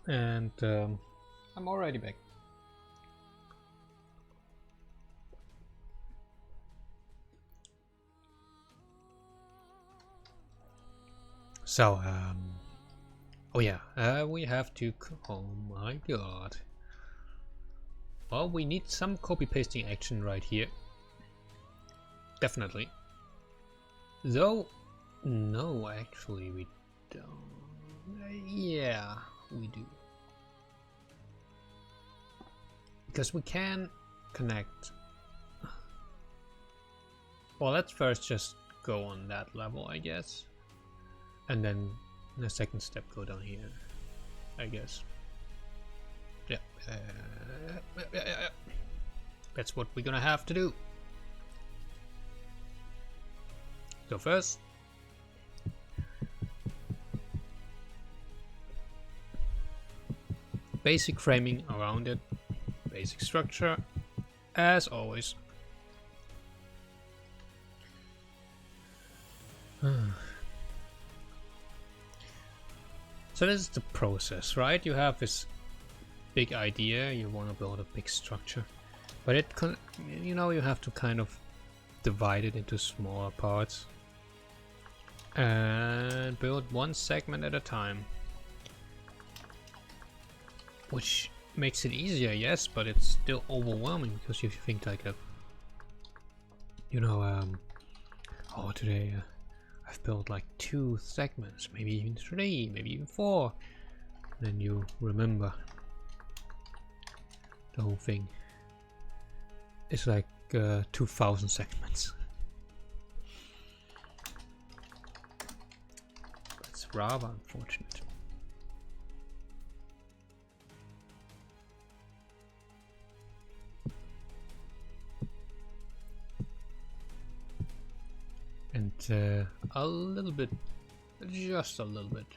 and I'm already back. So, Oh yeah, we have to. Oh my god. Well, we need some copy pasting action right here. Definitely. Though, no, actually, we don't. Yeah, we do. Because we can connect. Well, let's first just go on that level, I guess. And then in the second step, go down here, I guess. Yeah. That's what we're gonna have to do. So first, basic framing around it, basic structure, as always. So this is the process, right? You have this big idea, you want to build a big structure, but you know, you have to kind of divide it into smaller parts and build one segment at a time, which makes it easier, yes, but it's still overwhelming because you think like a, you know, oh, today I've built like 2 segments, maybe even 3, maybe even 4. Then you remember the whole thing. It's like 2,000 segments. That's rather unfortunate. And a little bit, just a little bit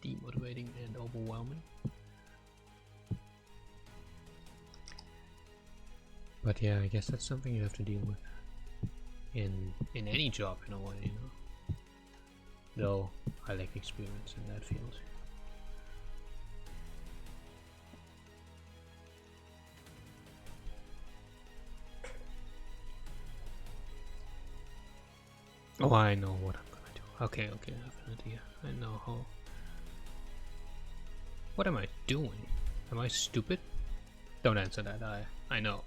demotivating and overwhelming. But yeah, I guess that's something you have to deal with in any job in a way, you know. Though I lack experience in that field. Oh, I know what I'm gonna do. Okay, I have an idea. I know how. What am I doing? Am I stupid? Don't answer that. I know.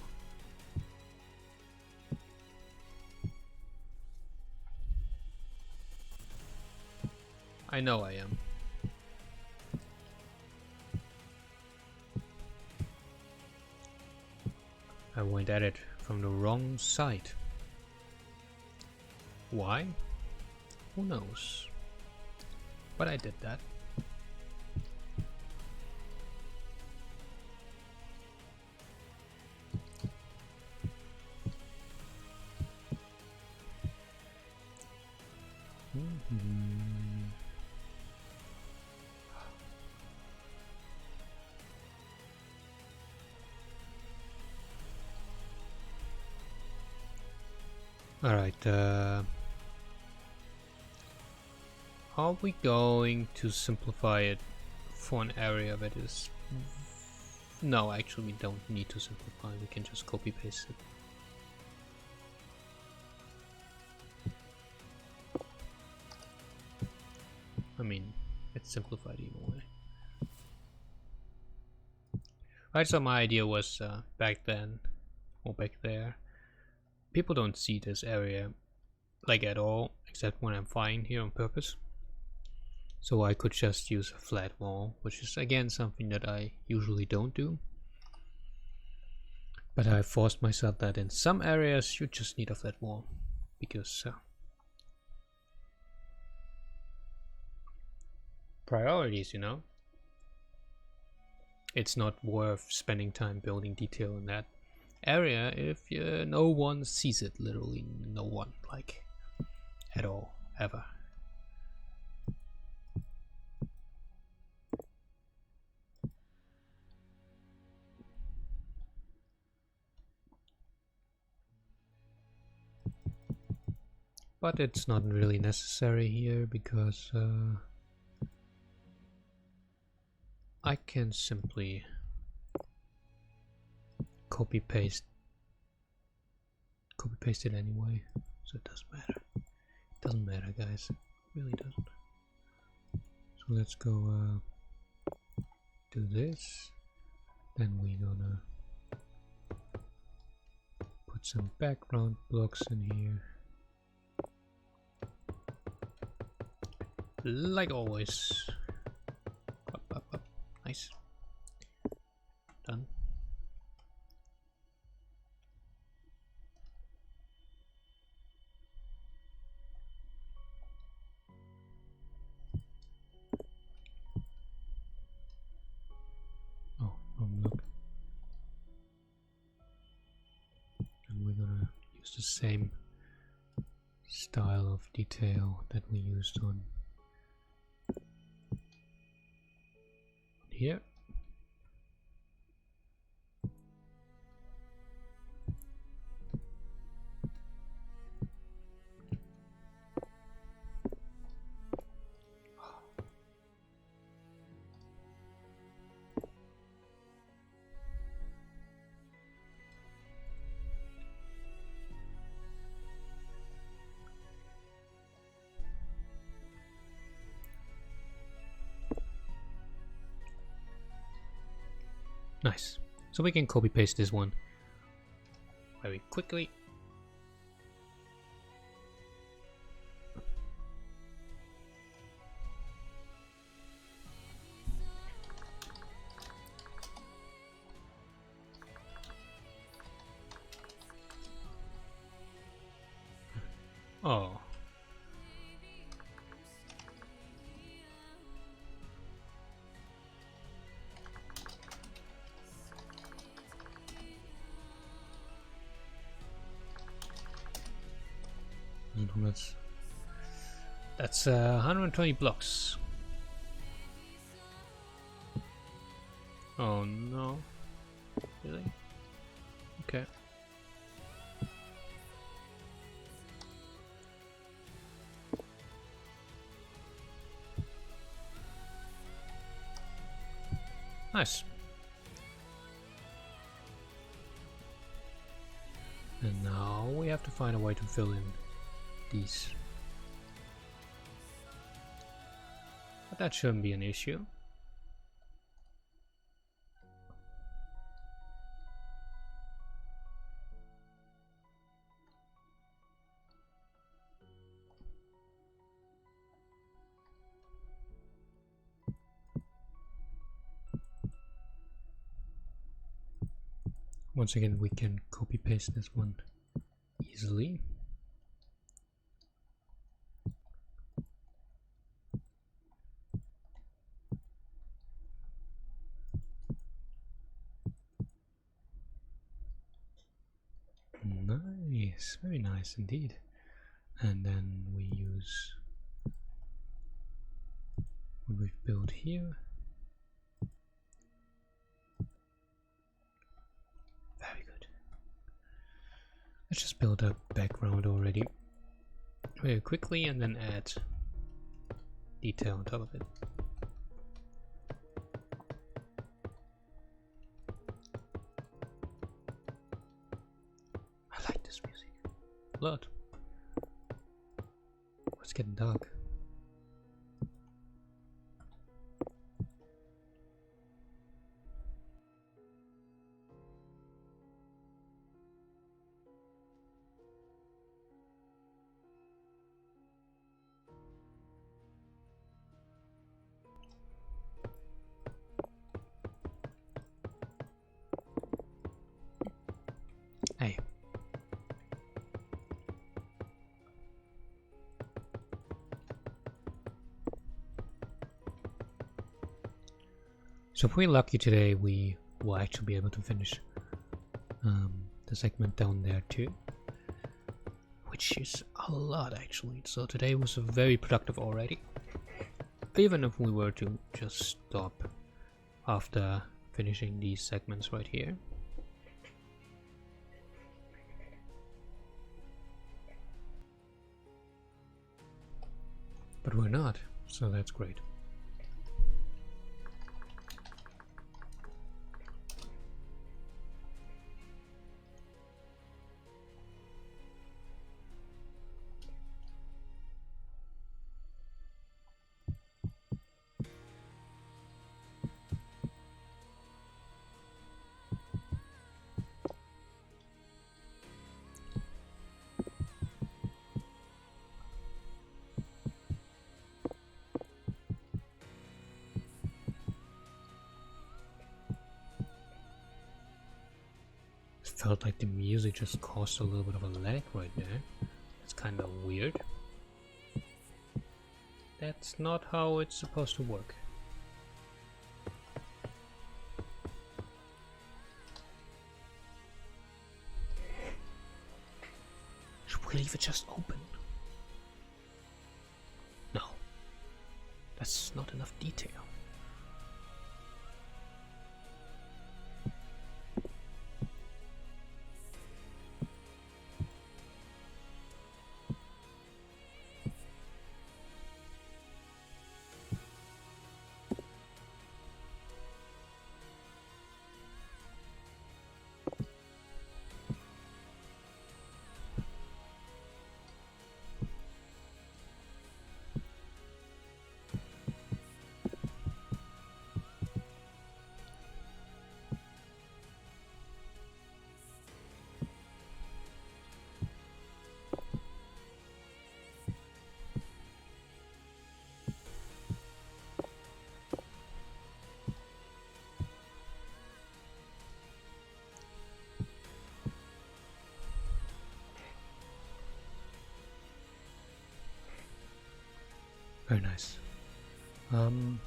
I know I am. I went at it from the wrong side. Why? Who knows? But I did that. Alright, are we going to simplify it for an area that is... No, actually we don't need to simplify, we can just copy paste it. I mean, it's simplified either way. Right, so my idea was back then, or back there, people don't see this area like at all, except when I'm flying here on purpose. So I could just use a flat wall, which is again something that I usually don't do. But I forced myself that in some areas you just need a flat wall, because priorities, you know? It's not worth spending time building detail in that area if no one sees it, literally no one, like at all, ever. But it's not really necessary here because I can simply copy paste it anyway, so it doesn't matter. It doesn't matter, guys. It really doesn't. So let's go do this. Then we're gonna put some background blocks in here. Like always. Up, up, up. Nice. Done. Oh, wrong look. And we're gonna use the same style of detail that we used on here. Nice. So we can copy paste this one very quickly. Oh. That's 120 blocks. Oh no. Really? Okay. Nice. And now we have to find a way to fill in these. But that shouldn't be an issue. Once again, we can copy paste this one easily. Nice, very nice indeed. And then we use what we've built here. Very good. Let's just build a background already very quickly and then add detail on top of it. I like this music a lot. Oh, it's getting dark. Hey. So if we're lucky today, we will actually be able to finish the segment down there too, which is a lot actually. So today was very productive already, even if we were to just stop after finishing these segments right here. But we're not, so that's great. Felt like the music just caused a little bit of a lag right there. It's kind of weird. That's not how it's supposed to work. Should we leave it just open? No. That's not enough detail. Very nice. The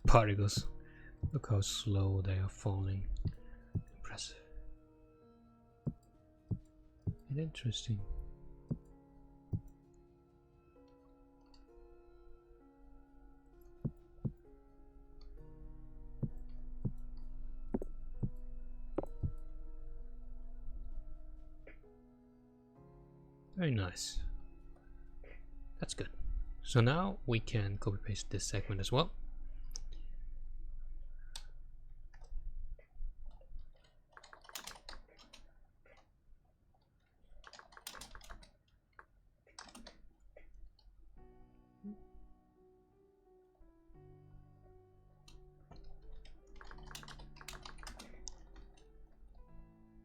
particles. Look how slow they are falling. Impressive. And interesting. Very nice. That's good. So now we can copy paste this segment as well.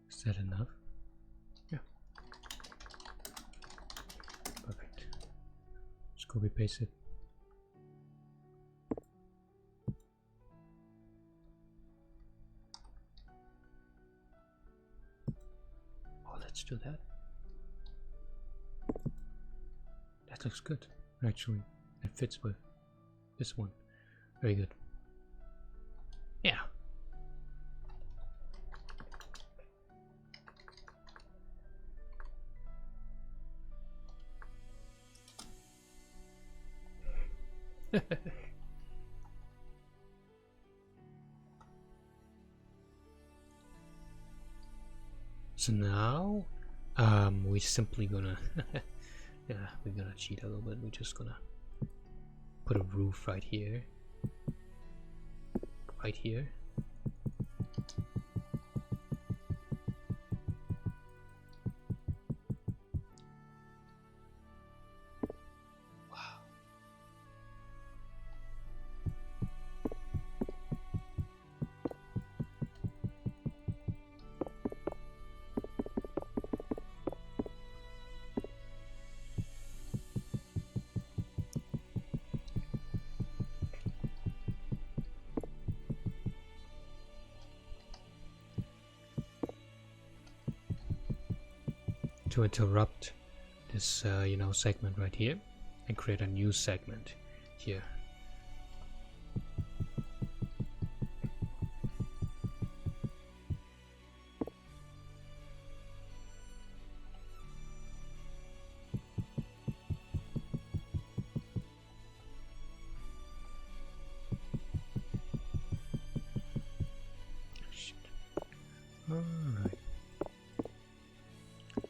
Is that enough? Yeah. Perfect. Just copy paste it. Oh, let's do that. That looks good, actually. It fits with this one. Very good. Yeah. So now we're simply gonna yeah, we're gonna cheat a little bit. We're just gonna put a roof right here, right here. To interrupt this you know, segment right here and create a new segment here. Alright.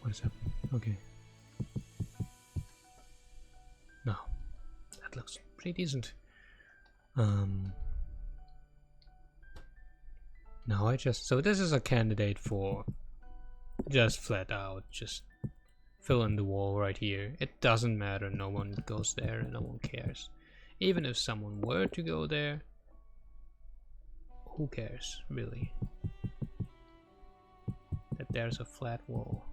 What is happening? Okay. No. That looks pretty decent. Now I just... So this is a candidate for just flat out, just fill in the wall right here. It doesn't matter, no one goes there and no one cares. Even if someone were to go there, who cares, really? there's a flat wall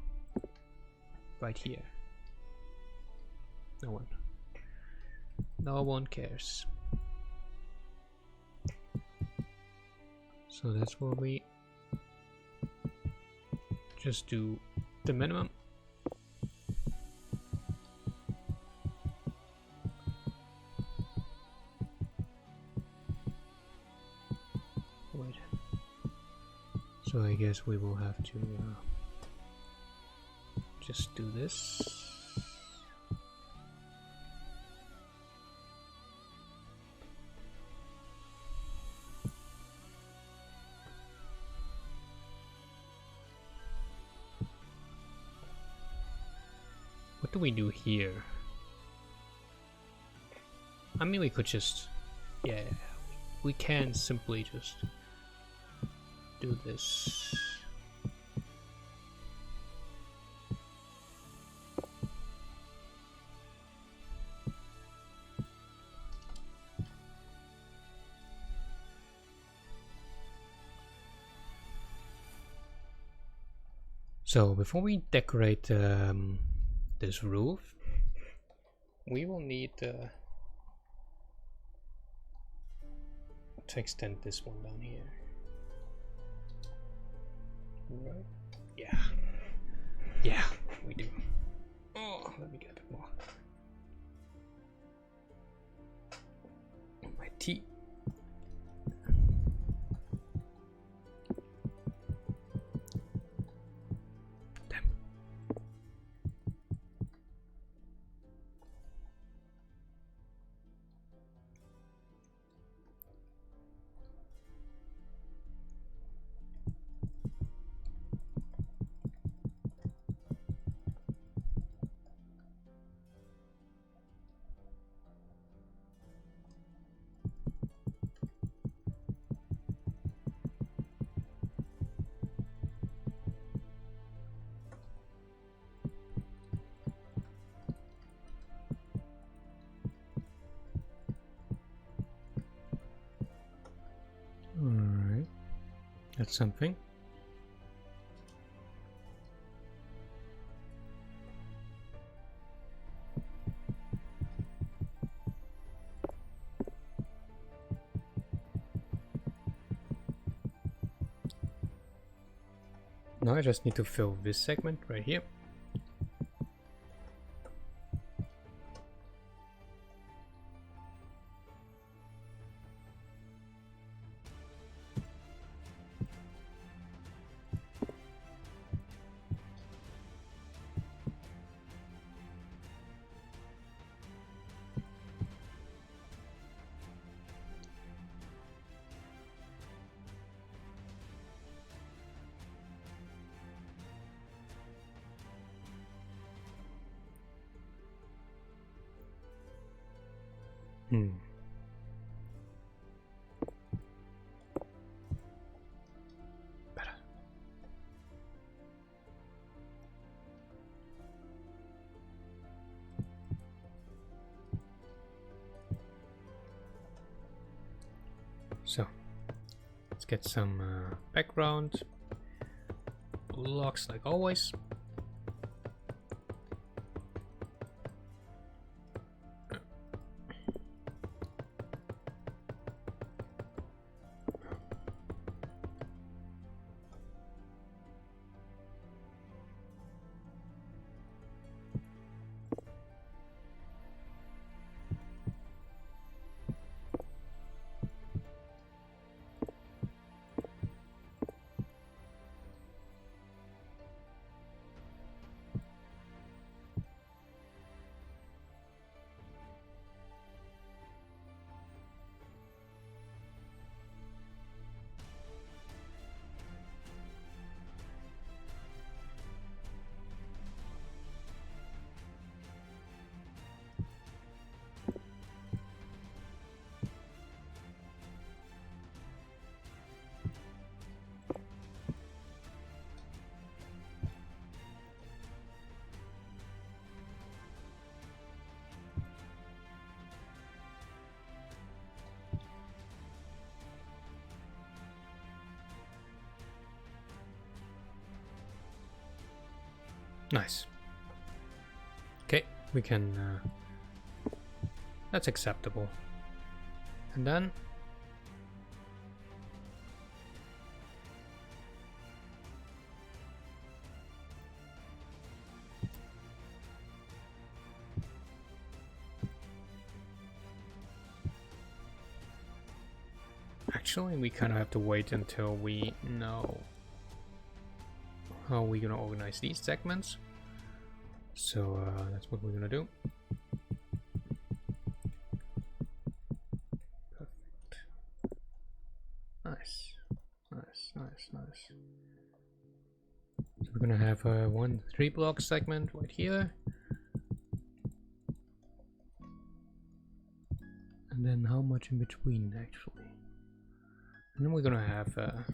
right here. No one cares. So that's where we just do the minimum. Wait. So I guess we will have to just do this. What do we do here? I mean, we could just, yeah, we can simply just do this. So before we decorate this roof, we will need to extend this one down here. Right? Yeah, we do. Oh, let me get a bit more. My tea. Alright, that's something. Now I just need to fill this segment right here. Better. So let's get some background blocks like always. Nice. Okay, we can... that's acceptable. And then... actually, we kind of have to wait until we know how we're gonna organize these segments. So that's what we're gonna do. Perfect. Nice, nice, nice, nice. So we're gonna have a 1 3-block segment right here. And then how much in between actually? And then we're gonna have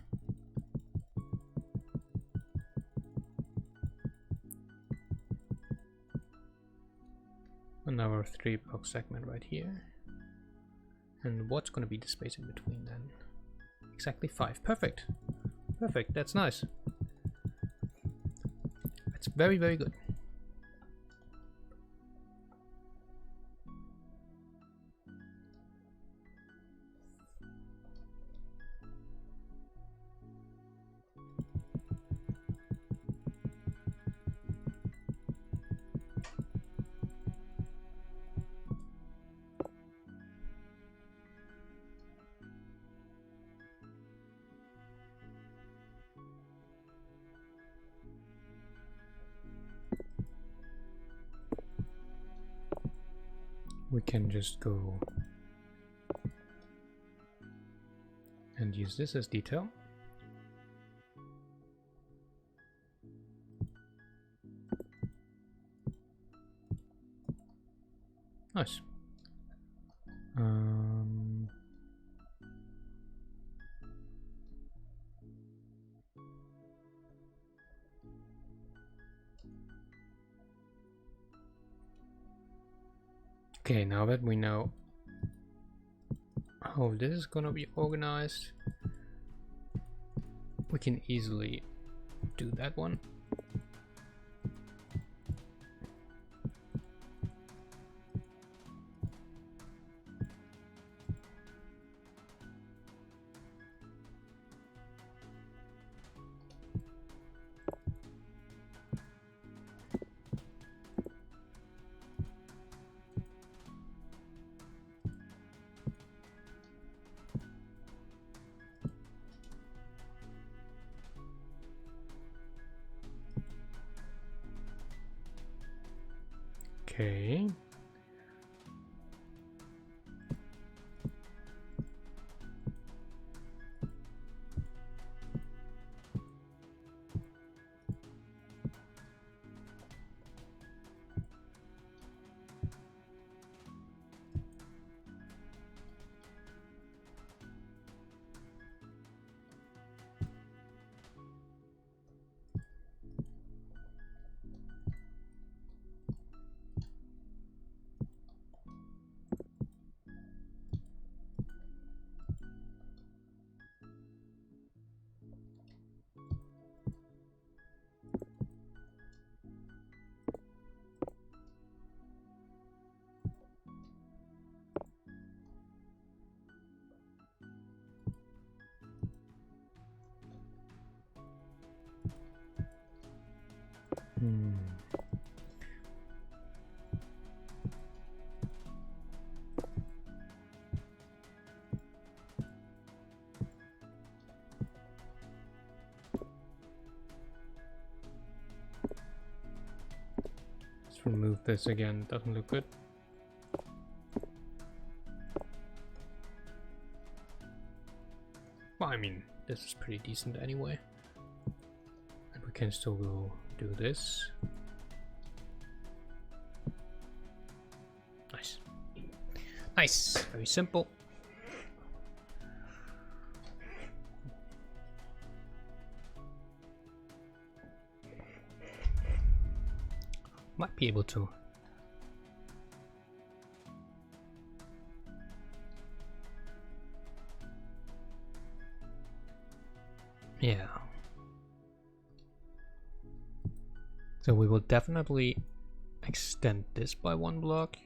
another 3-block segment right here. And what's gonna be the space in between then? Exactly 5. Perfect. Perfect, that's nice. That's very, very good. We can just go and use this as detail. Nice. Okay, now that we know how this is gonna be organized, we can easily do that one. Okay. Let's remove this again, doesn't look good. Well, I mean, this is pretty decent anyway. And we can still go do this. Nice. Nice, very simple. Might be able to. Yeah. So we will definitely extend this by 1 block.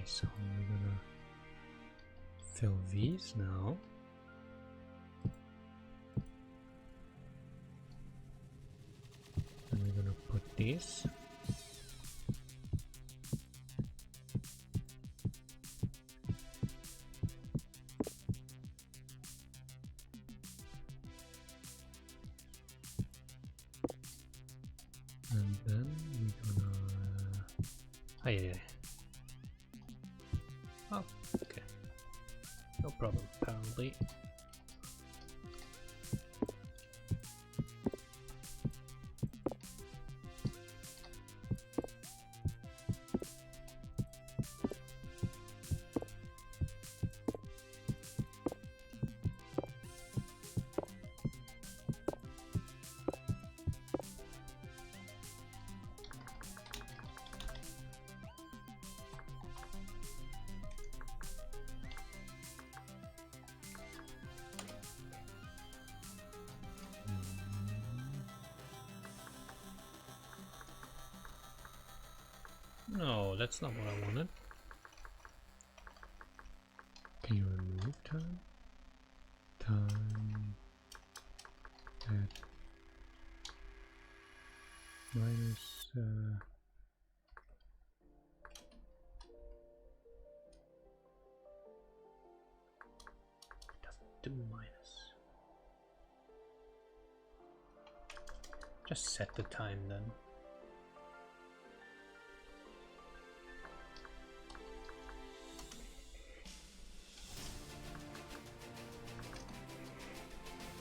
So we're gonna fill these now. And we're gonna put these. And then we're gonna... Oh, yeah. Oh, okay. No problem, apparently. No, that's not what I wanted. Can you remove time? Time at minus it doesn't do minus. Just set the time then.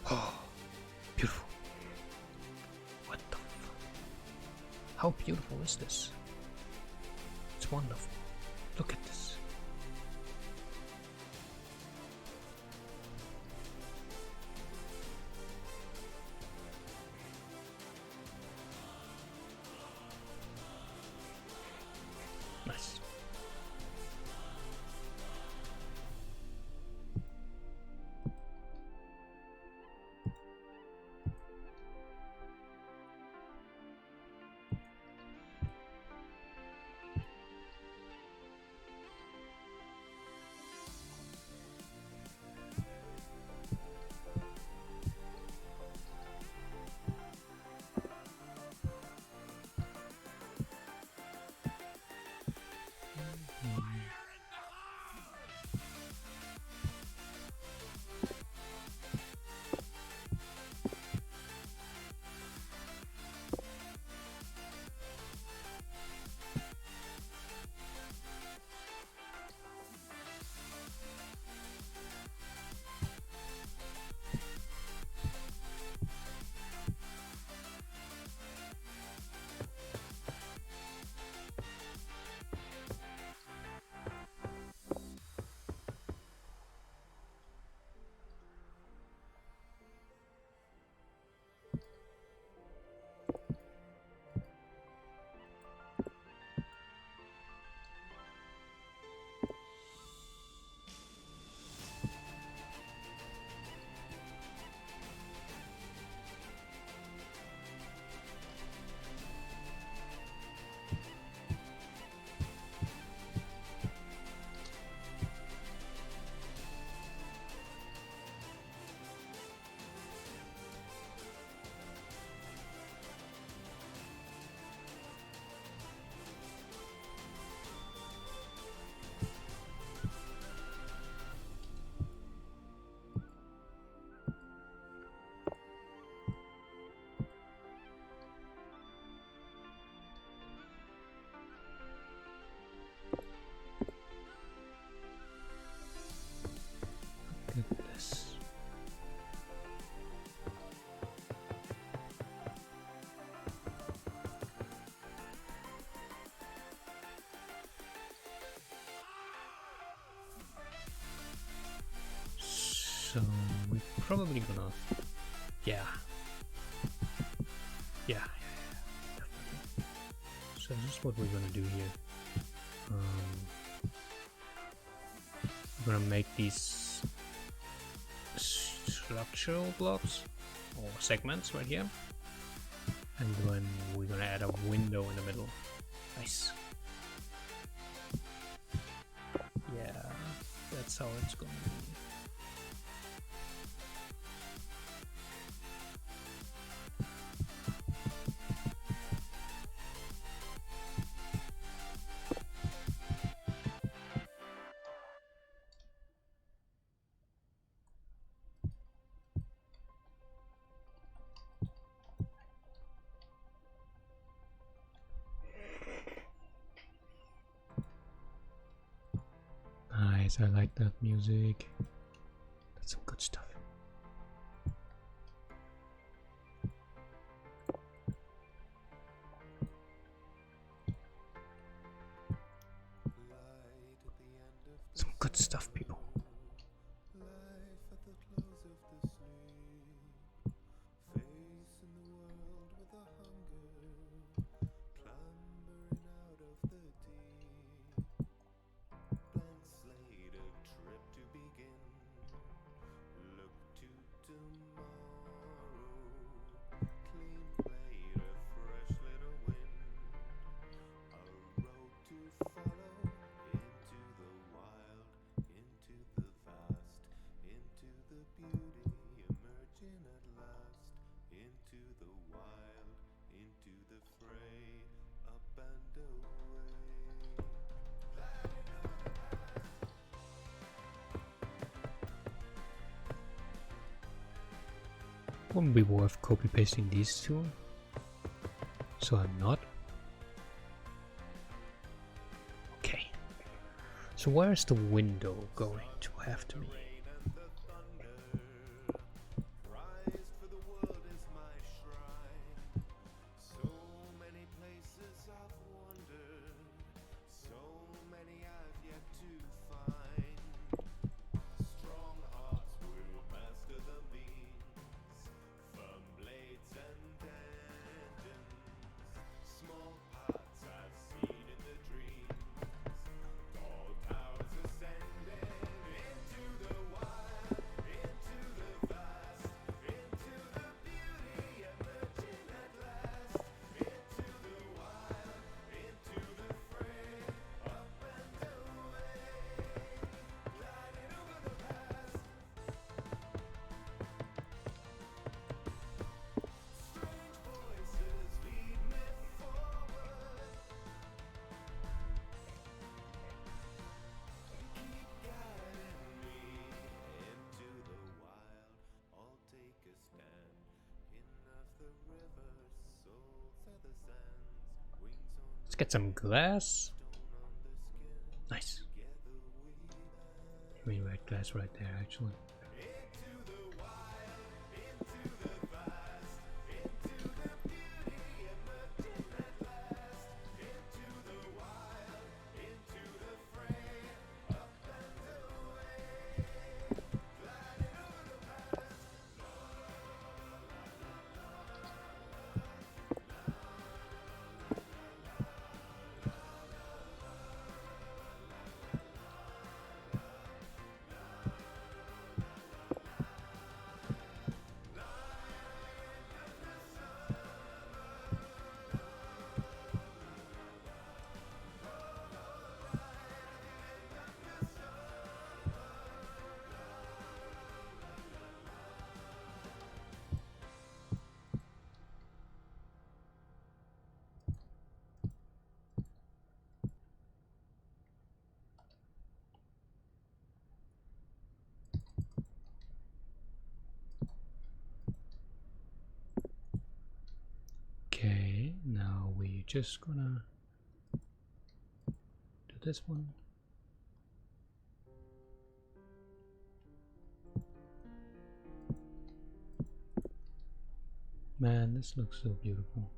Oh, beautiful. What the fuck? How beautiful is this? It's wonderful. Look at this. Nice. we're probably gonna, yeah, definitely. So this is what we're gonna do here. We're gonna make these structural blocks or segments right here, and then we're gonna add a window in the middle. Nice. Yeah, that's how it's gonna be. Nice, I like that music. That's some good stuff. Some good stuff, people. Wouldn't be worth copy pasting these two, so I'm not. Okay, so where's the window going to have to be? Let's get some glass. Nice. I mean, red glass right there, actually. Okay, now we're just gonna do this one. Man, this looks so beautiful.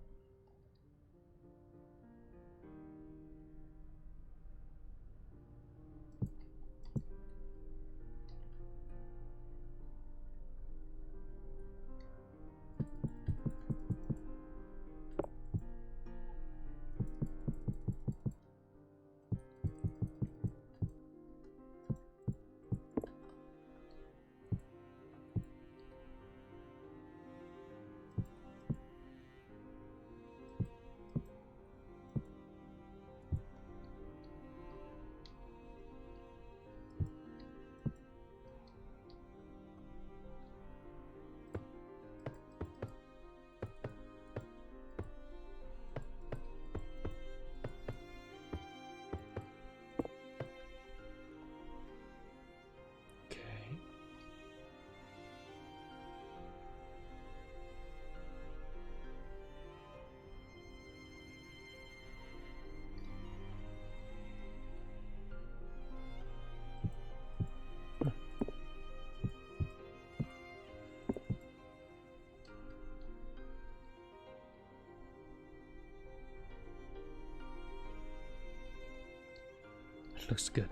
looks good.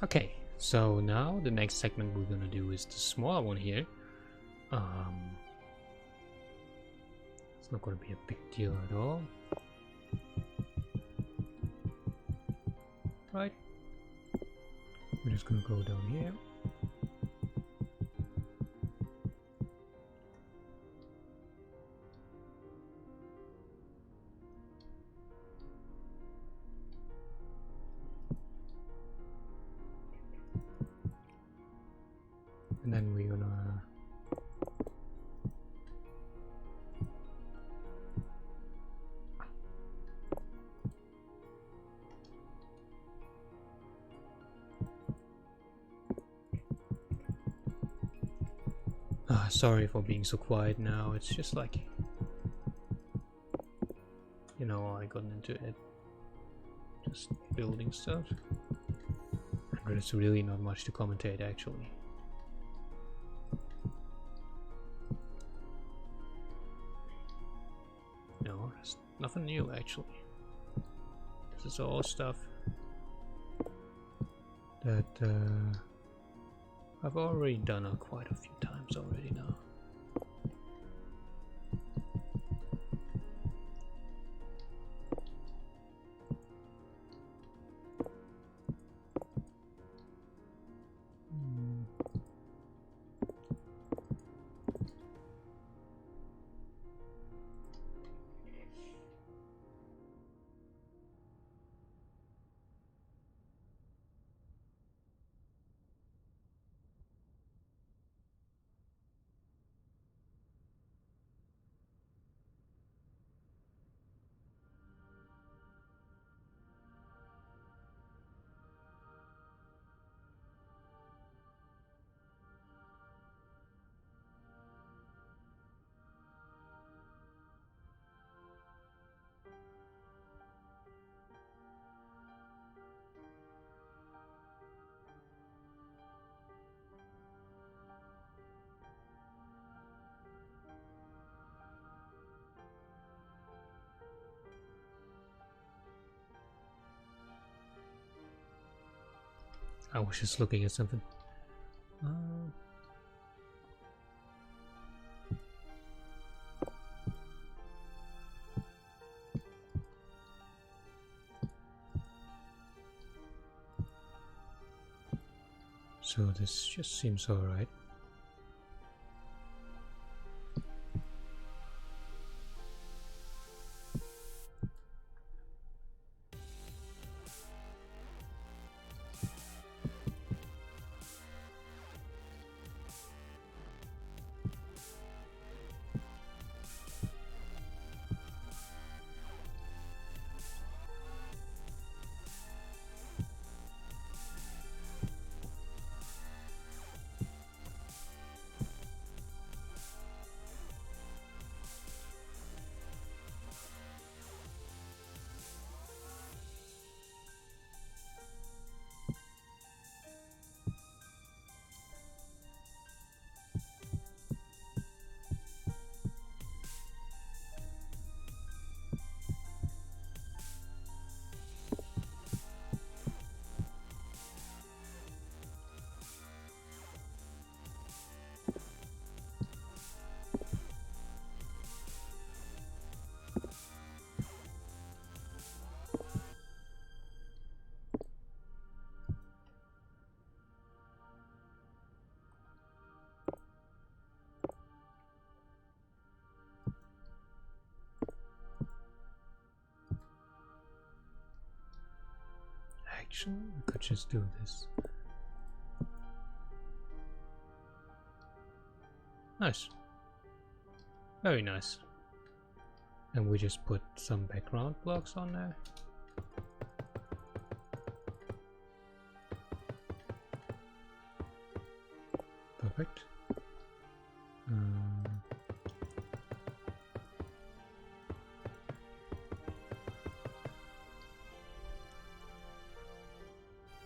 Okay, so now the next segment we're gonna do is the smaller one here. It's not gonna be a big deal at all. Right. We're just gonna go down here. And then we're gonna sorry for being so quiet now. It's just like, you know, I got into it just building stuff. And there's really not much to commentate actually. No, there's nothing new actually. This is all stuff that I've already done quite a few times already now. I was just looking at something. So this just seems alright. Actually, we could just do this. Nice. Very nice. And we just put some background blocks on there. Perfect.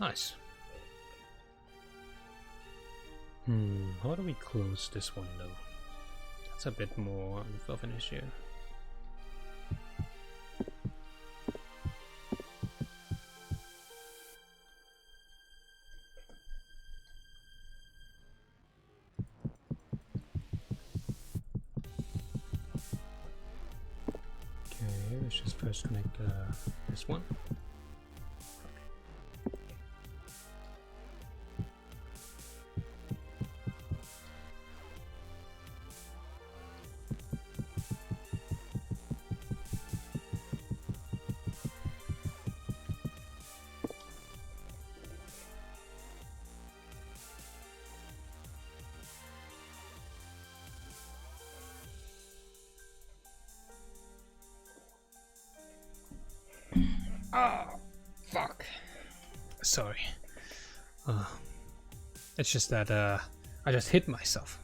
Nice. How do we close this one though? That's a bit more of an issue. Okay, let's just first connect this one. Oh, fuck. Sorry. It's just that I just hit myself.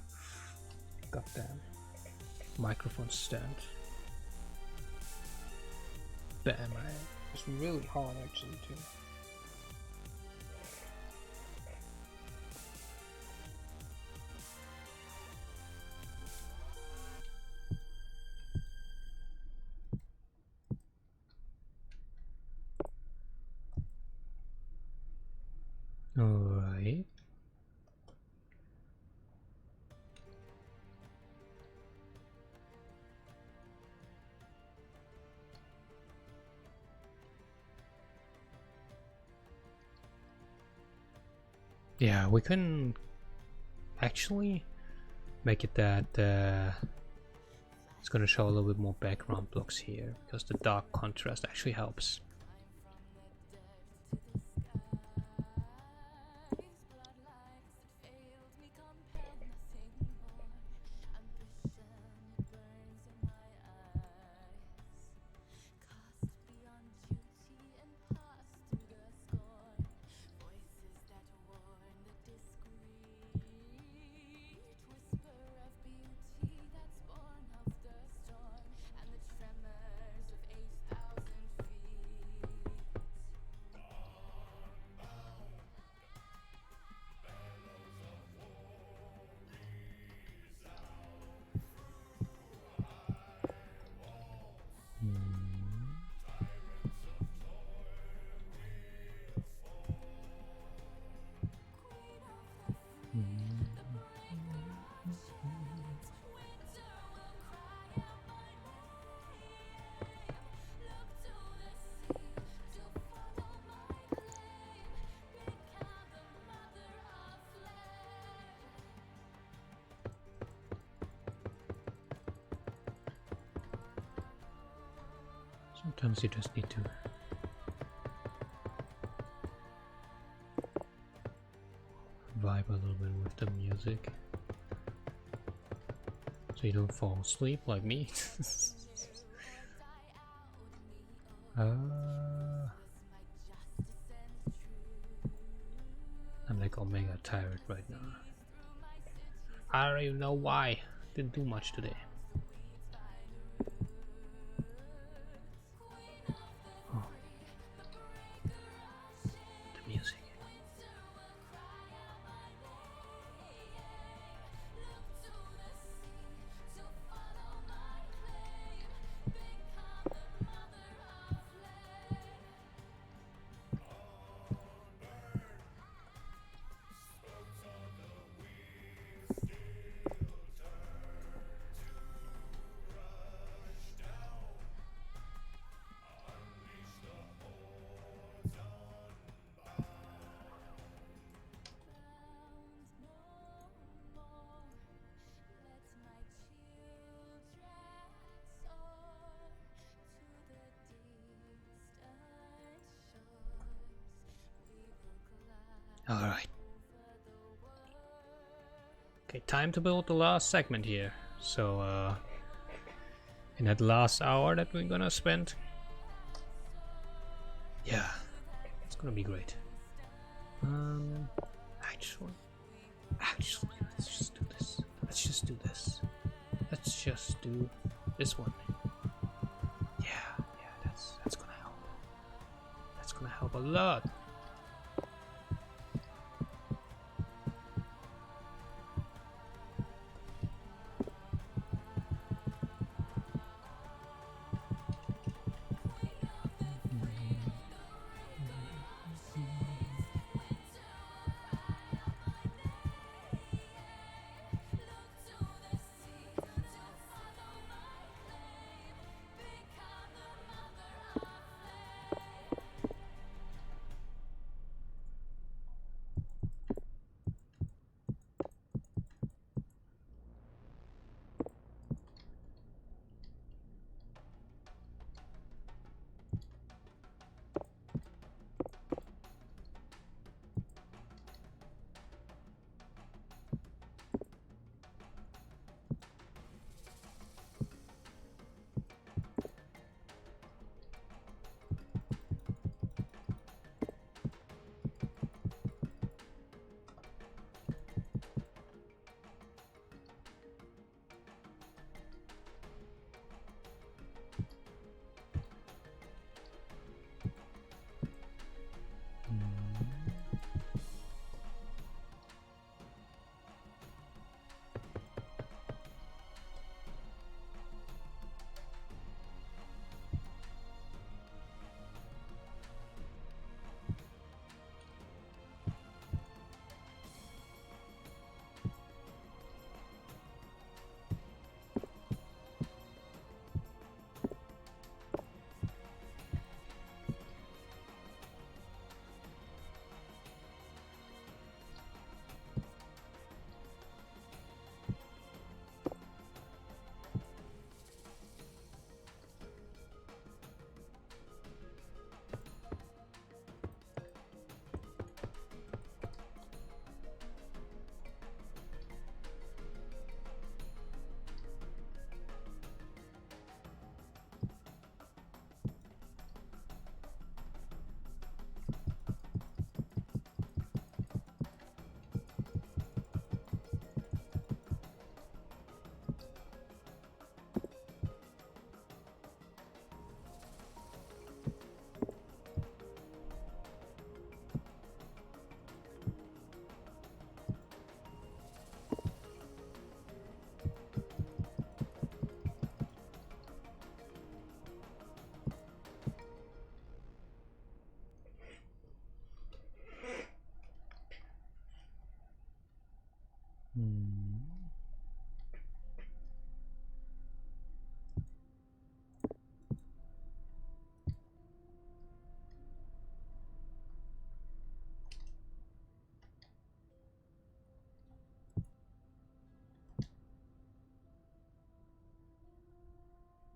Goddamn. Microphone stand. Damn, it's really hard actually too. Alright. Yeah, we can actually make it that it's gonna show a little bit more background blocks here because the dark contrast actually helps. Sometimes you just need to vibe a little bit with the music so you don't fall asleep like me. I'm like omega tired right now. I don't even know why. Didn't do much today. Alright. Okay, time to build the last segment here. So, in that last hour that we're gonna spend, yeah, it's gonna be great. Actually, let's just do this. Let's just do this. Let's just do this one. Yeah, that's gonna help. That's gonna help a lot.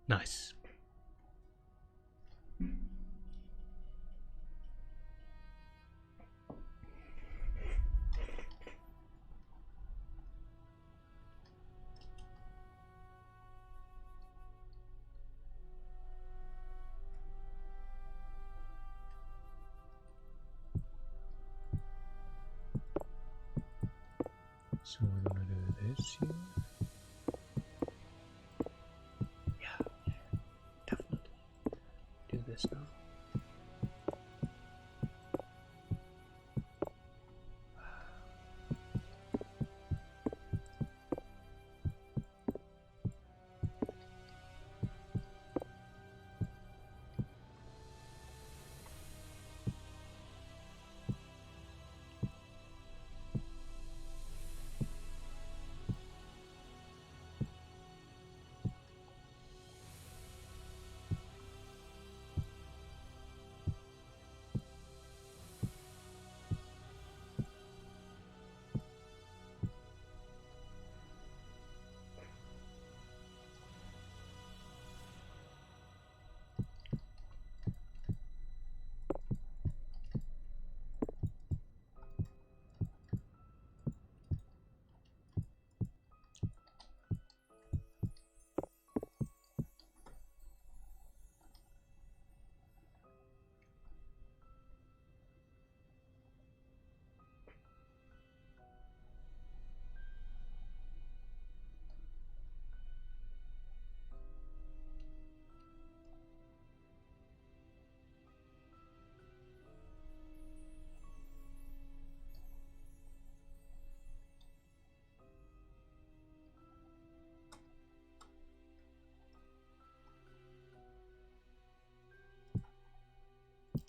Nice. So we're gonna do this here. Yeah, definitely do this now.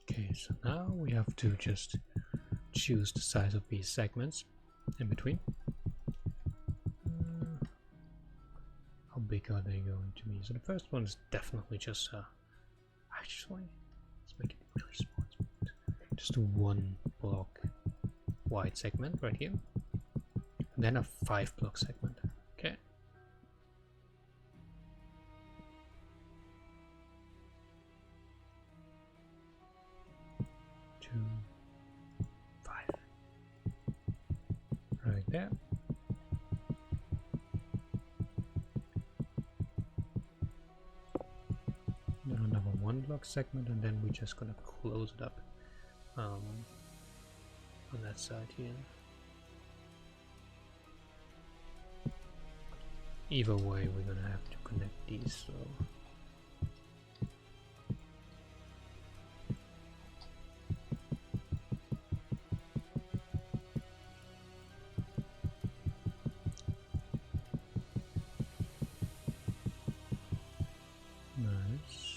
Okay, so now we have to just choose the size of these segments in between. How big are they going to be? So the first one is definitely just actually, let's make it really small. Just a 1 block wide segment right here, and then a 5 block segment. Okay. Two, 5. Right there. Then another 1 block segment, and then we're just gonna close it up on that side here. Either way, we're gonna have to connect these, so nice.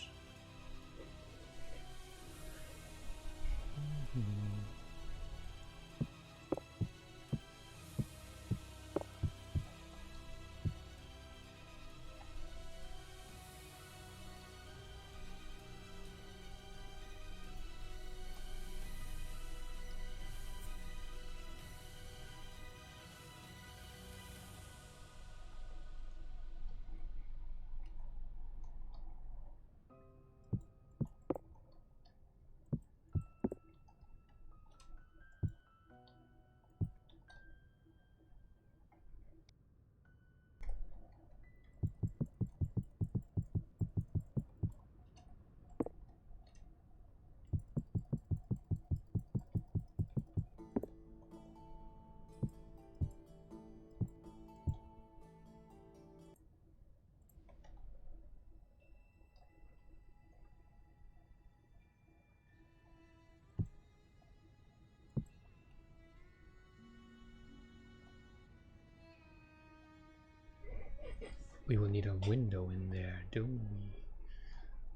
We will need a window in there, don't we?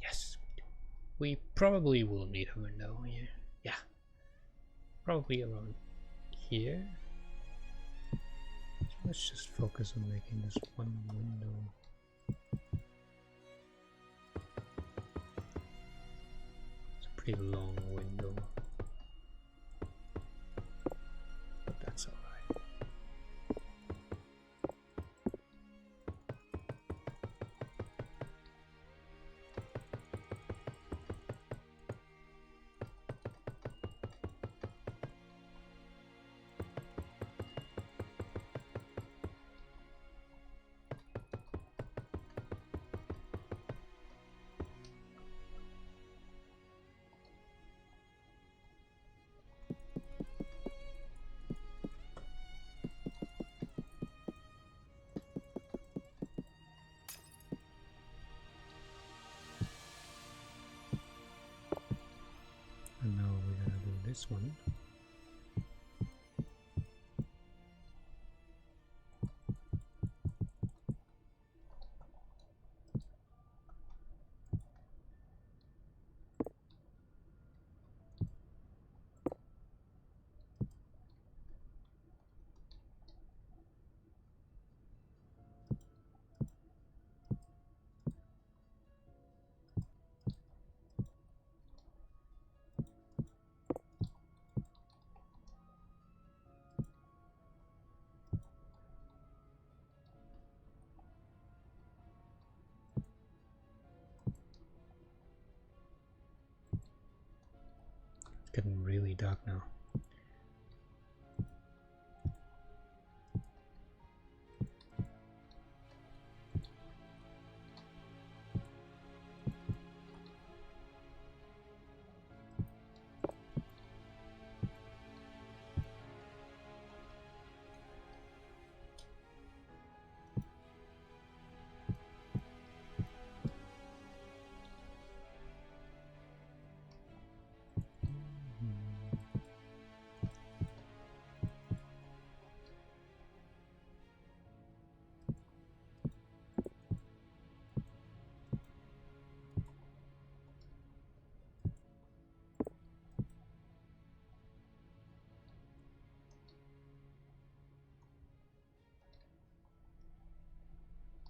Yes, we do. We probably will need a window here. Yeah. Probably around here. So let's just focus on making this one window. It's a pretty long window. But that's alright. this one. Getting really dark now.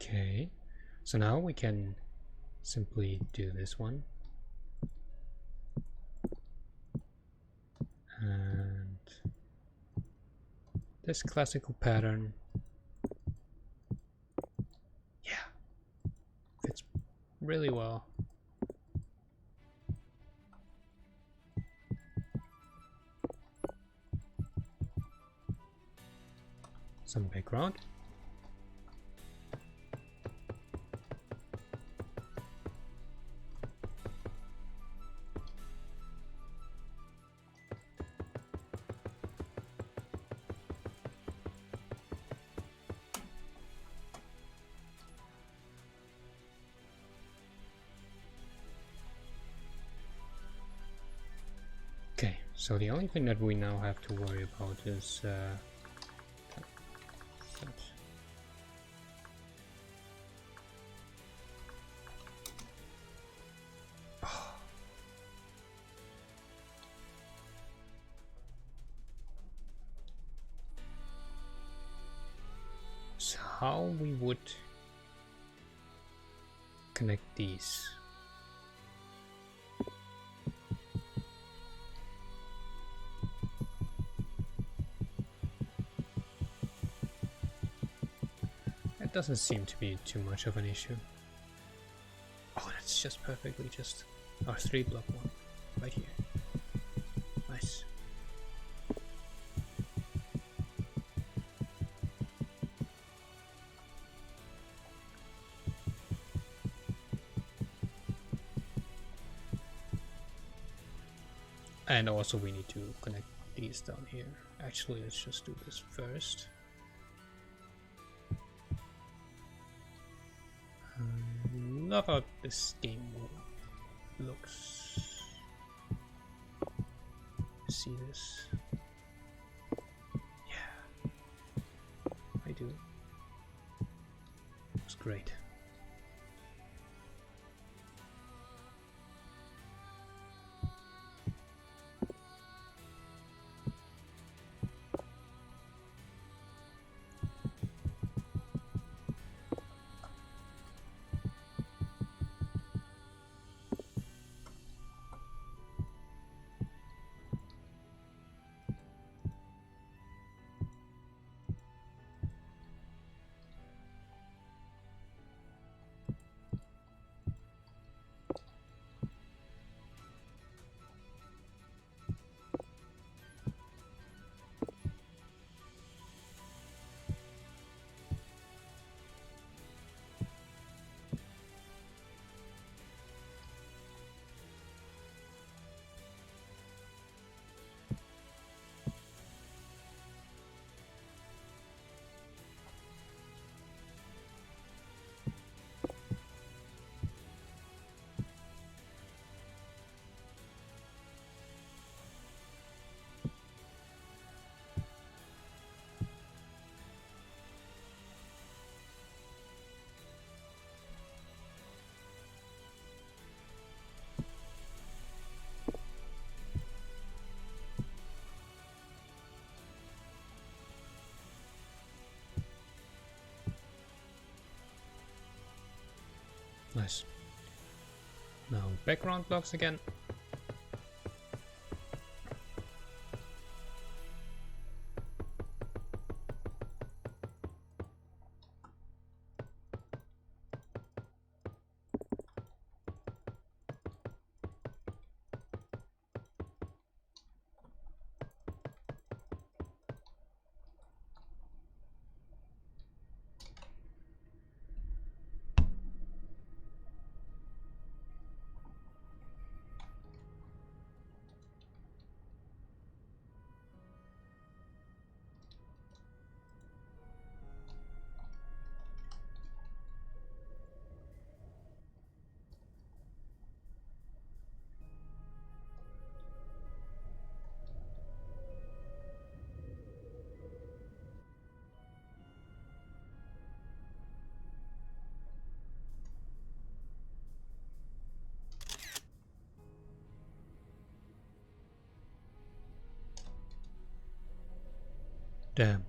Okay, so now we can simply do this one. And this classical pattern, yeah, fits really well. Some background. Okay, so the only thing that we now have to worry about is so how we would connect these. That doesn't seem to be too much of an issue. Oh, that's just perfectly just our 3-block one right here. Nice. And also we need to connect these down here. Actually, let's just do this first. Love how this game looks. See this? Yeah, I do. Looks great. Nice. Now background blocks again. Damn.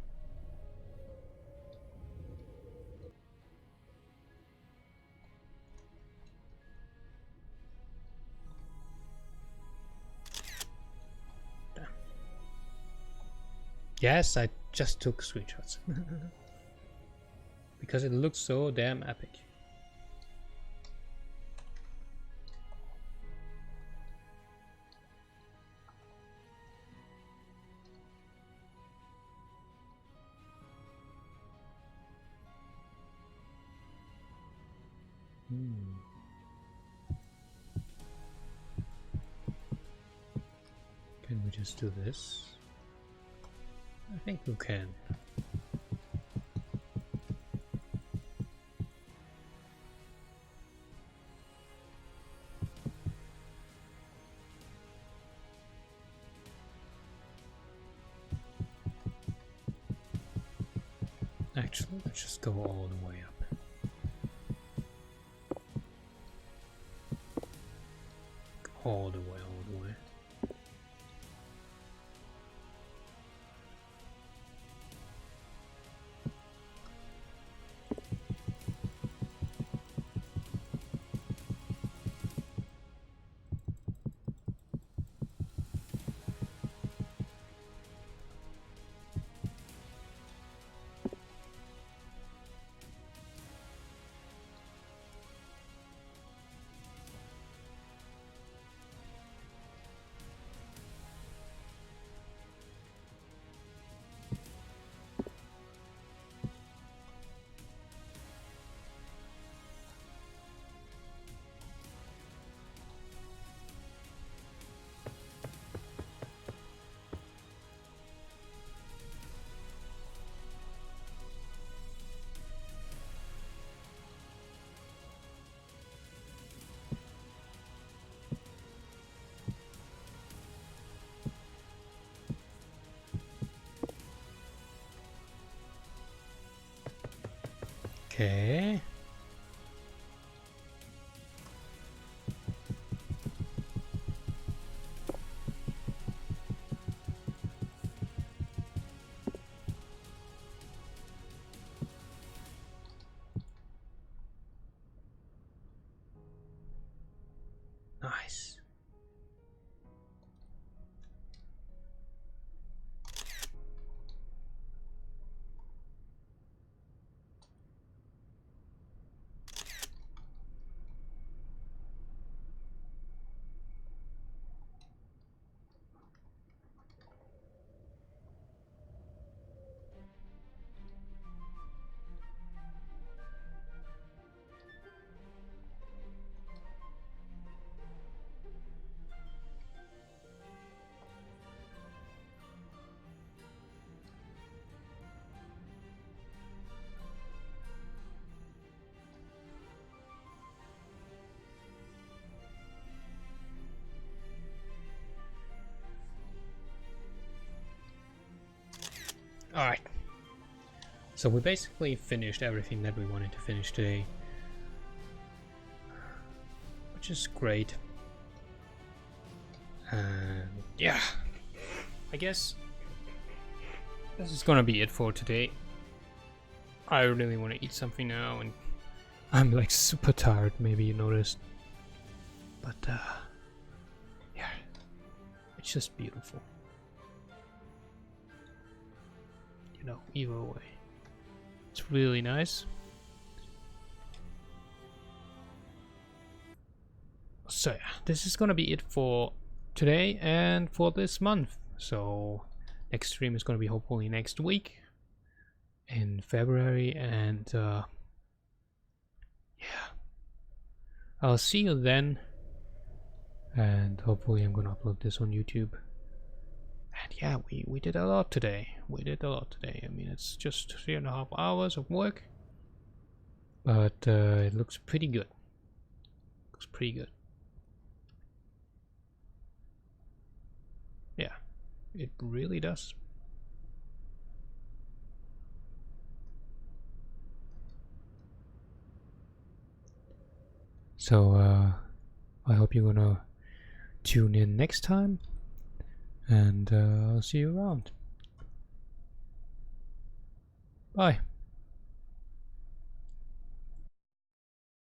Damn. Yes, I just took screenshots. Because it looks so damn epic. Can we just do this? I think we can. Actually, let's just go all the way up. All the way, all the way. Okay. Nice. Alright. So we basically finished everything that we wanted to finish today. Which is great. And yeah. I guess this is gonna be it for today. I really want to eat something now, and I'm like super tired, maybe you noticed. But yeah, it's just beautiful. You know, either way. It's really nice. So yeah, this is gonna be it for today and for this month. So next stream is gonna be hopefully next week in February, and yeah, I'll see you then, and hopefully I'm gonna upload this on YouTube. And yeah, we did a lot today. I mean, it's just 3.5 hours of work, but it looks pretty good. Looks pretty good. Yeah, it really does. So I hope you're gonna tune in next time, and I'll see you around. Bye.